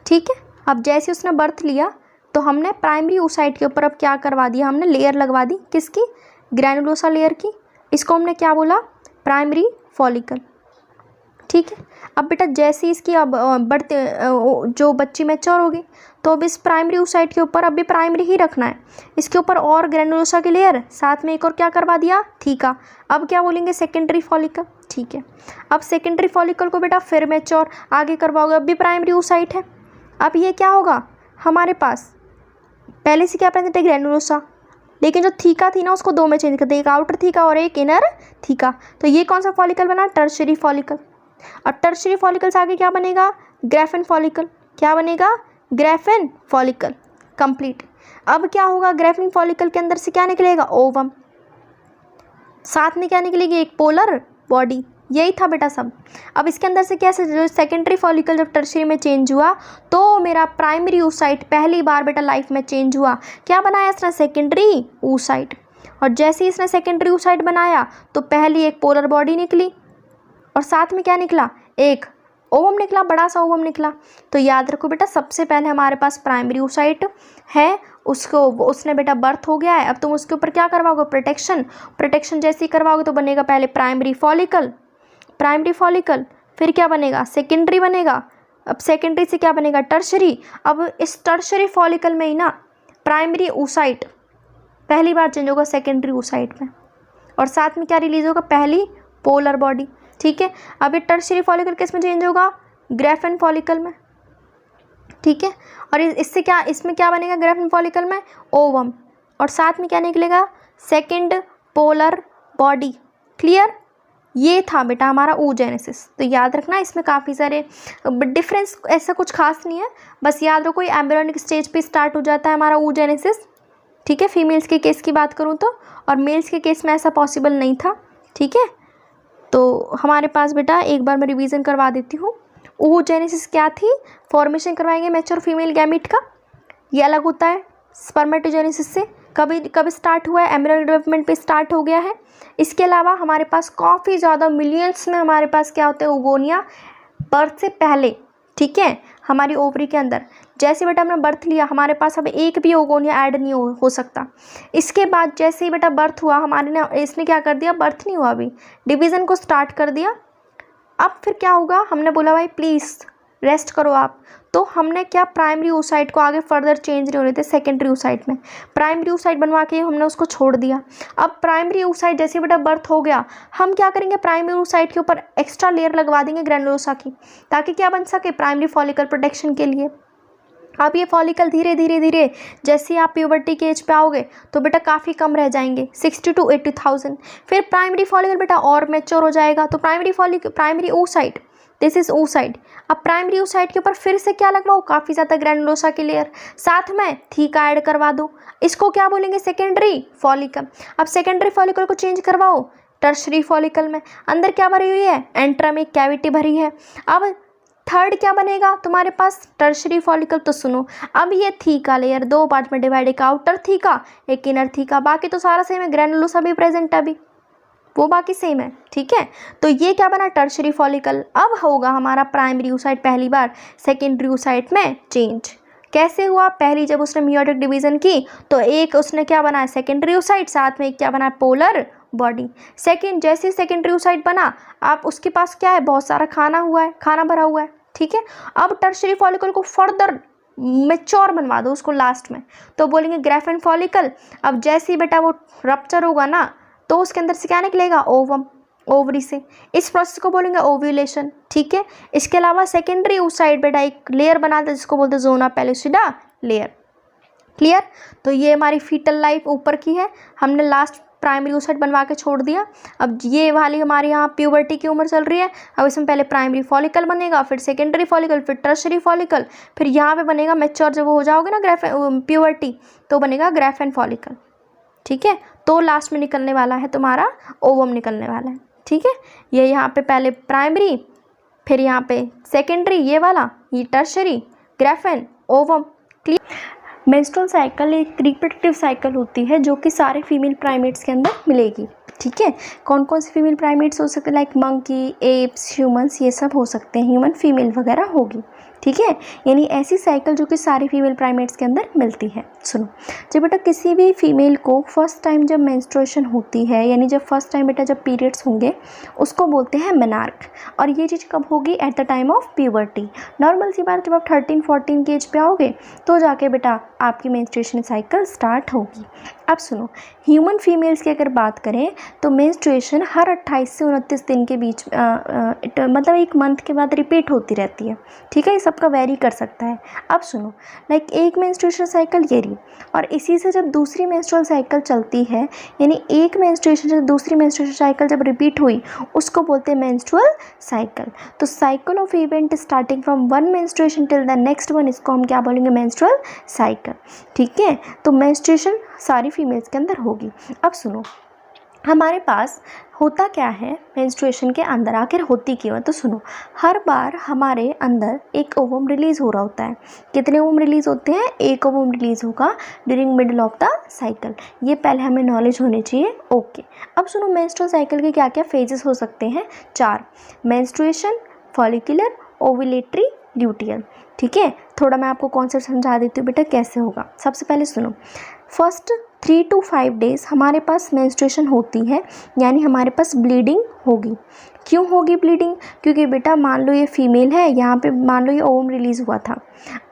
S1: ठीक है। अब जैसे उसने बर्थ लिया, तो हमने प्राइमरी oocyte के ऊपर अब क्या करवा दिया, हमने लेयर लगवा दी, किसकी, ग्रैनुलोसा लेयर की। इसको हमने क्या बोला, प्राइमरी फॉलिकल, ठीक है। अब बेटा जैसे इसकी अब बढ़ते जो बच्ची मैच्योर होगी, तो अब इस प्राइमरी oocyte के ऊपर अब भी प्राइमरी ही रखना है, इसके ऊपर और ग्रैनुलोसा की लेयर, साथ में एक और क्या करवा दिया, थीका। अब क्या बोलेंगे, सेकेंडरी फॉलिकल, ठीक है। अब सेकेंडरी फॉलिकल को बेटा फिर मैच्योर आगे करवाओगे, अब भी प्राइमरी oocyte है। अब ये क्या होगा, हमारे पास पहले से क्या प्रेजेंट है, ग्रैनुलोसा, लेकिन जो थीका थी ना उसको दो में चेंज कर दिया, एक आउटर थीका और एक इनर थीका। तो ये कौन सा फॉलिकल बना, टर्शरी फॉलिकल। अब टर्शियरी फॉलिकल से आगे क्या बनेगा, ग्राफेन फॉलिकल। क्या बनेगा, ग्राफेन फॉलिकल। कंप्लीट। अब क्या होगा, ग्राफेन फॉलिकल के अंदर से क्या निकलेगा, ओवम। साथ में क्या निकलेगी, एक पोलर बॉडी। यही था बेटा सब। अब इसके अंदर से कैसे, जो सेकेंडरी फॉलिकल जब टर्शियरी में चेंज हुआ तो मेरा प्राइमरी oocyte पहली बार बेटा लाइफ में चेंज हुआ। क्या बनाया इसने, सेकेंडरी oocyte। और जैसे ही इसने सेकेंडरी oocyte बनाया तो पहली एक पोलर बॉडी निकली और साथ में क्या निकला, एक ओवम निकला, बड़ा सा ओवम निकला। तो याद रखो बेटा, सबसे पहले हमारे पास प्राइमरी oocyte है, उसने बेटा बर्थ हो गया है। अब तुम उसके ऊपर क्या करवाओगे, प्रोटेक्शन जैसे ही करवाओगे तो बनेगा पहले प्राइमरी फॉलिकल, फिर क्या बनेगा, सेकेंडरी बनेगा। अब सेकेंडरी से क्या बनेगा, टर्शियरी। अब इस टर्शियरी फॉलिकल में ही ना प्राइमरी oocyte पहली बार चेंज होगा सेकेंडरी oocyte में, और साथ में क्या रिलीज होगा, पहली पोलर बॉडी। ठीक है। अब ये टर्शियरी फॉलिकल किस में चेंज होगा, ग्राफेन फॉलिकल में। ठीक है। और इससे क्या, इसमें क्या बनेगा, ग्राफेन फॉलिकल में ओवम, और साथ में क्या निकलेगा, सेकेंड पोलर बॉडी। क्लियर। ये था बेटा हमारा oogenesis। तो याद रखना, इसमें काफ़ी सारे डिफरेंस, ऐसा कुछ खास नहीं है, बस याद रखो ये एम्ब्रियोनिक स्टेज पे स्टार्ट हो जाता है हमारा oogenesis। ठीक है, फीमेल्स के केस की बात करूँ तो, और मेल्स के केस में ऐसा पॉसिबल नहीं था। ठीक है। तो हमारे पास बेटा एक बार मैं रिवीजन करवा देती हूँ। oogenesis क्या थी, फॉर्मेशन करवाएंगे मैच्योर फीमेल गैमीट का, ये अलग होता है स्पर्मेटोजेनेसिस से। कभी स्टार्ट हुआ है, एम्ब्रियोनिक डेवलपमेंट पे स्टार्ट हो गया है। इसके अलावा हमारे पास काफ़ी ज़्यादा मिलियंस में हमारे पास क्या होते हैं, ओगोनिया बर्थ से पहले। ठीक है, हमारी ओवरी के अंदर जैसे बेटा हमने बर्थ लिया, हमारे पास अब एक भी ओगोनिया ऐड नहीं हो सकता। इसके बाद जैसे ही बेटा बर्थ हुआ, हमारे ने इसने क्या कर दिया, बर्थ नहीं हुआ अभी, डिवीज़न को स्टार्ट कर दिया। अब फिर क्या होगा, हमने बोला भाई प्लीज़ रेस्ट करो आप, तो हमने क्या, प्राइमरी oocyte को आगे फर्दर चेंज नहीं होने थे सेकेंडरी oocyte में, प्राइमरी oocyte बनवा के हमने उसको छोड़ दिया। अब प्राइमरी oocyte जैसे बेटा बर्थ हो गया, हम क्या करेंगे, प्राइमरी oocyte के ऊपर एक्स्ट्रा लेयर लगवा देंगे ग्रैनुलोसा की, ताकि क्या बन सके, प्राइमरी फॉलिकल प्रोटेक्शन के लिए। अब ये फॉलिकल धीरे धीरे जैसे आप प्यूबर्टी के एज पे आओगे तो बेटा काफ़ी कम रह जाएंगे, 60 to 80,000। फिर प्राइमरी फॉलिकल बेटा और मैच्योर हो जाएगा, तो primary oocyte, this is oocyte। अब प्राइमरी oocyte के ऊपर फिर से क्या लगवाओ, काफ़ी ज़्यादा ग्रैनुलोसा की लेयर, साथ में थीका ऐड करवा दो। इसको क्या बोलेंगे, सेकेंडरी फॉलिकल। अब सेकेंडरी फॉलिकल को चेंज करवाओ टर्शियरी फॉलिकल में, अंदर क्या भरी हुई है, एंट्रम कैविटी भरी है। अब थर्ड क्या बनेगा तुम्हारे पास, टर्शियरी फॉलिकल। तो सुनो, अब ये थीका लेयर दो पार्ट में डिवाइड, एक आउटर थीका, एक इनर थीका, बाकी तो सारा सेम है, ग्रैनुलोसा भी प्रेजेंट है अभी, वो बाकी सेम है। ठीक है। तो ये क्या बना, टर्शियरी फॉलिकल। अब होगा हमारा प्राइमरी oocyte पहली बार सेकेंडरी oocyte में चेंज। कैसे हुआ, पहली जब उसने मियोटिक डिवीजन की तो एक उसने क्या बनाया, सेकेंडरी oocyte, साथ में एक क्या बनाया, पोलर बॉडी। सेकेंड जैसे सेकेंडरी oocyte बना, आप उसके पास क्या है, बहुत सारा खाना भरा हुआ है। ठीक है। अब टर्शियरी फॉलिकल को फर्दर मेच्योर बनवा दो उसको लास्ट में, तो बोलेंगे ग्राफेन फॉलिकल। अब जैसे ही बेटा वो रप्चर होगा ना, तो उसके अंदर से क्या निकलेगा, ओवम, ओवरी से। इस प्रोसेस को बोलेंगे ओव्यूलेशन। ठीक है। इसके अलावा सेकेंडरी oocyte बेटा एक लेयर बनाते हैं जिसको बोलते हैं जोना पेलुसिडा लेयर। क्लियर। तो ये हमारी फीटल लाइफ ऊपर की है, हमने लास्ट प्राइमरी oocyte बनवा के छोड़ दिया। अब ये वाली हमारे यहाँ प्यूबर्टी की उम्र चल रही है, अब इसमें पहले प्राइमरी फॉलिकल बनेगा, फिर सेकेंडरी फॉलिकल, फिर टर्शियरी फॉलिकल, फिर यहाँ पे बनेगा मैच्योर, जब हो जाओगे ना प्यूबर्टी तो बनेगा ग्राफेन फॉलिकल। ठीक है। तो लास्ट में निकलने वाला है तुम्हारा ओवम निकलने वाला है। ठीक है। ये यहाँ पे पहले प्राइमरी, फिर यहाँ पे सेकेंडरी, ये वाला, ये tertiary, Graafian, ovum. Clear. Menstrual cycle एक रिप्रोडक्टिव साइकिल होती है जो कि सारे फीमेल प्राइमेट्स के अंदर मिलेगी। ठीक है। कौन कौन से फीमेल प्राइमेट्स हो सकते हैं, लाइक मंकी, एप्स, ह्यूमंस, ये सब हो सकते हैं, ह्यूमन फीमेल वगैरह होगी। ठीक है। यानी ऐसी साइकिल जो कि सारी फीमेल प्राइमेट्स के अंदर मिलती है। सुनो, जब बेटा किसी भी फीमेल को फर्स्ट टाइम जब मेंस्ट्रुएशन होती है, यानी जब फर्स्ट टाइम बेटा जब पीरियड्स होंगे, उसको बोलते हैं मेनार्क। और ये चीज़ कब होगी, at the time of puberty. Normal सी बात, जब आप 13-14 के एज पे आओगे तो जाके बेटा आपकी मेंस्ट्रुएशन साइकिल स्टार्ट होगी। अब सुनो, ह्यूमन फीमेल्स की अगर बात करें तो मेंस्ट्रुएशन हर 28 से 29 दिन के बीच मतलब एक मंथ के बाद रिपीट होती रहती है। ठीक है। ये सब सबका वेरी कर सकता है। अब सुनो, लाइक एक मेंस्ट्रुएशन साइकिल ये रही, और इसी से जब दूसरी मेंस्ट्रुअल साइकिल चलती है, यानी एक मेंस्ट्रुएशन से दूसरी मेंस्ट्रुएशन साइकिल जब रिपीट हुई उसको बोलते हैं मेंस्ट्रुअल साइकिल। तो cycle of event starting from one menstruation till the next one, इसको हम क्या बोलेंगे, मेंस्ट्रुअल साइकिल। ठीक है, तो मेंस्ट्रुएशन सारी फीमेल्स के अंदर होगी। अब सुनो, हमारे पास होता क्या है मेंस्ट्रुएशन के अंदर, आखिर होती क्यों है। तो सुनो, हर बार हमारे अंदर एक ओवम रिलीज़ हो रहा होता है। कितने ओवम रिलीज़ होते हैं, एक ओवम रिलीज़ होगा during middle of the cycle. ये पहले हमें नॉलेज होनी चाहिए। ओके, अब सुनो, मेंस्ट्रुअल साइकिल के क्या क्या फेजेस हो सकते हैं, 4, मेंस्ट्रुएशन, फॉलिकुलर, ओव्यूलेटरी, ल्यूटियल। ठीक है, थोड़ा मैं आपको कॉन्सेप्ट समझा देती हूँ बेटा कैसे होगा। सबसे पहले सुनो, फर्स्ट 3 to 5 डेज़ हमारे पास मेंस्ट्रुएशन होती है, यानी हमारे पास ब्लीडिंग होगी। क्यों होगी ब्लीडिंग, क्योंकि बेटा मान लो ये फीमेल है, यहाँ पे मान लो ये ओवम रिलीज़ हुआ था।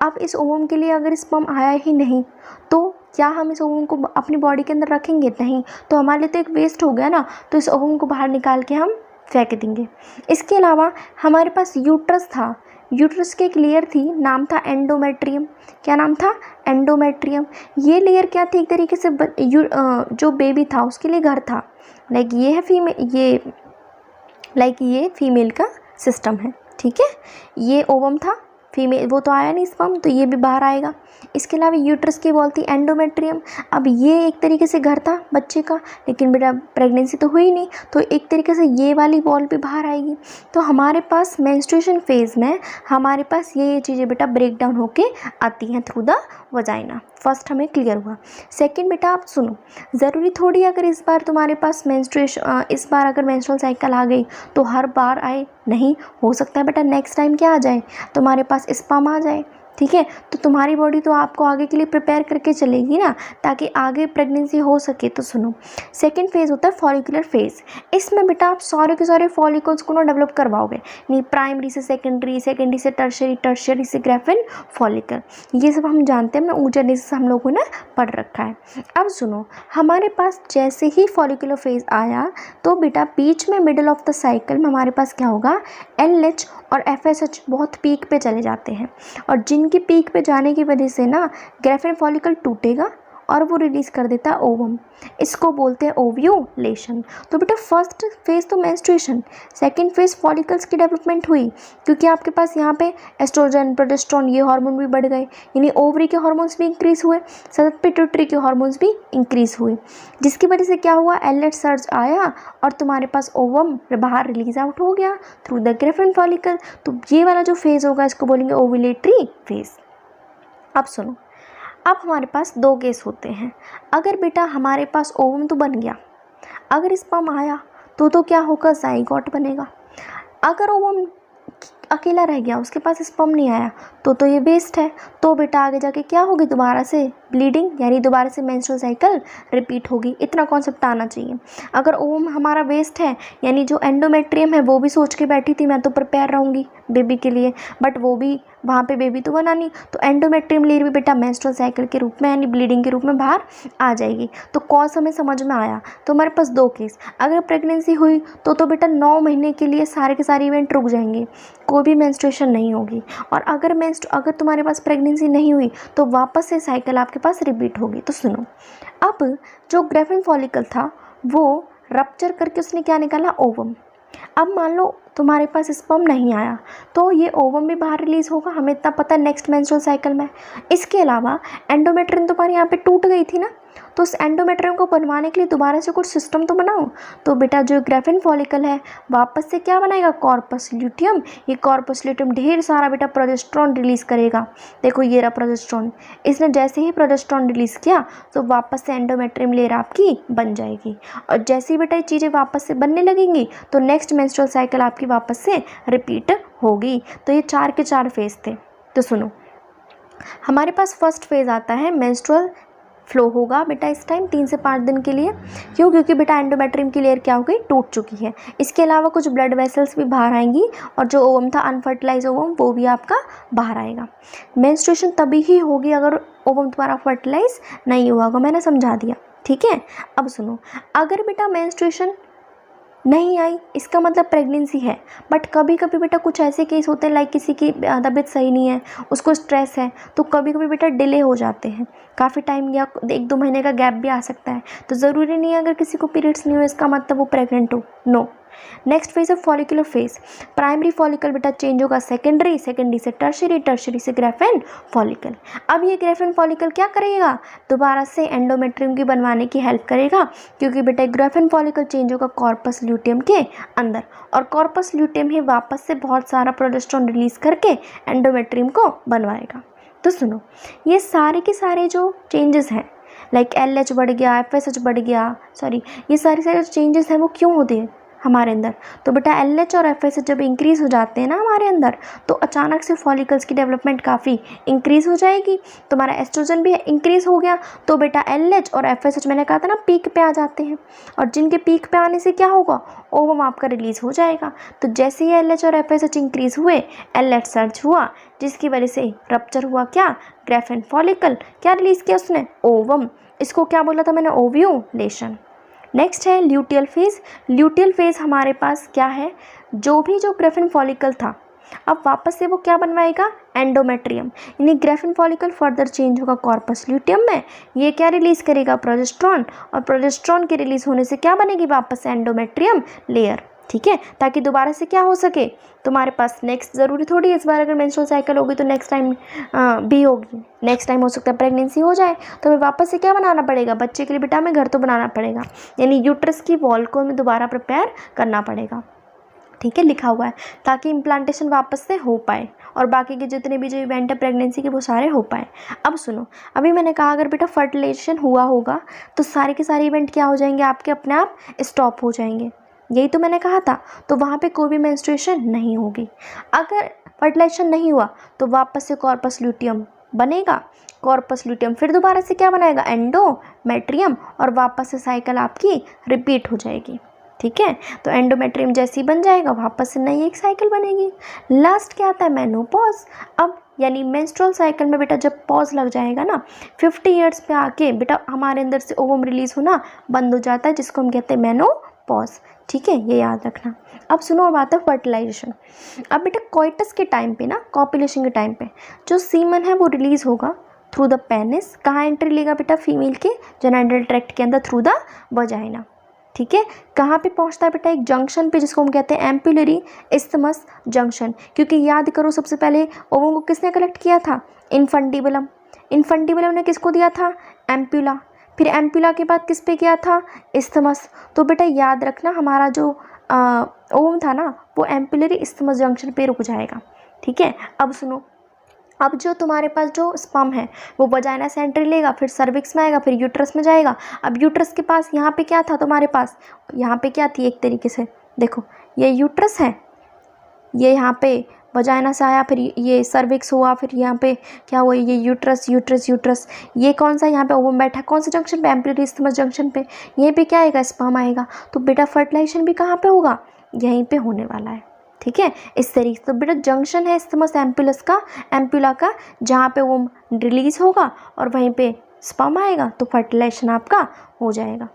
S1: अब इस ओवम के लिए अगर स्पर्म आया ही नहीं तो क्या हम इस ओवम को अपनी बॉडी के अंदर रखेंगे, नहीं, तो हमारे लिए तो एक वेस्ट हो गया ना, तो इस ओवम को बाहर निकाल के हम फेंक देंगे। इसके अलावा हमारे पास यूट्रस था, यूट्रस की एक लेयर थी, नाम था एंडोमेट्रियम। क्या नाम था, एंडोमेट्रियम। ये लेयर क्या थी, एक तरीके से जो बेबी था उसके लिए घर था। लाइक ये है ये फीमेल का सिस्टम है। ठीक है, ये ओवम था, फीमेल वो तो आया नहीं स्पर्म, तो ये भी बाहर आएगा। इसके अलावा यूट्रस की वॉल थी एंडोमेट्रियम। अब ये एक तरीके से घर था बच्चे का, लेकिन बेटा प्रेगनेंसी तो हुई नहीं, तो एक तरीके से ये वाली वॉल भी बाहर आएगी। तो हमारे पास मेंस्ट्रुएशन फेज़ में हमारे पास ये चीज़ें बेटा ब्रेक डाउन होके आती हैं थ्रू द वजाइना। फर्स्ट हमें क्लियर हुआ। सेकंड बेटा आप सुनो, ज़रूरी थोड़ी अगर इस बार तुम्हारे पास इस बार अगर मेंस्ट्रुअल साइकिल आ गई तो हर बार आए, नहीं, हो सकता है बेटा नेक्स्ट टाइम क्या आ जाए, तुम्हारे पास स्पर्म आ जाए। ठीक है, तो तुम्हारी बॉडी तो आपको आगे के लिए प्रिपेयर करके चलेगी ना, ताकि आगे प्रेगनेंसी हो सके। तो सुनो, सेकंड फेज़ होता है फॉलिकुलर फेज़। इसमें बेटा आप सारे के सारे फॉलिकल्स को ना डेवलप करवाओगे, नहीं, प्राइमरी से सेकेंडरी, सेकेंडरी से टर्शियरी, टर्शियरी से ग्रेफिन फॉलिकल, ये सब हम जानते हैं, हमने ऊर्जा से हम लोगों ने पढ़ रखा है। अब सुनो, हमारे पास जैसे ही फॉलिकुलर फेज़ आया तो बेटा बीच में मिडल ऑफ द साइकिल में हमारे पास क्या होगा, LH और FSH बहुत पीक पे चले जाते हैं, और जिनकी पीक पे जाने की वजह से ना ग्रेफिन फॉलिकल टूटेगा और वो रिलीज़ कर देता है ओवम। इसको बोलते हैं ओव्यूलेशन। तो बेटा फर्स्ट फेज़ तो मेंस्ट्रुएशन, सेकंड फेज़ फॉलिकल्स की डेवलपमेंट हुई, क्योंकि आपके पास यहाँ पे एस्ट्रोजन, प्रोजेस्टेरोन ये हार्मोन भी बढ़ गए, यानी ओवरी के हार्मोन्स भी इंक्रीज़ हुए, साथ पिट्यूटरी के हार्मोन्स भी इंक्रीज़ हुए, जिसकी वजह से क्या हुआ, LH सर्ज आया और तुम्हारे पास ओवम बाहर रिलीज आउट हो गया थ्रू द ग्रेफिन फॉलिकल। तो ये वाला जो फेज़ होगा इसको बोलेंगे ओव्यूलेटरी फेज़। अब सुनो, अब हमारे पास 2 केस होते हैं। अगर बेटा हमारे पास ओवम तो बन गया, अगर स्पर्म आया तो क्या होगा, जाइगोट बनेगा। अगर ओवम अकेला रह गया, उसके पास स्पर्म नहीं आया, तो ये वेस्ट है। तो बेटा आगे जाके क्या होगी, दोबारा से ब्लीडिंग, यानी दोबारा से मेंस्ट्रुअल साइकिल रिपीट होगी। इतना कॉन्सेप्ट आना चाहिए। अगर ओवम हमारा वेस्ट है, यानी जो एंडोमेट्रियम है वो भी सोच के बैठी थी मैं तो प्रिपेयर रहूँगी बेबी के लिए, बट वो भी वहाँ पे बेबी तो बना नहीं, तो एंडोमेट्रियम लेयर भी बेटा मेंस्ट्रुअल साइकिल के रूप में यानी ब्लीडिंग के रूप में बाहर आ जाएगी। तो कॉज हमें समझ में आया। तो हमारे पास 2 केस, अगर प्रेगनेंसी हुई तो बेटा 9 महीने के लिए सारे के सारे इवेंट रुक जाएंगे, कोई भी मेंस्ट्रुएशन नहीं होगी। और अगर तुम्हारे पास प्रेगनेंसी नहीं हुई तो वापस से साइकिल आपके पास रिपीट होगी। तो सुनो, अब जो ग्रेफिन फॉलिकल था वो रप्चर करके उसने क्या निकाला, ओवम। अब मान लो तुम्हारे पास स्पर्म नहीं आया तो ये ओवम भी बाहर रिलीज़ होगा, हमें इतना पता है नेक्स्ट मेंस्ट्रुअल साइकिल में। इसके अलावा एंडोमेट्रियम तुम्हारी यहाँ पे टूट गई थी ना, तो उस एंडोमेट्रियम को बनवाने के लिए दोबारा से कुछ सिस्टम तो बनाओ। तो बेटा जो ग्रेफिन फॉलिकल है वापस से क्या बनाएगा, कॉर्पस ल्यूटियम। ये कॉर्पस ल्यूटियम ढेर सारा बेटा प्रोजेस्टेरोन रिलीज़ करेगा। देखो ये रहा प्रोजेस्टेरोन, इसने जैसे ही प्रोजेस्टेरोन रिलीज़ किया तो वापस से एंडोमेट्रियम लेयर आपकी बन जाएगी, और जैसे ही बेटा ये चीज़ें वापस से बनने लगेंगी तो नेक्स्ट मेंस्ट्रुअल साइकिल आपकी वापस से रिपीट होगी। तो ये 4 के 4 फेज़ थे। तो सुनो, हमारे पास फर्स्ट फेज़ आता है मेंस्ट्रुअल फ्लो होगा बेटा इस टाइम 3 से 5 दिन के लिए। क्यों, क्योंकि बेटा एंडोमेट्रियम की लेयर क्या हो गई, टूट चुकी है। इसके अलावा कुछ ब्लड वेसल्स भी बाहर आएंगी, और जो ओवम था अनफर्टिलाइज ओवम वो भी आपका बाहर आएगा। मेंस्ट्रुएशन तभी ही होगी अगर ओवम तुम्हारा फर्टिलाइज नहीं हुआ होगा, मैंने समझा दिया। ठीक है, अब सुनो, अगर बेटा मेंस्ट्रुएशन नहीं आई इसका मतलब प्रेगनेंसी है। बट कभी कभी बेटा कुछ ऐसे केस होते हैं, लाइक किसी की तबीयत सही नहीं है, उसको स्ट्रेस है, तो कभी कभी बेटा डिले हो जाते हैं, काफ़ी टाइम या 1-2 महीने का गैप भी आ सकता है। तो ज़रूरी नहीं है अगर किसी को पीरियड्स नहीं हो इसका मतलब वो प्रेग्नेंट हो, नो। नेक्स्ट फेज है फॉलिकुलर फेज। प्राइमरी फॉलिकल बेटा चेंज होगा सेकेंडरी, सेकेंडरी से टर्शरी, टर्शरी से ग्रेफिन फॉलिकल। अब ये ग्रेफिन फॉलिकल क्या करेगा, दोबारा से एंडोमेट्रियम की बनवाने की हेल्प करेगा, क्योंकि बेटा ग्रेफिन फॉलिकल चेंज होगा कॉर्पस ल्यूटियम के अंदर, और कॉर्पस ल्यूटियम ही वापस से बहुत सारा प्रोजेस्टेरोन रिलीज करके एंडोमेट्रियम को बनवाएगा। तो सुनो, ये सारे के सारे जो चेंजेस हैं, लाइक LH बढ़ गया, FSH बढ़ गया, सॉरी, ये सारे जो चेंजेस हैं वो क्यों होते हैं हमारे अंदर, तो बेटा LH और FSH जब इंक्रीज़ हो जाते हैं ना हमारे अंदर, तो अचानक से फॉलिकल्स की डेवलपमेंट काफ़ी इंक्रीज़ हो जाएगी। तुम्हारा एस्ट्रोजन भी इंक्रीज़ हो गया, तो बेटा LH और FSH मैंने कहा था ना पीक पे आ जाते हैं, और जिनके पीक पे आने से क्या होगा, ओवम आपका रिलीज़ हो जाएगा। तो जैसे ही LH और FSH इंक्रीज़ हुए, LH सर्ज हुआ, जिसकी वजह से रप्चर हुआ क्या, ग्रेफिन फॉलिकल, क्या रिलीज़ किया उसने, ओवम। इसको क्या बोला था मैंने, ओव्यूलेशन। नेक्स्ट है ल्यूटियल फेज। ल्यूटियल फेज हमारे पास क्या है, जो ग्रेफिन फॉलिकल था अब वापस से वो क्या बनवाएगा, एंडोमेट्रियम, यानी ग्रेफिन फॉलिकल फर्दर चेंज होगा कॉर्पस ल्यूटियम में, ये क्या रिलीज़ करेगा, प्रोजेस्टेरोन, और प्रोजेस्टेरोन के रिलीज़ होने से क्या बनेगी, वापस से एंडोमेट्रियम लेयर, ठीक है, ताकि दोबारा से क्या हो सके तुम्हारे पास नेक्स्ट, ज़रूरी थोड़ी इस बार अगर मेंस्ट्रुअल साइकिल होगी तो नेक्स्ट टाइम भी होगी, नेक्स्ट टाइम हो सकता है प्रेगनेंसी हो जाए, तो हमें वापस से क्या बनाना पड़ेगा, बच्चे के लिए बेटा हमें घर तो बनाना पड़ेगा, यानी यूट्रस की वॉल को हमें दोबारा प्रिपेयर करना पड़ेगा, ठीक है, लिखा हुआ है, ताकि इम्प्लांटेशन वापस से हो पाए और बाकी के जितने भी जो इवेंट है प्रेगनेंसी के वो सारे हो पाए। अब सुनो, अभी मैंने कहा अगर बेटा फर्टिलाइजेशन हुआ होगा तो सारे के सारे इवेंट क्या हो जाएंगे, आपके अपने आप स्टॉप हो जाएंगे, यही तो मैंने कहा था, तो वहाँ पे कोई भी मेंस्ट्रुएशन नहीं होगी। अगर फर्टिलाइजेशन नहीं हुआ तो वापस से कॉर्पस ल्यूटियम बनेगा, कॉर्पस ल्यूटियम फिर दोबारा से क्या बनाएगा, एंडोमेट्रियम, और वापस से साइकिल आपकी रिपीट हो जाएगी, ठीक है। तो एंडोमेट्रियम जैसे ही बन जाएगा वापस से नई एक साइकिल बनेगी। लास्ट क्या आता है, मेनोपॉज। अब यानी मेंस्ट्रुअल साइकिल में बेटा जब पॉज लग जाएगा ना 50 ईयर्स पे आके बेटा हमारे अंदर से ओवम रिलीज होना बंद हो जाता है, जिसको हम कहते हैं मेनोपॉज, ठीक है, ये याद रखना। अब सुनो, अब आता है फर्टिलाइजेशन। अब बेटा कोइटस के टाइम पे ना, कॉपुलेशन के टाइम पे जो सीमन है वो रिलीज होगा थ्रू द पेनिस, कहाँ एंट्री लेगा बेटा, फीमेल के जेनिटल ट्रैक्ट के अंदर थ्रू द वजाइना, ठीक है। कहाँ पे पहुँचता है बेटा, एक जंक्शन पे जिसको हम कहते हैं एम्पुलरी इस्थमस जंक्शन, क्योंकि याद करो सबसे पहले ओवम को किसने कलेक्ट किया था, इन्फंटिबुलम, इन्फंटिबुलम ने किसको दिया था, एम्पुला, फिर एम्पुला के बाद किस पे किया था, इस्थमस। तो बेटा याद रखना हमारा जो ओवम था ना वो एम्पुलरी इस्थमस जंक्शन पे रुक जाएगा, ठीक है। अब सुनो, अब जो तुम्हारे पास जो स्पर्म है वो वजाइना से एंट्री लेगा, फिर सर्विक्स में आएगा, फिर यूट्रस में जाएगा। अब यूट्रस के पास यहाँ पे क्या था तुम्हारे पास, यहाँ पे क्या थी, एक तरीके से देखो ये यूट्रस है, ये यहाँ पे वजाइना से आया, फिर ये सर्विक्स हुआ, फिर यहाँ पे क्या हुआ, ये यूट्रस यूट्रस यूट्रस, ये कौन सा यहाँ पे ओवम बैठा, कौन सा जंक्शन पे, एम्पुलरी इस्थमस जंक्शन पे, यहीं पे क्या आएगा, स्पर्म आएगा। तो बेटा फर्टिलाइजेशन भी कहाँ पे होगा, यहीं पे होने वाला है, ठीक है, इस तरीके से। तो बेटा जंक्शन है इस्थमस एम्पुला का, जहाँ पे वो रिलीज होगा और वहीं पे स्पर्म आएगा, तो फर्टिलाइजेशन आपका हो जाएगा।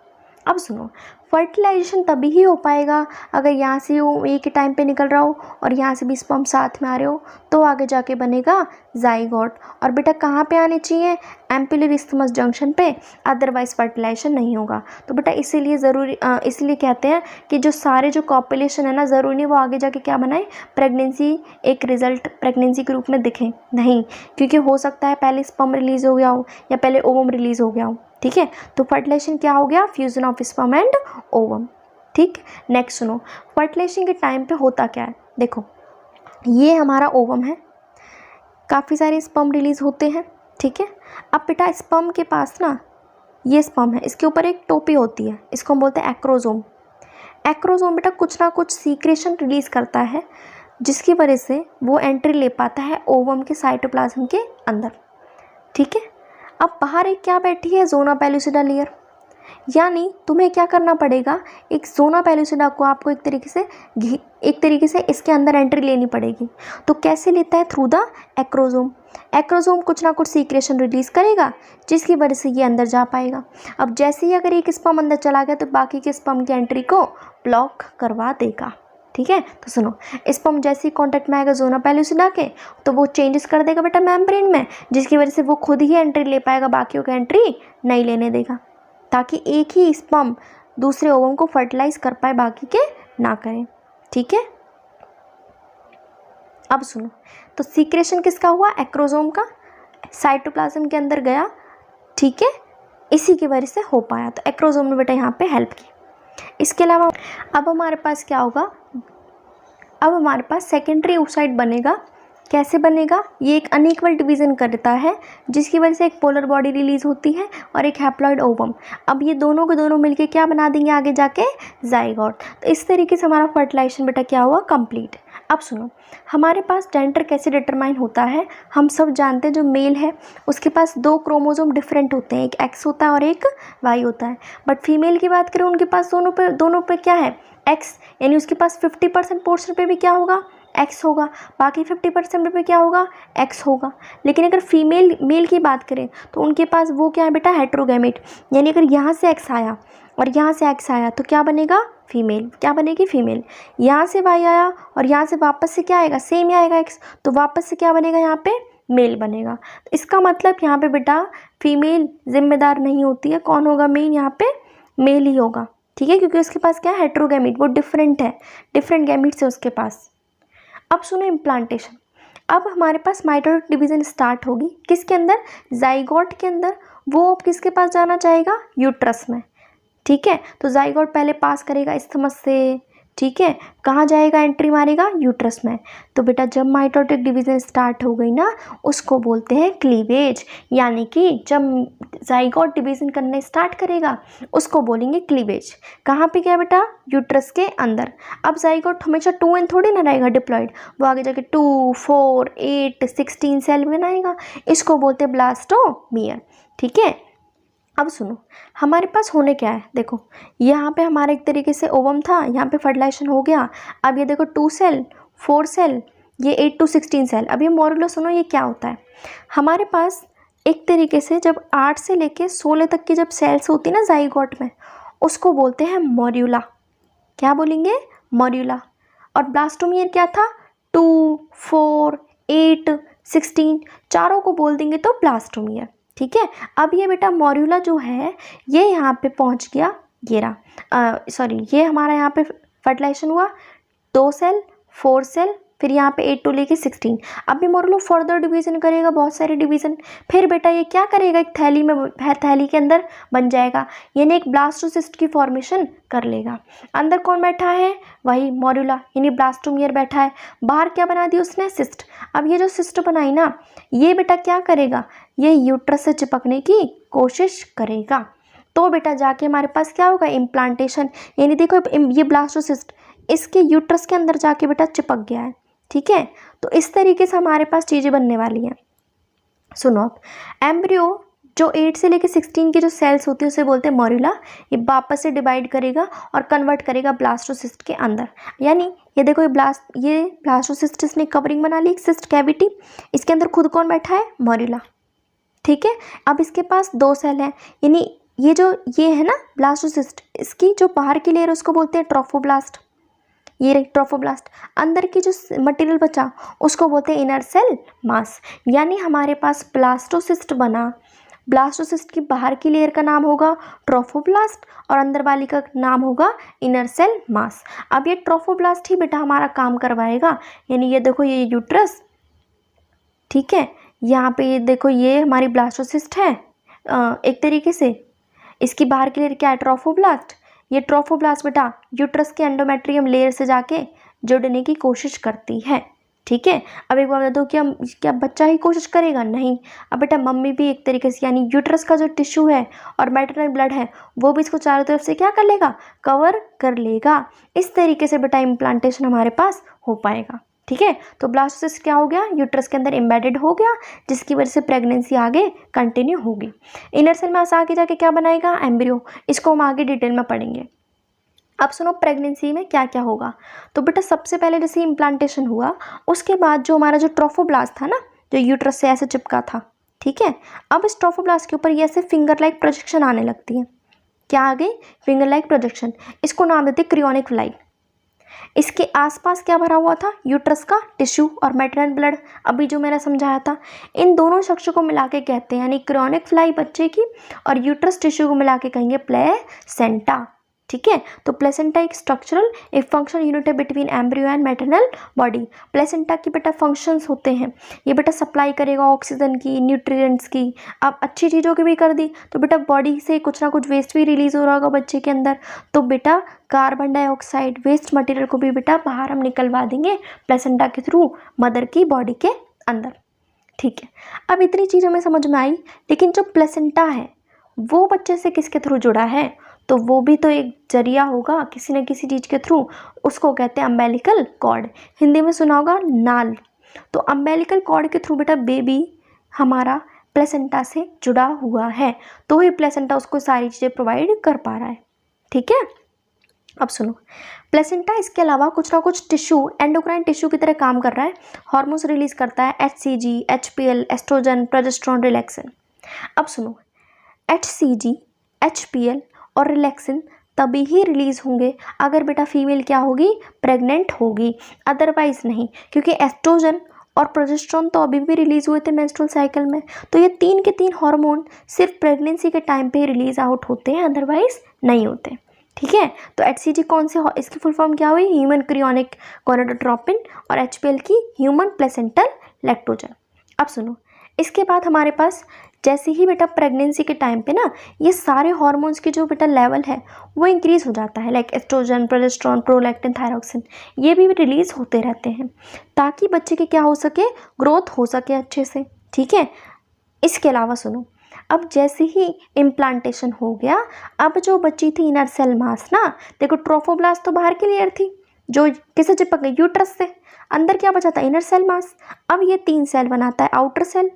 S1: अब सुनो, फर्टिलाइजेशन तभी ही हो पाएगा अगर यहाँ से वो एक ही टाइम पे निकल रहा हो और यहाँ से भी स्पर्म साथ में आ रहे हो, तो आगे जाके बनेगा जाइगोट। और बेटा कहाँ पे आने चाहिए, एम्पुलरी इस्थमस जंक्शन पे, अदरवाइज फर्टिलाइजेशन नहीं होगा। तो बेटा इसीलिए ज़रूरी इसलिए कहते हैं कि जो सारे जो कॉपुलेशन है ना, ज़रूरी नहीं वो आगे जाके क्या बनाए, प्रेगनेंसी एक रिजल्ट प्रेगनेंसी के रूप में दिखे, नहीं, क्योंकि हो सकता है पहले स्पर्म रिलीज़ हो गया हो या पहले ओवम रिलीज़ हो गया हो, ठीक है। तो फर्टिलाइजेशन क्या हो गया, fusion of sperm and ovum, ठीक। नेक्स्ट सुनो, फर्टिलाइजेशन के टाइम पे होता क्या है, देखो ये हमारा ओवम है, काफ़ी सारे स्पर्म रिलीज़ होते हैं, ठीक है। अब बेटा स्पर्म के पास ना ये स्पर्म है, इसके ऊपर एक टोपी होती है, इसको हम बोलते हैं एक्रोजोम। एक्रोजोम बेटा कुछ ना कुछ सीक्रेशन रिलीज़ करता है, जिसकी वजह से वो एंट्री ले पाता है ओवम के साइटोप्लाज्म के अंदर, ठीक है। अब बाहर एक क्या बैठी है, जोना पेलुसिडा लेयर, यानी तुम्हें क्या करना पड़ेगा, एक ज़ोना पेलुसिडा को आपको एक तरीके से इसके अंदर एंट्री लेनी पड़ेगी। तो कैसे लेता है, थ्रू द एक्रोसोम। एक्रोसोम कुछ ना कुछ सीक्रेशन रिलीज़ करेगा जिसकी वजह से ये अंदर जा पाएगा। अब जैसे ही अगर एक स्पर्म अंदर चला गया तो बाकी के स्पर्म की एंट्री को ब्लॉक करवा देगा। ठीक है, तो सुनो, स्पर्म जैसे ही कॉन्टैक्ट में आएगा ज़ोना पेलुसिडा के तो वो चेंजेस कर देगा बेटा मेम्ब्रेन में, जिसकी वजह से वो खुद ही एंट्री ले पाएगा, बाकियों की एंट्री नहीं लेने देगा, ताकि एक ही स्पर्म दूसरे ओवम को फर्टिलाइज कर पाए, बाकी के ना करें। ठीक है, अब सुनो, तो सीक्रेशन किसका हुआ, एक्रोसोम का, साइटोप्लाज्म के अंदर गया। ठीक है, इसी की वजह से हो पाया, तो एक्रोसोम ने बेटा यहाँ पे हेल्प की। इसके अलावा अब हमारे पास क्या होगा, अब हमारे पास सेकेंडरी oocyte बनेगा। कैसे बनेगा, ये एक अनइक्वल डिवीज़न करता है जिसकी वजह से एक पोलर बॉडी रिलीज होती है और एक हैप्लॉइड ओवम। अब ये दोनों के दोनों मिलके क्या बना देंगे आगे जाके, जाइगोट। तो इस तरीके से हमारा फर्टिलाइजेशन बेटा क्या हुआ, कंप्लीट। अब सुनो, हमारे पास जेंडर कैसे डिटरमाइन होता है, हम सब जानते हैं जो मेल है उसके पास 2 क्रोमोसोम डिफरेंट होते हैं, एक एक्स होता है और एक वाई होता है। बट फीमेल की बात करें, उनके पास दोनों पे क्या है, एक्स, यानी उसके पास 50% पोर्शन पे भी क्या होगा, एक्स होगा, बाकी 50% पे क्या होगा, एक्स होगा। लेकिन अगर मेल की बात करें तो उनके पास वो क्या है बेटा, हेट्रोगैमेट, यानी अगर यहाँ से एक्स आया और यहाँ से एक्स आया तो क्या बनेगा, फीमेल। क्या बनेगी, फीमेल। यहाँ से वाई आया और यहाँ से वापस से क्या आएगा, सेम ही आएगा एक्स, तो वापस से क्या बनेगा, यहाँ पे मेल बनेगा। तो इसका मतलब यहाँ पे बेटा फीमेल जिम्मेदार नहीं होती है, कौन होगा मेन, यहाँ पे मेल ही होगा। ठीक है, क्योंकि उसके पास क्या है, हेट्रोगैमेट, वो डिफरेंट है, डिफरेंट गैमेट्स है उसके पास। अब सुनो इम्प्लांटेशन। अब हमारे पास माइटोटिक डिवीज़न स्टार्ट होगी किसके अंदर, जाइगोट के अंदर। वो अब किसके पास जाना चाहेगा, यूट्रस में। ठीक है, तो जाइगोट पहले पास करेगा इस्थमस से। ठीक है, कहाँ जाएगा, एंट्री मारेगा, यूट्रस में। तो बेटा जब माइटोटिक डिवीज़न स्टार्ट हो गई ना, उसको बोलते हैं क्लीवेज, यानी कि जब जाइगोट डिवीज़न करने स्टार्ट करेगा उसको बोलेंगे क्लीवेज। कहाँ पे गया बेटा, यूट्रस के अंदर। अब जाइगोट हमेशा 2n थोड़ी ना रहेगा डिप्लॉयड, वो आगे जाके 2, 4, 8, 16 सेल बनाएगा, इसको बोलते हैं ब्लास्टोमियर। ठीक है, अब सुनो, हमारे पास होने क्या है, देखो यहाँ पे हमारा एक तरीके से ओवम था, यहाँ पे फर्टिलाइजेशन हो गया। अब ये देखो 2 सेल, 4 सेल, ये 8 to 16 सेल। अब ये मॉड्यूलो सुनो, ये क्या होता है, हमारे पास एक तरीके से जब 8 से लेके 16 तक की जब सेल्स होती है ना जाइगोट में, उसको बोलते हैं मॉड्यूला। क्या बोलेंगे, मॉड्यूला। और ब्लास्टोमियर क्या था, 2, 4, 8, 16, चारों को बोल देंगे तो ब्लास्टोमियर। ठीक है, अब ये बेटा मॉड्यूला जो है ये यहाँ पे पहुँच गया, ये ये हमारा यहाँ पे फर्टिलाइजेशन हुआ, 2 सेल, 4 सेल, फिर यहाँ पे 8 to लेके 16। अब ये मॉड्यूलो फर्दर डिवीज़न करेगा, बहुत सारे डिवीज़न, फिर बेटा ये क्या करेगा, एक थैली में, थैली के अंदर बन जाएगा, यानी एक ब्लास्टोसिस्ट की फॉर्मेशन कर लेगा। अंदर कौन बैठा है, वही मॉड्यूला, यानी ब्लास्टोमियर बैठा है। बाहर क्या बना दी उसने, सिस्ट। अब ये जो सिस्ट बनाई ना, ये बेटा क्या करेगा, ये यूट्रस से चिपकने की कोशिश करेगा। तो बेटा जाके हमारे पास क्या होगा, इम्प्लांटेशन, यानी देखो ये ब्लास्टोसिस्ट इसके यूट्रस के अंदर जाके बेटा चिपक गया है। ठीक है, तो इस तरीके से हमारे पास चीज़ें बनने वाली हैं। सुनो, अब एम्ब्रियो जो 8 से लेके 16 की जो सेल्स होती है उसे बोलते हैं मॉड्यूला। ये वापस से डिवाइड करेगा और कन्वर्ट करेगा ब्लास्टोसिस्ट के अंदर। यानी ये देखो ये ब्लास्टोसिस्ट इसने कवरिंग बना ली, सिस्ट कैविटी, इसके अंदर खुद कौन बैठा है, मॉड्यूला। ठीक है, अब इसके पास 2 सेल हैं, यानी ये है ना ब्लास्टोसिस्ट, इसकी जो बाहर की लेयर उसको बोलते हैं ट्रोफोब्लास्ट। ये रही ट्रोफोब्लास्ट। अंदर की जो मटेरियल बचा उसको बोलते हैं इनर सेल मास। यानी हमारे पास ब्लास्टोसिस्ट बना, ब्लास्टोसिस्ट की बाहर की लेयर का नाम होगा ट्रोफोब्लास्ट और अंदर वाली का नाम होगा इनर सेल मास। अब ये ट्रोफोब्लास्ट ही बेटा हमारा काम करवाएगा, यानी ये देखो ये यूट्रस, ठीक है, यहाँ पे ये देखो ये हमारी ब्लास्टोसिस्ट है एक तरीके से, इसकी बाहर की लेयर क्या है, ट्रोफोब्लास्ट। ये ट्रोफोब्लास्ट बेटा यूट्रस के एंडोमेट्रियम लेयर से जाके जुड़ने की कोशिश करती है। ठीक है, अब एक बार बता दो, क्या बच्चा ही कोशिश करेगा, नहीं। अब बेटा मम्मी भी एक तरीके से, यानी यूट्रस का जो टिश्यू है और मैटरनल ब्लड है वो भी इसको चारों तरफ से क्या कर लेगा, कवर कर लेगा। इस तरीके से बेटा इम्प्लांटेशन हमारे पास हो पाएगा। ठीक है। तो ब्लास्टोसिस्ट क्या हो गया, यूट्रस के अंदर एम्बेडेड हो गया, जिसकी वजह से प्रेगनेंसी आगे कंटिन्यू होगी। इनर सेल मास आगे जाके क्या बनाएगा, एम्ब्रियो। इसको हम आगे डिटेल में पढ़ेंगे। अब सुनो प्रेगनेंसी में क्या क्या होगा। तो बेटा सबसे पहले जैसे इम्प्लांटेशन हुआ, उसके बाद जो हमारा जो ट्रोफोब्लास्ट था ना, जो यूट्रस से ऐसे चिपका था, ठीक है। अब इस ट्रोफोब्लास्ट के ऊपर ये ऐसे फिंगर लाइक प्रोजेक्शन आने लगती है। क्या आ गई, फिंगर लाइक प्रोजेक्शन। इसको नाम देते क्रियोनिक फ्लाई। इसके आसपास क्या भरा हुआ था, यूट्रस का टिश्यू और मैटरनल ब्लड, अभी जो मैंने समझाया था। इन दोनों शख्सों को मिला के कहते हैं, यानी क्रियोनिक फ्लाई बच्चे की और यूट्रस टिश्यू को मिला के कहेंगे प्लेसेंटा, ठीक है। तो प्लेसेंटा एक स्ट्रक्चरल एक फंक्शनल यूनिट है between embryo and maternal body. Placenta की बेटा फंक्शंस होते हैं, ये बेटा सप्लाई करेगा ऑक्सीजन की, न्यूट्रिएंट्स की, अब अच्छी चीज़ों की भी कर दी तो बेटा बॉडी से कुछ ना कुछ वेस्ट भी रिलीज हो रहा होगा बच्चे के अंदर, तो बेटा कार्बन डाइऑक्साइड वेस्ट मटेरियल को भी बेटा बाहर हम निकलवा देंगे प्लेसेंटा के थ्रू मदर की बॉडी के अंदर, ठीक है। अब इतनी चीज़ हमें समझ में आई, लेकिन जो प्लेसेंटा है वो बच्चे से किसके थ्रू जुड़ा है, तो वो भी तो एक जरिया होगा किसी न किसी चीज़ के थ्रू, उसको कहते हैं अम्बेलिकल कॉर्ड, हिंदी में सुना होगा नाल। तो अम्बेलिकल कॉर्ड के थ्रू बेटा बेबी हमारा प्लेसेंटा से जुड़ा हुआ है, तो ही प्लेसेंटा उसको सारी चीज़ें प्रोवाइड कर पा रहा है, ठीक है। अब सुनो, प्लेसेंटा इसके अलावा कुछ ना कुछ टिश्यू, एंडोक्राइन टिश्यू की तरह काम कर रहा है, हार्मोन्स रिलीज करता है, HCG, HPL, estrogen, progesterone, relaxin. अब सुनो, HCG, HPL और रिलैक्सिन तभी ही रिलीज़ होंगे अगर बेटा फीमेल क्या होगी, प्रेग्नेंट होगी, अदरवाइज नहीं, क्योंकि एस्ट्रोजन और प्रोजेस्टेरोन तो अभी भी रिलीज़ हुए थे मेंस्ट्रुअल साइकिल में, तो ये तीन के तीन हार्मोन सिर्फ प्रेगनेंसी के टाइम पे ही रिलीज आउट होते हैं, अदरवाइज नहीं होते, ठीक है। तो HCG कौन से, इसकी फुल फॉर्म क्या हुई, ह्यूमन क्रियोनिक गोनाडोट्रोपिन, और HPL की ह्यूमन प्लेसेंटल लैक्टोजन। अब सुनो, इसके बाद हमारे पास जैसे ही बेटा प्रेगनेंसी के टाइम पे ना ये सारे हार्मोन्स की जो बेटा लेवल है वो इंक्रीज़ हो जाता है, like estrogen, progesterone, prolactin, thyroxine, ये भी रिलीज़ होते रहते हैं ताकि बच्चे की क्या हो सके, ग्रोथ हो सके अच्छे से, ठीक है। इसके अलावा सुनो, अब जैसे ही इम्प्लांटेशन हो गया, अब जो बच्ची थी इनर सेल मास ना, देखो ट्रोफोब्लास्ट तो बाहर की लेयर थी जो किसे चिपक गई, यूट्रस से, अंदर क्या बचा था, इनर सेल मास। अब ये तीन सेल बनाता है, outer cell,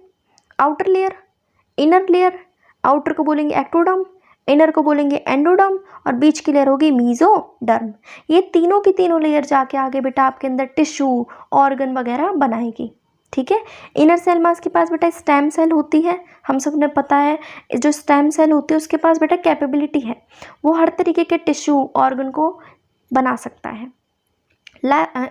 S1: outer layer, inner layer. Outer को बोलेंगे एक्टोडर्म, इनर को बोलेंगे एंडोडर्म, और बीच की लेयर होगी मीजोडर्म। ये तीनों की तीनों लेयर जाके आगे बेटा आपके अंदर टिश्यू, ऑर्गन वगैरह बनाएगी, ठीक है। इनर सेल मास के पास बेटा स्टेम सेल होती है, हम सब ने पता है, जो स्टेम सेल होती है उसके पास बेटा कैपेबिलिटी है, वो हर तरीके के टिश्यू ऑर्गन को बना सकता है।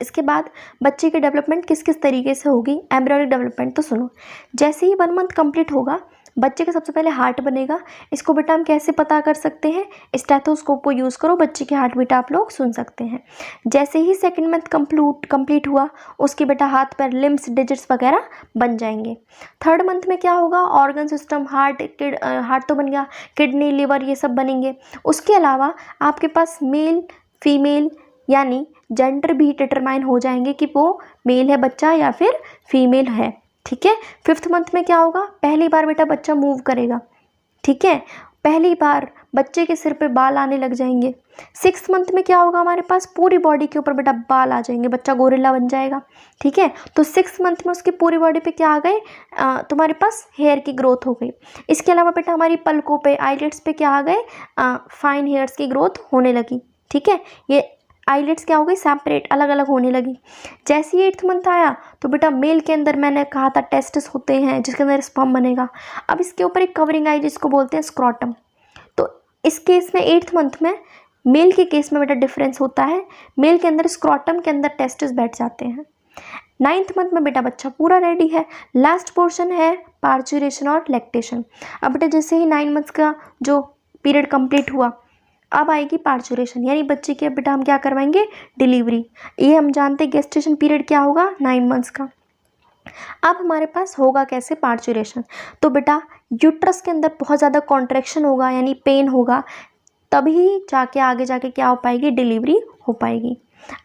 S1: इसके बाद बच्चे की डेवलपमेंट किस किस तरीके से होगी, एम्ब्रियोनिक डेवलपमेंट। तो सुनो, जैसे ही 1 मंथ कंप्लीट होगा बच्चे का सबसे पहले हार्ट बनेगा। इसको बेटा हम कैसे पता कर सकते हैं, स्टेथोस्कोप को यूज़ करो, बच्चे की हार्ट बीट आप लोग सुन सकते हैं। जैसे ही 2nd मंथ कंप्लीट हुआ उसके बेटा हाथ पैर, लिम्स, डिजिट्स वगैरह बन जाएंगे। 3rd मंथ में क्या होगा, ऑर्गन सिस्टम, हार्ट तो बन गया, किडनी, लिवर, ये सब बनेंगे। उसके अलावा आपके पास मेल फीमेल यानी जेंडर भी डिटरमाइन हो जाएंगे कि वो मेल है बच्चा या फिर फीमेल है, ठीक है। 5th मंथ में क्या होगा, पहली बार बेटा बच्चा मूव करेगा, ठीक है, पहली बार बच्चे के सिर पे बाल आने लग जाएंगे। 6th मंथ में क्या होगा, हमारे पास पूरी बॉडी के ऊपर बेटा बाल आ जाएंगे, बच्चा गोरिल्ला बन जाएगा, ठीक है। तो 6th मंथ में उसकी पूरी बॉडी पे क्या आ गए, तुम्हारे पास हेयर की ग्रोथ हो गई। इसके अलावा बेटा हमारी पलकों पे, आईलिड्स पे क्या आ गए, फाइन हेयर्स की ग्रोथ होने लगी, ठीक है। ये आईलिड्स क्या हो गई, सेपरेट, अलग अलग होने लगी। जैसे ही 8th मंथ आया तो बेटा मेल के अंदर मैंने कहा था टेस्टिस होते हैं जिसके अंदर स्पर्म बनेगा। अब इसके ऊपर एक कवरिंग आई जिसको बोलते हैं स्क्रॉटम। तो इस केस में 8th मंथ में मेल के केस में बेटा डिफरेंस होता है, मेल के अंदर स्क्रॉटम के अंदर टेस्टिस बैठ जाते हैं। 9th मंथ में बेटा बच्चा पूरा रेडी है। लास्ट पोर्शन है पार्चुरेशन और लैक्टेशन। अब बेटा जैसे ही 9 मंथ्स का जो पीरियड कंप्लीट हुआ अब आएगी पार्चुरेशन, यानी बच्चे के बेटा हम क्या करवाएंगे, डिलीवरी। ये हम जानते हैं गेस्टेशन पीरियड क्या होगा, 9 मंथ्स का। अब हमारे पास होगा कैसे पार्चुरेशन, तो बेटा यूट्रस के अंदर बहुत ज़्यादा कॉन्ट्रैक्शन होगा यानी पेन होगा, तभी जाके आगे जाके क्या हो पाएगी, डिलीवरी हो पाएगी।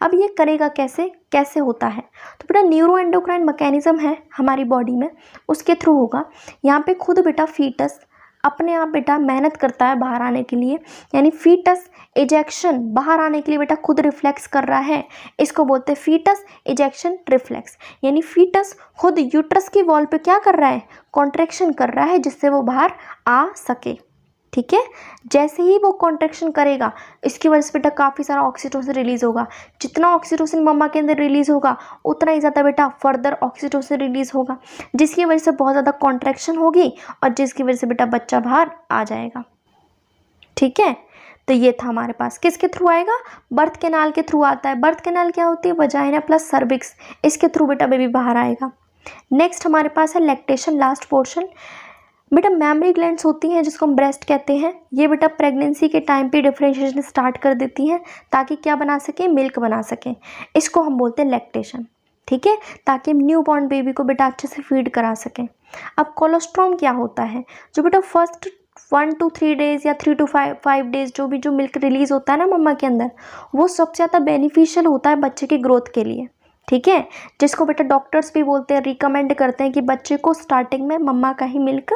S1: अब ये करेगा कैसे, कैसे होता है, तो बेटा न्यूरो एंडोक्राइन मैकेनिज्म है हमारी बॉडी में, उसके थ्रू होगा। यहाँ पे खुद बेटा फीटस अपने आप बेटा मेहनत करता है बाहर आने के लिए, यानी फीटस इजेक्शन बाहर आने के लिए बेटा खुद रिफ्लेक्स कर रहा है, इसको बोलते हैं फीटस इजेक्शन रिफ्लेक्स। यानी फीटस खुद यूट्रस की वॉल पे क्या कर रहा है, कॉन्ट्रैक्शन कर रहा है जिससे वो बाहर आ सके। ठीक है, जैसे ही वो कॉन्ट्रैक्शन करेगा इसकी वजह से बेटा काफ़ी सारा ऑक्सीटोसिन रिलीज़ होगा। जितना ऑक्सीटोसिन मम्मा के अंदर रिलीज़ होगा उतना ही ज़्यादा बेटा फर्दर ऑक्सीटोसिन रिलीज़ होगा, जिसकी वजह से बहुत ज़्यादा कॉन्ट्रैक्शन होगी और जिसकी वजह से बेटा बच्चा बाहर आ जाएगा। ठीक है, तो ये था हमारे पास। किसके थ्रू आएगा, बर्थ कैनाल के थ्रू आता है। बर्थ कैनाल क्या होती है, वजाइना प्लस सर्विक्स, इसके थ्रू बेटा बेबी बाहर आएगा। नेक्स्ट हमारे पास है लैक्टेशन, लास्ट पोर्शन। बेटा मैमरी ग्लैंड्स होती हैं जिसको हम ब्रेस्ट कहते हैं, ये बेटा प्रेगनेंसी के टाइम पे डिफरेंशिएशन स्टार्ट कर देती हैं ताकि क्या बना सकें, मिल्क बना सकें, इसको हम बोलते हैं लैक्टेशन। ठीक है, ताकि हम न्यू बॉर्न बेबी को बेटा अच्छे से फीड करा सकें। अब कोलोस्ट्रॉम क्या होता है, जो बेटा फर्स्ट 1 to 3 डेज़ या 3 to 5 डेज़ जो मिल्क रिलीज़ होता है ना मम्मा के अंदर, वो सबसे ज़्यादा बेनिफिशियल होता है बच्चे की ग्रोथ के लिए। ठीक है, जिसको बेटा डॉक्टर्स भी बोलते हैं, रिकमेंड करते हैं कि बच्चे को स्टार्टिंग में मम्मा का ही मिल्क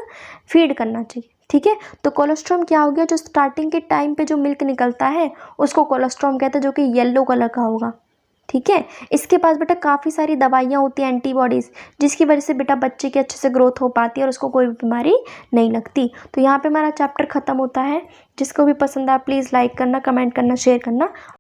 S1: फीड करना चाहिए। ठीक है, तो कोलोस्ट्रॉम क्या हो गया, जो स्टार्टिंग के टाइम पे जो मिल्क निकलता है उसको कोलोस्ट्रॉम कहते हैं, जो कि येलो कलर का होगा। ठीक है, इसके पास बेटा काफ़ी सारी दवाइयाँ होती हैं, एंटीबॉडीज़, जिसकी वजह से बेटा बच्चे की अच्छे से ग्रोथ हो पाती है और उसको कोई बीमारी नहीं लगती। तो यहाँ पे हमारा चैप्टर ख़त्म होता है। जिसको भी पसंद आए प्लीज़ लाइक करना, कमेंट करना, शेयर करना।